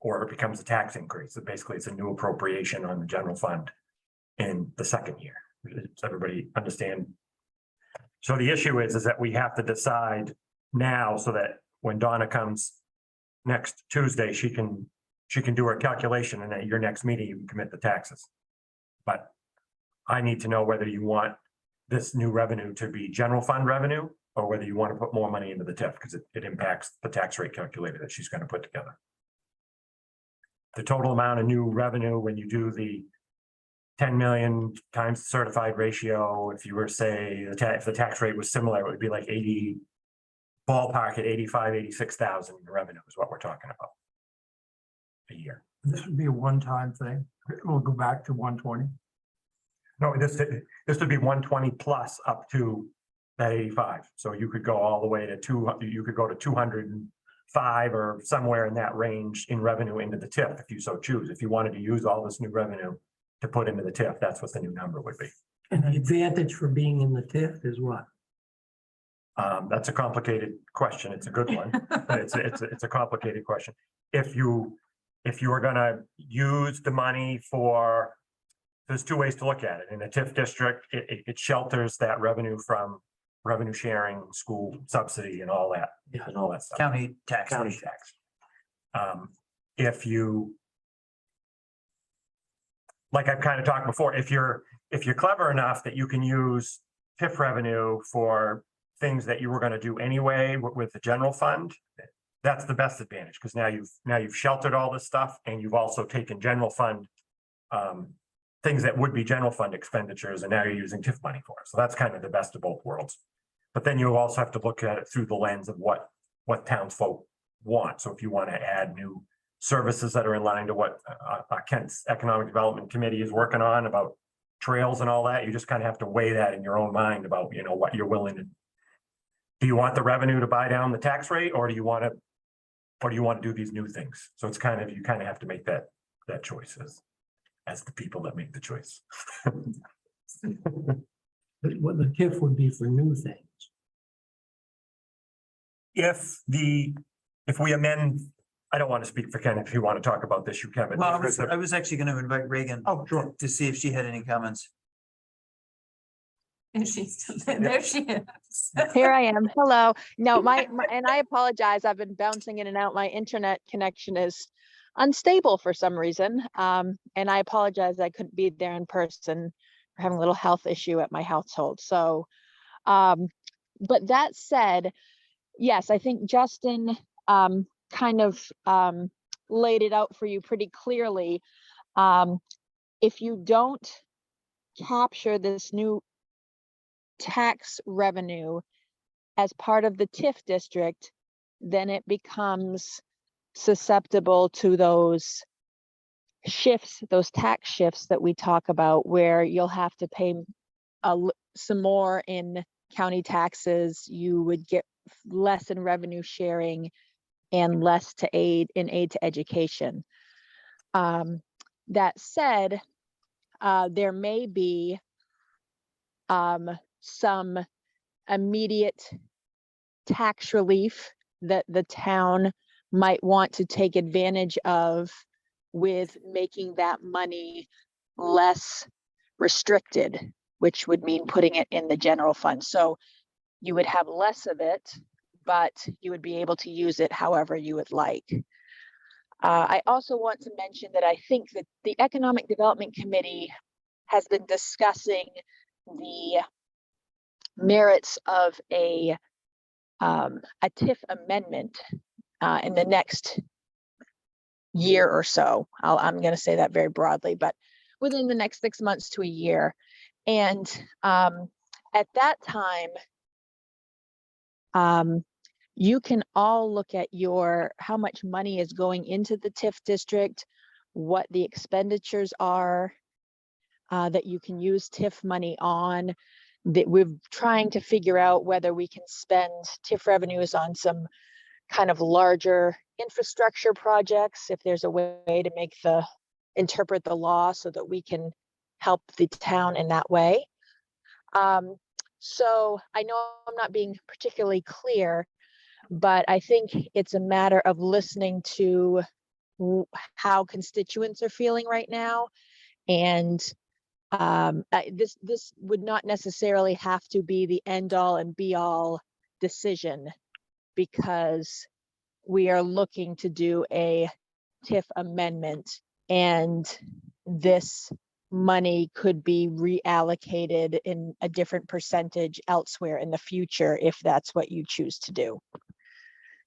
it becomes a tax increase. So basically, it's a new appropriation on the general fund in the second year. Does everybody understand? So the issue is that we have to decide now so that when Donna comes next Tuesday, she can do her calculation, and at your next meeting, you can commit the taxes. But I need to know whether you want this new revenue to be general fund revenue, or whether you want to put more money into the TIF, because it impacts the tax rate calculator that she's going to put together. The total amount of new revenue, when you do the 10 million times the certified ratio, if you were say, if the tax rate was similar, it would be like 80, ballpark at 85, 86,000 in revenue is what we're talking about a year. This would be a one-time thing. We'll go back to 120. No, this would be 120 plus up to that 85. So you could go all the way to you could go to 205 or somewhere in that range in revenue into the TIF if you so choose. If you wanted to use all this new revenue to put into the TIF, that's what the new number would be. And the advantage for being in the TIF is what? That's a complicated question. It's a good one, but it's a complicated question. If you are gonna use the money for, there's two ways to look at it. In a TIF district, it shelters that revenue from revenue sharing, school subsidy and all that, and all that stuff. County tax. County tax. If you, like I've kind of talked before, if you're clever enough that you can use TIF revenue for things that you were going to do anyway with the general fund, that's the best advantage, because now you've sheltered all this stuff, and you've also taken general fund things that would be general fund expenditures, and now you're using TIF money for it. So that's kind of the best of both worlds. But then you also have to look at it through the lens of what townsfolk want. So if you want to add new services that are in line to what Kent's Economic Development Committee is working on about trails and all that, you just kind of have to weigh that in your own mind about, what you're willing to. Do you want the revenue to buy down the tax rate, or do you want to do these new things? So it's you kind of have to make that choice as the people that make the choice. But what the TIF would be for new things. If we amend, I don't want to speak for Ken. If you want to talk about this, you can. Well, I was actually going to invite Reagan. Oh, sure. To see if she had any comments. And she's still there. She is. Here I am. Hello. No, and I apologize. I've been bouncing in and out. My internet connection is unstable for some reason. And I apologize. I couldn't be there in person. We're having a little health issue at my household. So, but that said, yes, I think Justin kind of laid it out for you pretty clearly. If you don't capture this new tax revenue as part of the TIF district, then it becomes susceptible to those shifts, those tax shifts that we talk about, where you'll have to pay some more in county taxes, you would get less in revenue sharing and less to aid to education. That said, there may be some immediate tax relief that the town might want to take advantage of with making that money less restricted, which would mean putting it in the general fund. So you would have less of it, but you would be able to use it however you would like. I also want to mention that I think that the Economic Development Committee has been discussing the merits of a TIF amendment in the next year or so. I'm going to say that very broadly, but within the next 6 months to a year. And at that time, you can all look at how much money is going into the TIF district, what the expenditures are that you can use TIF money on. That we're trying to figure out whether we can spend TIF revenues on some kind of larger infrastructure projects, if there's a way to interpret the law so that we can help the town in that way. So I know I'm not being particularly clear, but I think it's a matter of listening to how constituents are feeling right now. And this would not necessarily have to be the end all and be all decision, because we are looking to do a TIF amendment, and this money could be reallocated in a different percentage elsewhere in the future if that's what you choose to do.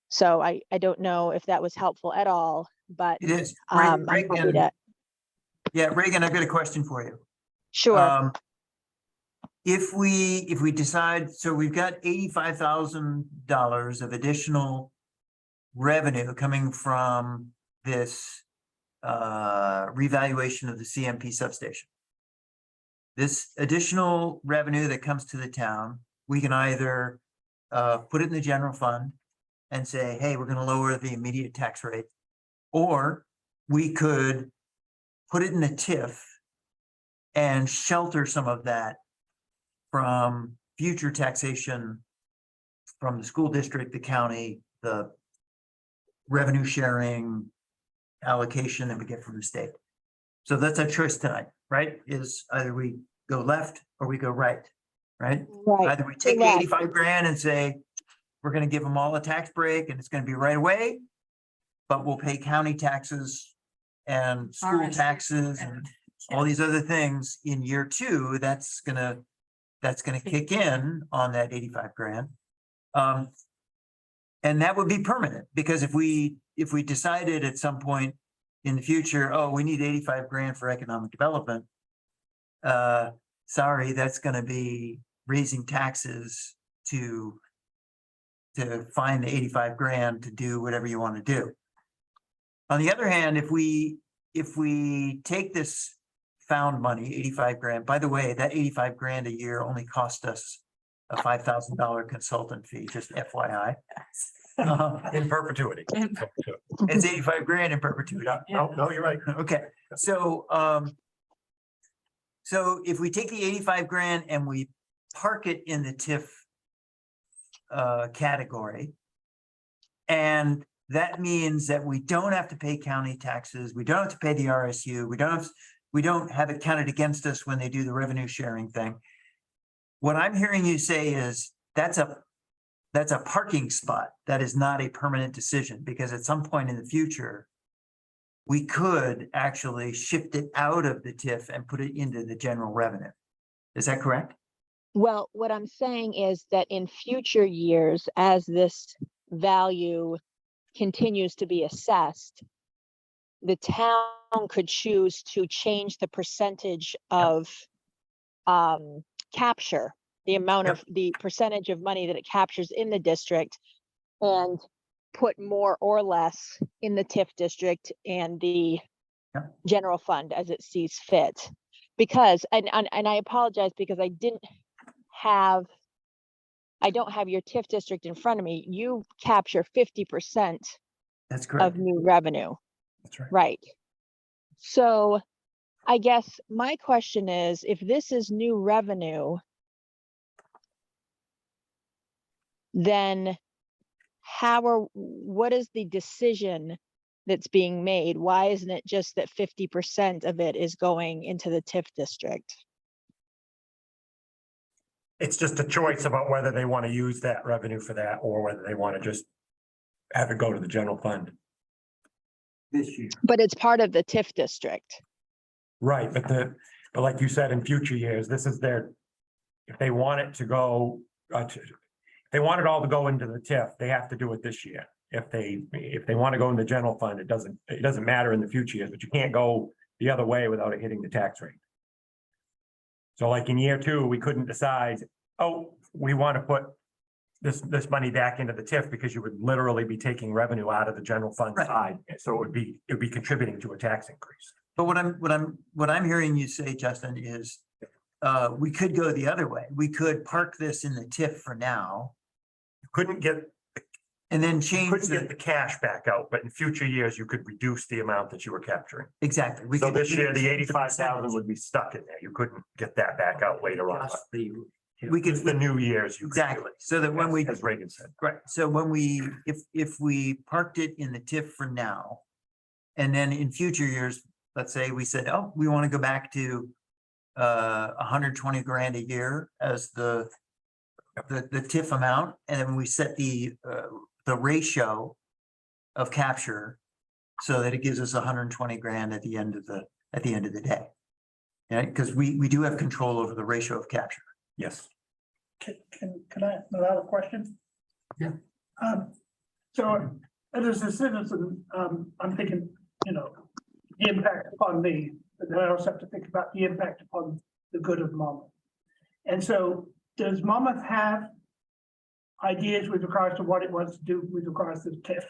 So I don't know if that was helpful at all, but It is. I'm happy to. Yeah, Reagan, I've got a question for you. Sure. If we decide, so we've got $85,000 of additional revenue coming from this revaluation of the CMP substation. This additional revenue that comes to the town, we can either put it in the general fund and say, hey, we're going to lower the immediate tax rate, or we could put it in a TIF and shelter some of that from future taxation from the school district, the county, the revenue sharing allocation that we get from the state. So that's our choice tonight, right? Is either we go left or we go right, right? Right. Either we take the Correct. 85 grand and say, we're going to give them all a tax break and it's going to be right away, but we'll pay county taxes and school RSU. taxes and all these other things in year 2. That's gonna kick in on that 85 grand. And that would be permanent, because if we decided at some point in the future, oh, we need 85 grand for economic development, sorry, that's gonna be raising taxes to find the 85 grand to do whatever you want to do. On the other hand, if we take this found money, 85 grand, by the way, that 85 grand a year only cost us a $5,000 consultant fee, just FYI. In perpetuity. It's 85 grand in perpetuity. No, you're right. Okay, so if we take the 85 grand and we park it in the TIF category, and that means that we don't have to pay county taxes, we don't have to pay the RSU, we don't have it counted against us when they do the revenue sharing thing. What I'm hearing you say is that's a parking spot. That is not a permanent decision, because at some point in the future, we could actually shift it out of the TIF and put it into the general revenue. Is that correct? Well, what I'm saying is that in future years, as this value continues to be assessed, the town could choose to change the percentage of capture, the amount of the percentage of money that it captures in the district, and put more or less in the TIF district and the general fund as it sees fit. Because, and I apologize because I didn't have I don't have your TIF district in front of me. You capture 50% That's of correct. new revenue. That's right. Right. So I guess my question is, if this is new revenue, then what is the decision that's being made? Why isn't it just that 50% of it is going into the TIF district? It's just a choice about whether they want to use that revenue for that or whether they want to just have it go to the general fund. This year. But it's part of the TIF district. Right, but like you said, in future years, this is if they want it to go, if they want it all to go into the TIF, they have to do it this year. If they want to go in the general fund, it doesn't matter in the future years, but you can't go the other way without it hitting the tax rate. So like in year 2, we couldn't decide, oh, we want to put this money back into the TIF because you would literally be taking revenue out of the general fund Right. side. So it would be contributing to a tax increase. But what I'm hearing you say, Justin, is we could go the other way. We could park this in the TIF for now You couldn't get and then You change couldn't get the, the cash back out, but in future years, you could reduce the amount that you were capturing. exactly. We So could this year, the change 85,000 would be stuck in there. You couldn't get that back out later on. Just the We could, It's the new years. You could do exactly. it, So that when we, As Reagan said. right, so when if we parked it in the TIF for now, and then in future years, let's say we said, oh, we want to go back to 120 grand a year as the TIF amount, and then we set the ratio of capture so that it gives us 120 grand at the end of the day. Yeah, because we do have control over the ratio of capture. Yes. Can I, another question? Yeah. So as a citizen, I'm thinking, the impact upon me, but then I also have to think about the impact upon the good of Monmouth. And so does Monmouth have ideas with regards to what it wants to do with regards to the TIF?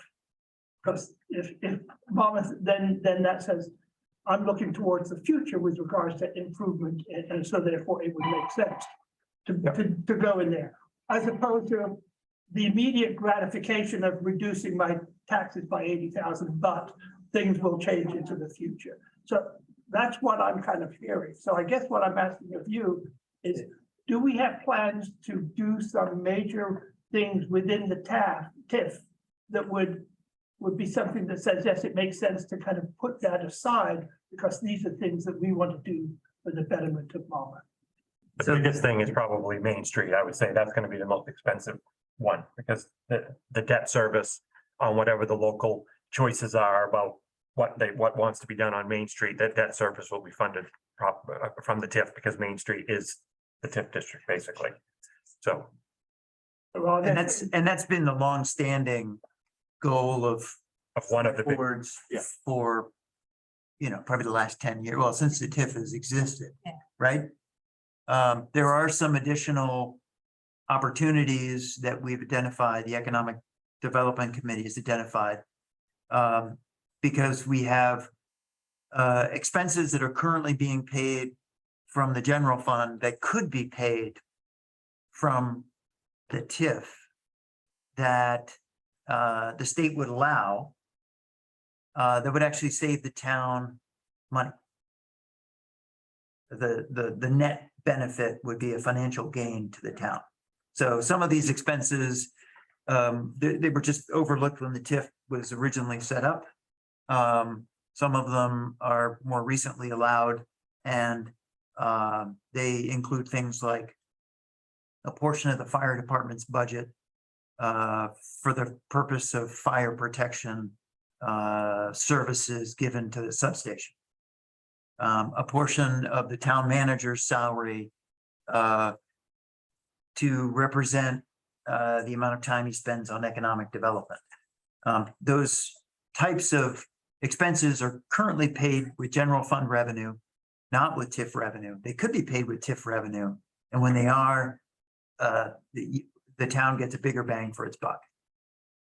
Because if Monmouth, then that says, I'm looking towards the future with regards to improvement, and so therefore it would make sense to go in there, as opposed to the immediate gratification of reducing my taxes by 80,000, but things will change into the future. So that's what I'm kind of hearing. So I guess what I'm asking of you is, do we have plans to do some major things within the TIF that would be something that says, yes, it makes sense to kind of put that aside because these are things that we want to do for the betterment of Monmouth? The biggest thing is probably Main Street. I would say that's going to be the most expensive one because the debt service on whatever the local choices are about what wants to be done on Main Street, that debt service will be funded from the TIF because Main Street is the TIF district basically. So. And that's been the longstanding goal of one of the big boards yeah. for, probably the last 10 years, well, since the TIF has existed, right? There are some additional opportunities that we've identified, the Economic Development Committee has identified, because we have expenses that are currently being paid from the general fund that could be paid from the TIF that the state would allow, that would actually save the town money. The net benefit would be a financial gain to the town. So some of these expenses, they were just overlooked when the TIF was originally set up. Some of them are more recently allowed, and they include things like a portion of the fire department's budget for the purpose of fire protection services given to the substation. A portion of the town manager's salary to represent the amount of time he spends on economic development. Those types of expenses are currently paid with general fund revenue, not with TIF revenue. They could be paid with TIF revenue, and when they are, the town gets a bigger bang for its buck.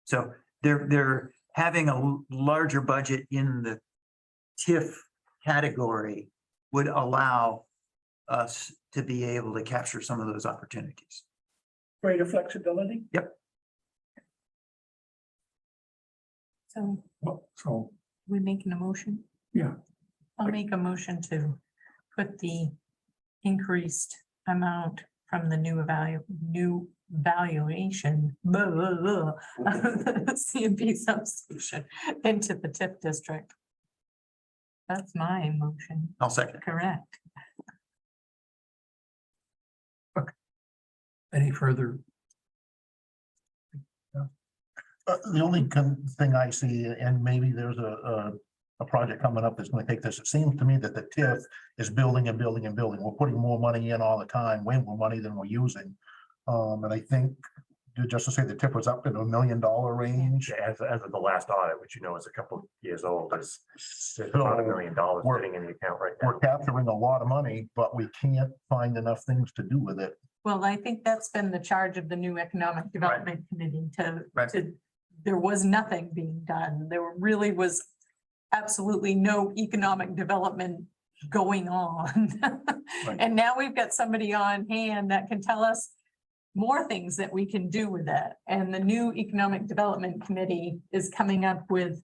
So they're having a larger budget in the TIF category would allow us to be able to capture some of those opportunities. greater flexibility. So So, we making a motion? yeah, I'll make a motion to put the increased amount from the new valuation, blah, blah, blah, of the CMP substation into the TIP district. That's my motion, I'll second. correct? any further? The only thing I see, and maybe there's a project coming up that's gonna take this, it seems to me that the TIF is building and building and building. We're putting more money in all the time, way more money than we're using. And I think, just to say the TIF was up in $1 million range. As of the last audit, which you know is a couple of years old, is about $1 million sitting in the account right now. We're capturing a lot of money, but we can't find enough things to do with it. Well, I think that's been the charge of the new Economic Development Committee Right. there was nothing being done. There really was absolutely no economic development going on. And now we've got somebody on hand that can tell us more things that we can do with it. And the new Economic Development Committee is coming up with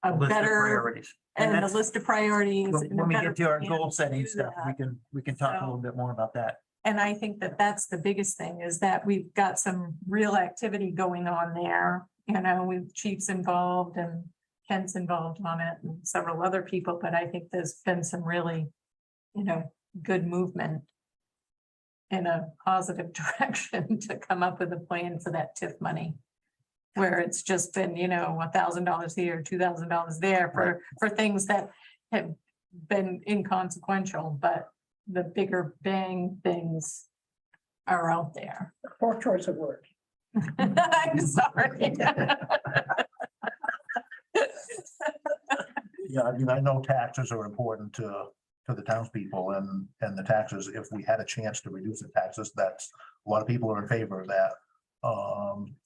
a List of better, priorities. And and a that's- list of priorities. and a When we better get to our plan goal setting do stuff, that. we can talk a So- little bit more about that. And I think that that's the biggest thing, is that we've got some real activity going on there. You know, with chiefs involved and Kent's involved on it and several other people, but I think there's been some really, good movement in a positive direction to come up with a plan for that TIF money. Where it's just been, $1,000 here, $2,000 there for things that have been inconsequential, but the bigger bang things are out there. Poor choice of words. I'm sorry. Yeah, I mean, I know taxes are important to the townspeople and the taxes, if we had a chance to reduce the taxes, that's, a lot of people are in favor of that.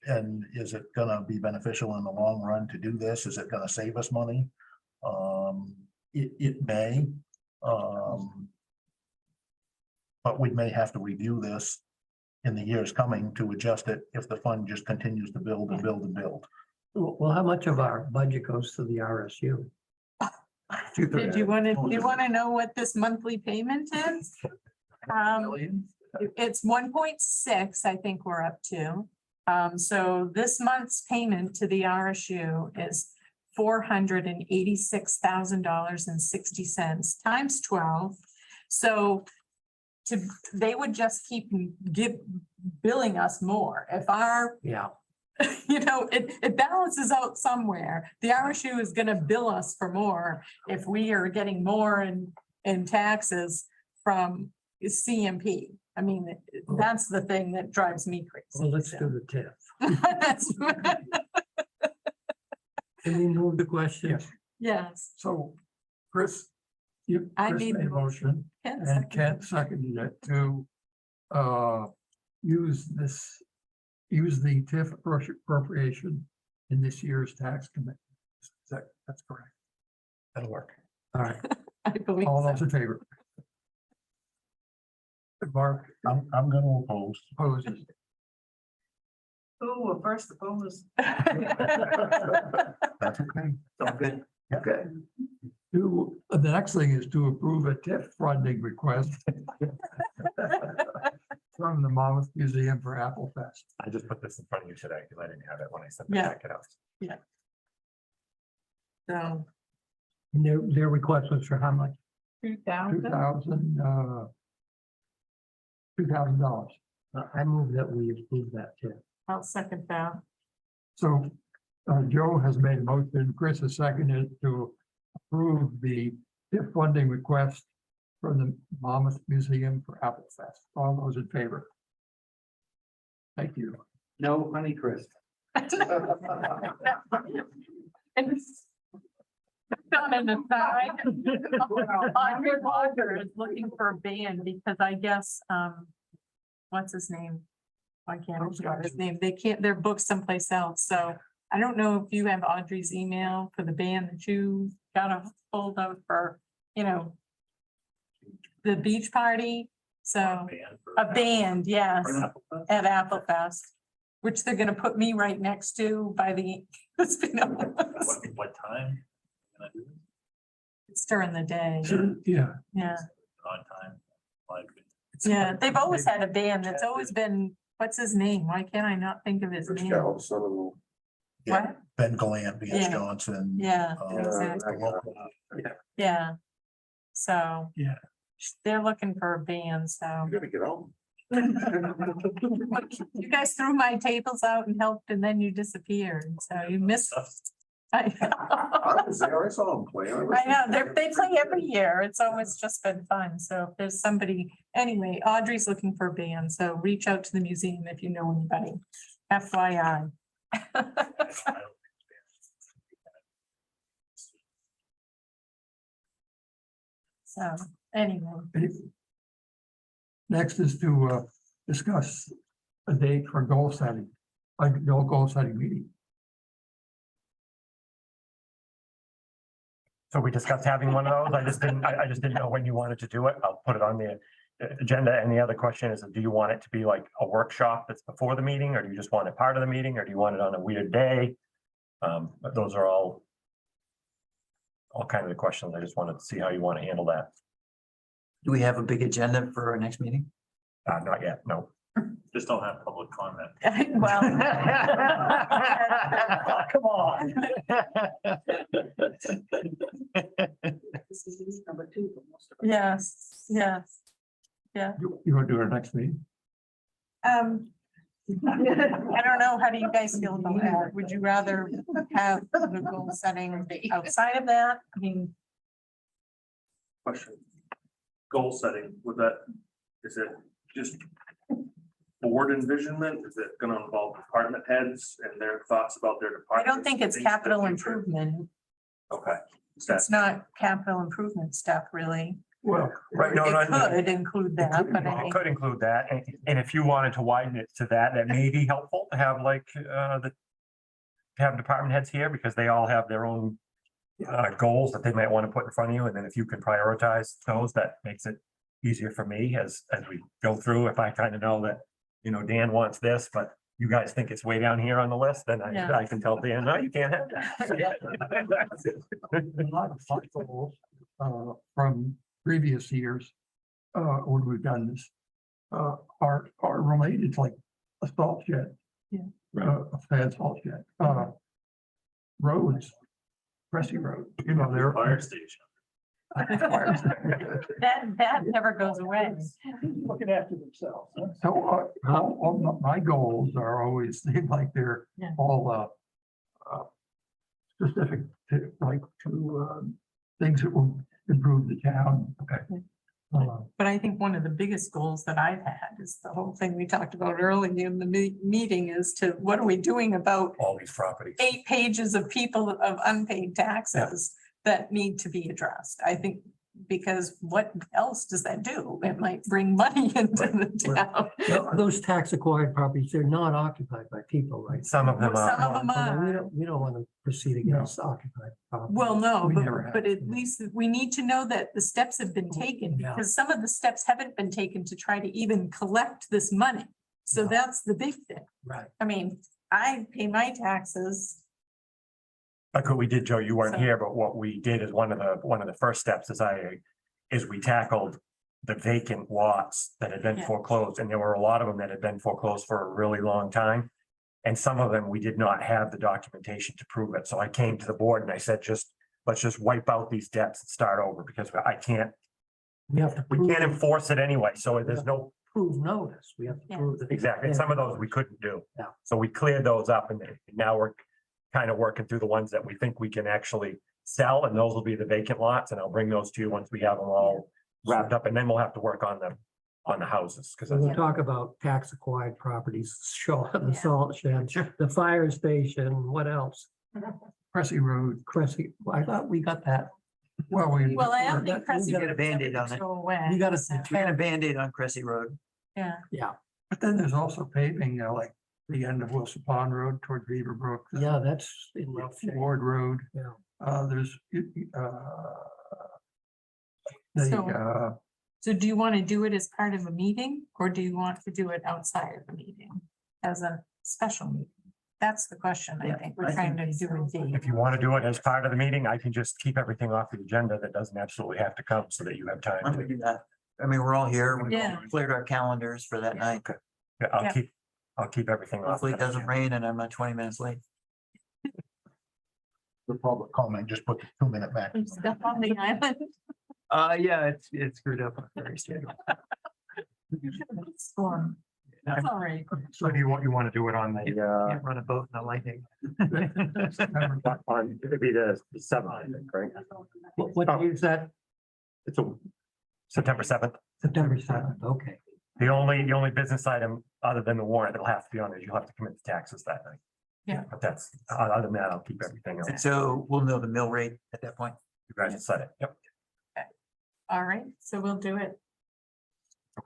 And is it gonna be beneficial in the long run to do this? Is it gonna save us money? It may. But we may have to review this in the years coming to adjust it if the fund just continues to build and build and build. Well, how much of our budget goes to the RSU? Did you want to know what this monthly payment is? It's 1.6, I think we're up to. So this month's payment to the RSU is $486,000.60 times 12. So they would just keep billing us more. If our Yeah, it balances out somewhere. The RSU is gonna bill us for more if we are getting more in taxes from CMP. I mean, that's the thing that drives me crazy. well, let's do the TIF. That's- Can we move the question? Yes. So, Chris, I Chris made made the a motion Ken and seconded. Kent seconded it to use the TIF appropriation in this year's tax commitment. That's correct. That'll work. All right, I believe all so. those in favor? Mark I'm gonna oppose. opposes. Oh, well, first opposed. That's okay. So good. Okay. The next thing is to approve a TIF funding request from the Monmouth Museum for Apple Fest. I just put this in front of you today because I didn't have it when I sent the Yeah. packet out. So And their request was for how much? 2,000. $2,000. I move that we approve that TIF. I'll second that. So Joe has made a motion, Chris has seconded to approve the TIF funding request from the Monmouth Museum for Apple Fest. All those in favor? Thank you. No, Honeycrisp. And down in the side, Audrey Walker is looking for a band because I guess, what's his name? I can't remember his name. They're booked someplace else. So I don't know if you have Audrey's email for the band that you got a hold of for, the beach party. So a band, yes, at Apple Fest, which they're gonna put me right next to by the, What time? it's during the day. Yeah. Yeah, On time. yeah. They've always had a band that's always been, what's his name? Why can't I not think of his name? Yeah, What? Ben Galan, Vance Yeah. Johnson. Yeah, um, exactly. the local- Yeah. So. Yeah. They're looking for a band, so. You're gonna get out. You guys threw my tables out and helped and then you disappeared, so you missed. I I was there, I saw them play. know, they play every year. It's always just been fun. So if there's somebody, anyway, Audrey's looking for a band, so reach out to the museum if you know anybody. FYI. So, anyway, Next is to discuss a date for goal setting, a goal setting meeting. So we discussed having one of those. I just didn't know when you wanted to do it. I'll put it on the agenda. And the other question is, do you want it to be like a workshop that's before the meeting, or do you just want it part of the meeting, or do you want it on a weird day? But those are all kind of the questions. I just wanted to see how you want to handle that. Do we have a big agenda for our next meeting? Not yet, no. Just don't have public comment. well. Come on. This is number 2 for most of us. Yes, yes. You want to do our next meeting? I don't know. How do you guys feel about that? Would you rather have the goal setting outside of that? I mean, Question. Goal setting, is it just board envisionment? Is it gonna involve department heads and their thoughts about their I department? don't think it's capital improvement. Okay. It's not capital improvement stuff, really. Well, Right, no, It no, could include that, but I it mean, could include that. And if you wanted to widen it to that, that may be helpful to have like, have department heads here, because they all have their own goals that they might want to put in front of you. And then if you can prioritize those, that makes it easier for me as we go through. If I kind of know that, Dan wants this, but you guys think it's way down here on the list, then Yeah. I can tell Dan, no, you can't have that. a lot of thought goals, from previous years, when we've done this, are related to like a salt shed. Yeah. A fed salt shed, roads, Cressy Road, they're. Fire station. that never goes away. Looking after themselves. huh? So, all my goals are always, like they're Yeah. all, specific to, things that will improve the town. Okay. But I think one of the biggest goals that I've had is the whole thing we talked about earlier in the meeting is to, what are we doing about All these properties. 8 pages of people of unpaid taxes that need to be addressed? I think, because what else does that do? It might bring money into the town. Those tax acquired properties, they're not occupied by people, right? Some of them Some are. of them are. We don't want to proceed against occupied. property. Well, no, We never have. but at least we need to know that the steps have been taken, Yeah. because some of the steps haven't been taken to try to even collect this money. So Yeah. that's the big thing. Right. I mean, I pay my taxes. Like what we did, Joe, you weren't So- here, but what we did is one of the first steps is we tackled the vacant lots that had been Yeah. foreclosed, and there were a lot of them that had been foreclosed for a really long time. And some of them, we did not have the documentation to prove it. So I came to the board and I said, let's just wipe out these debts and start over, because We have to we can't enforce it anyway. So there's no, prove notice. We have to Yeah. prove that. exactly, and some of those we couldn't do. Yeah. So we cleared those up, and now we're kind of working through the ones that we think we can actually sell, and those will be the vacant lots, and I'll bring those to you once we have them all wrapped up, and then we'll have to work on the houses, because When we talk about tax acquired properties, show the Yeah. salt shed, the fire station, what else? Cressy Road, Cressy, I thought we got that. well, Well, I don't that- think Cressy got a Road's Band-Aid ever on it. go away, We got so, a, Kind of Band-Aid on Cressy Road. Yeah, but then there's also paving, like the end of Wilson Pond Road toward Beaverbrook. yeah, that's in rough shape. Ward Road. Yeah. There's, So- So do you want to do it as part of a meeting or do you want to do it outside of the meeting as a special meeting? That's the question I think we're trying to do with D. If you want to do it as part of the meeting, I can just keep everything off the agenda that doesn't absolutely have to come so that you have time. I'm gonna do that. I mean, we're all here. We Yeah. cleared our calendars for that night. Yeah, Yeah. I'll keep everything off. Hopefully it doesn't rain and I'm not 20 minutes late. The public comment, just put the 2-minute back. There's stuff on the island. Yeah, it's screwed up on very schedule. Storm. That's all right. So do you want to do it on the, Can't run a boat in the lightning. on, it'd be the seventh, I think, right? What day is that? It's a September 7th. September 7th, okay. The only business item other than the warrant that'll have to be on is you'll have to commit the taxes that night. Yeah. But that's, other than that, I'll keep everything else. And so we'll know the mill rate at that point. You guys have said it. Yep. All right, so we'll do it.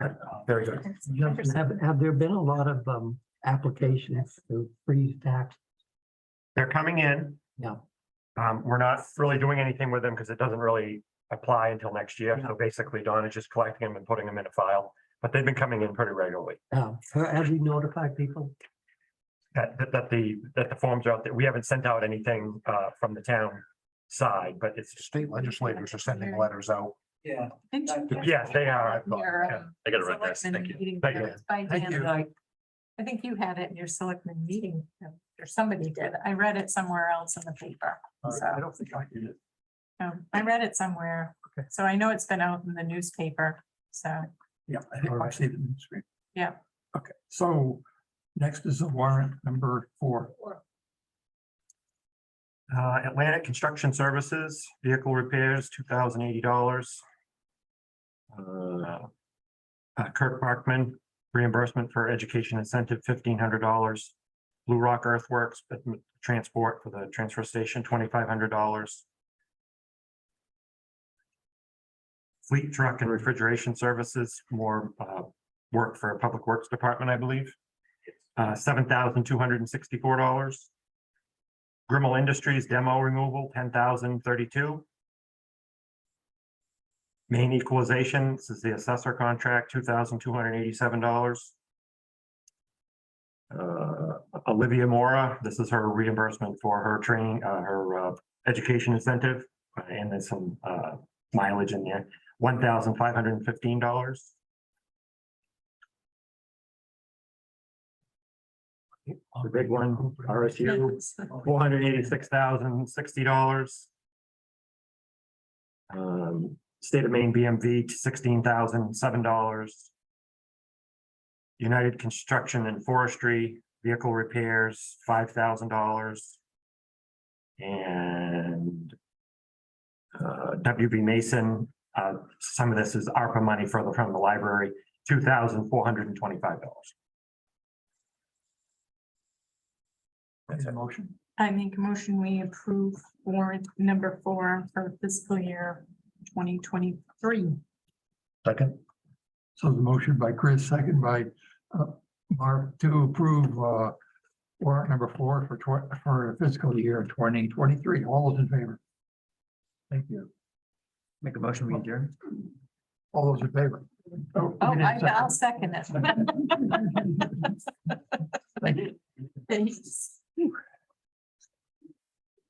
Okay, very good. Justin, have there been a lot of applications to freeze tax? They're coming in. Yeah. We're not really doing anything with them because it doesn't really apply until next year. So basically Dawn is just collecting them and putting them in a file, but they've been coming in pretty regularly. Have you notified people? That the forms are out there. We haven't sent out anything from the town side, but it's. State legislators are sending letters out. Yeah. Yes, they are. Your, Yeah. um, I got it right, guys. selectmen Thank you. meeting Thank you. minutes by Thank Dan you. Knight. I think you had it in your selectmen meeting, or somebody did. I read it somewhere else in the paper. So, I don't think I did it. I read it somewhere. Okay. So I know it's been out in the newspaper. So, Yeah, I think I see it in the screen. yeah. Okay, so next is the warrant number 4. Atlantic Construction Services, vehicle repairs, $2,080. Kirk Parkman, reimbursement for education incentive, $1,500. Blue Rock Earthworks, transport for the transfer station, $2,500. Fleet truck and refrigeration services, more work for Public Works Department, I believe. $7,264. Grimmel Industries demo removal, $10,032. Main equalization, this is the assessor contract, $2,287. Olivia Mora, this is her reimbursement for her training, her education incentive, and there's some mileage in there, $1,515. The big one, RSU, $486,060. State of Maine BMV, $16,007. United Construction and Forestry, vehicle repairs, $5,000. And WB Mason, some of this is ARPA money from the library, $2,425. That's a motion. I make a motion, we approve warrant number 4 for fiscal year 2023. Second, So the motion by Chris, second by Mark to approve warrant number 4 for fiscal year 2023. All those in favor? Thank you. Make a motion, we adjourn. All those in favor? Oh, I'll second it. Thank you. Thanks.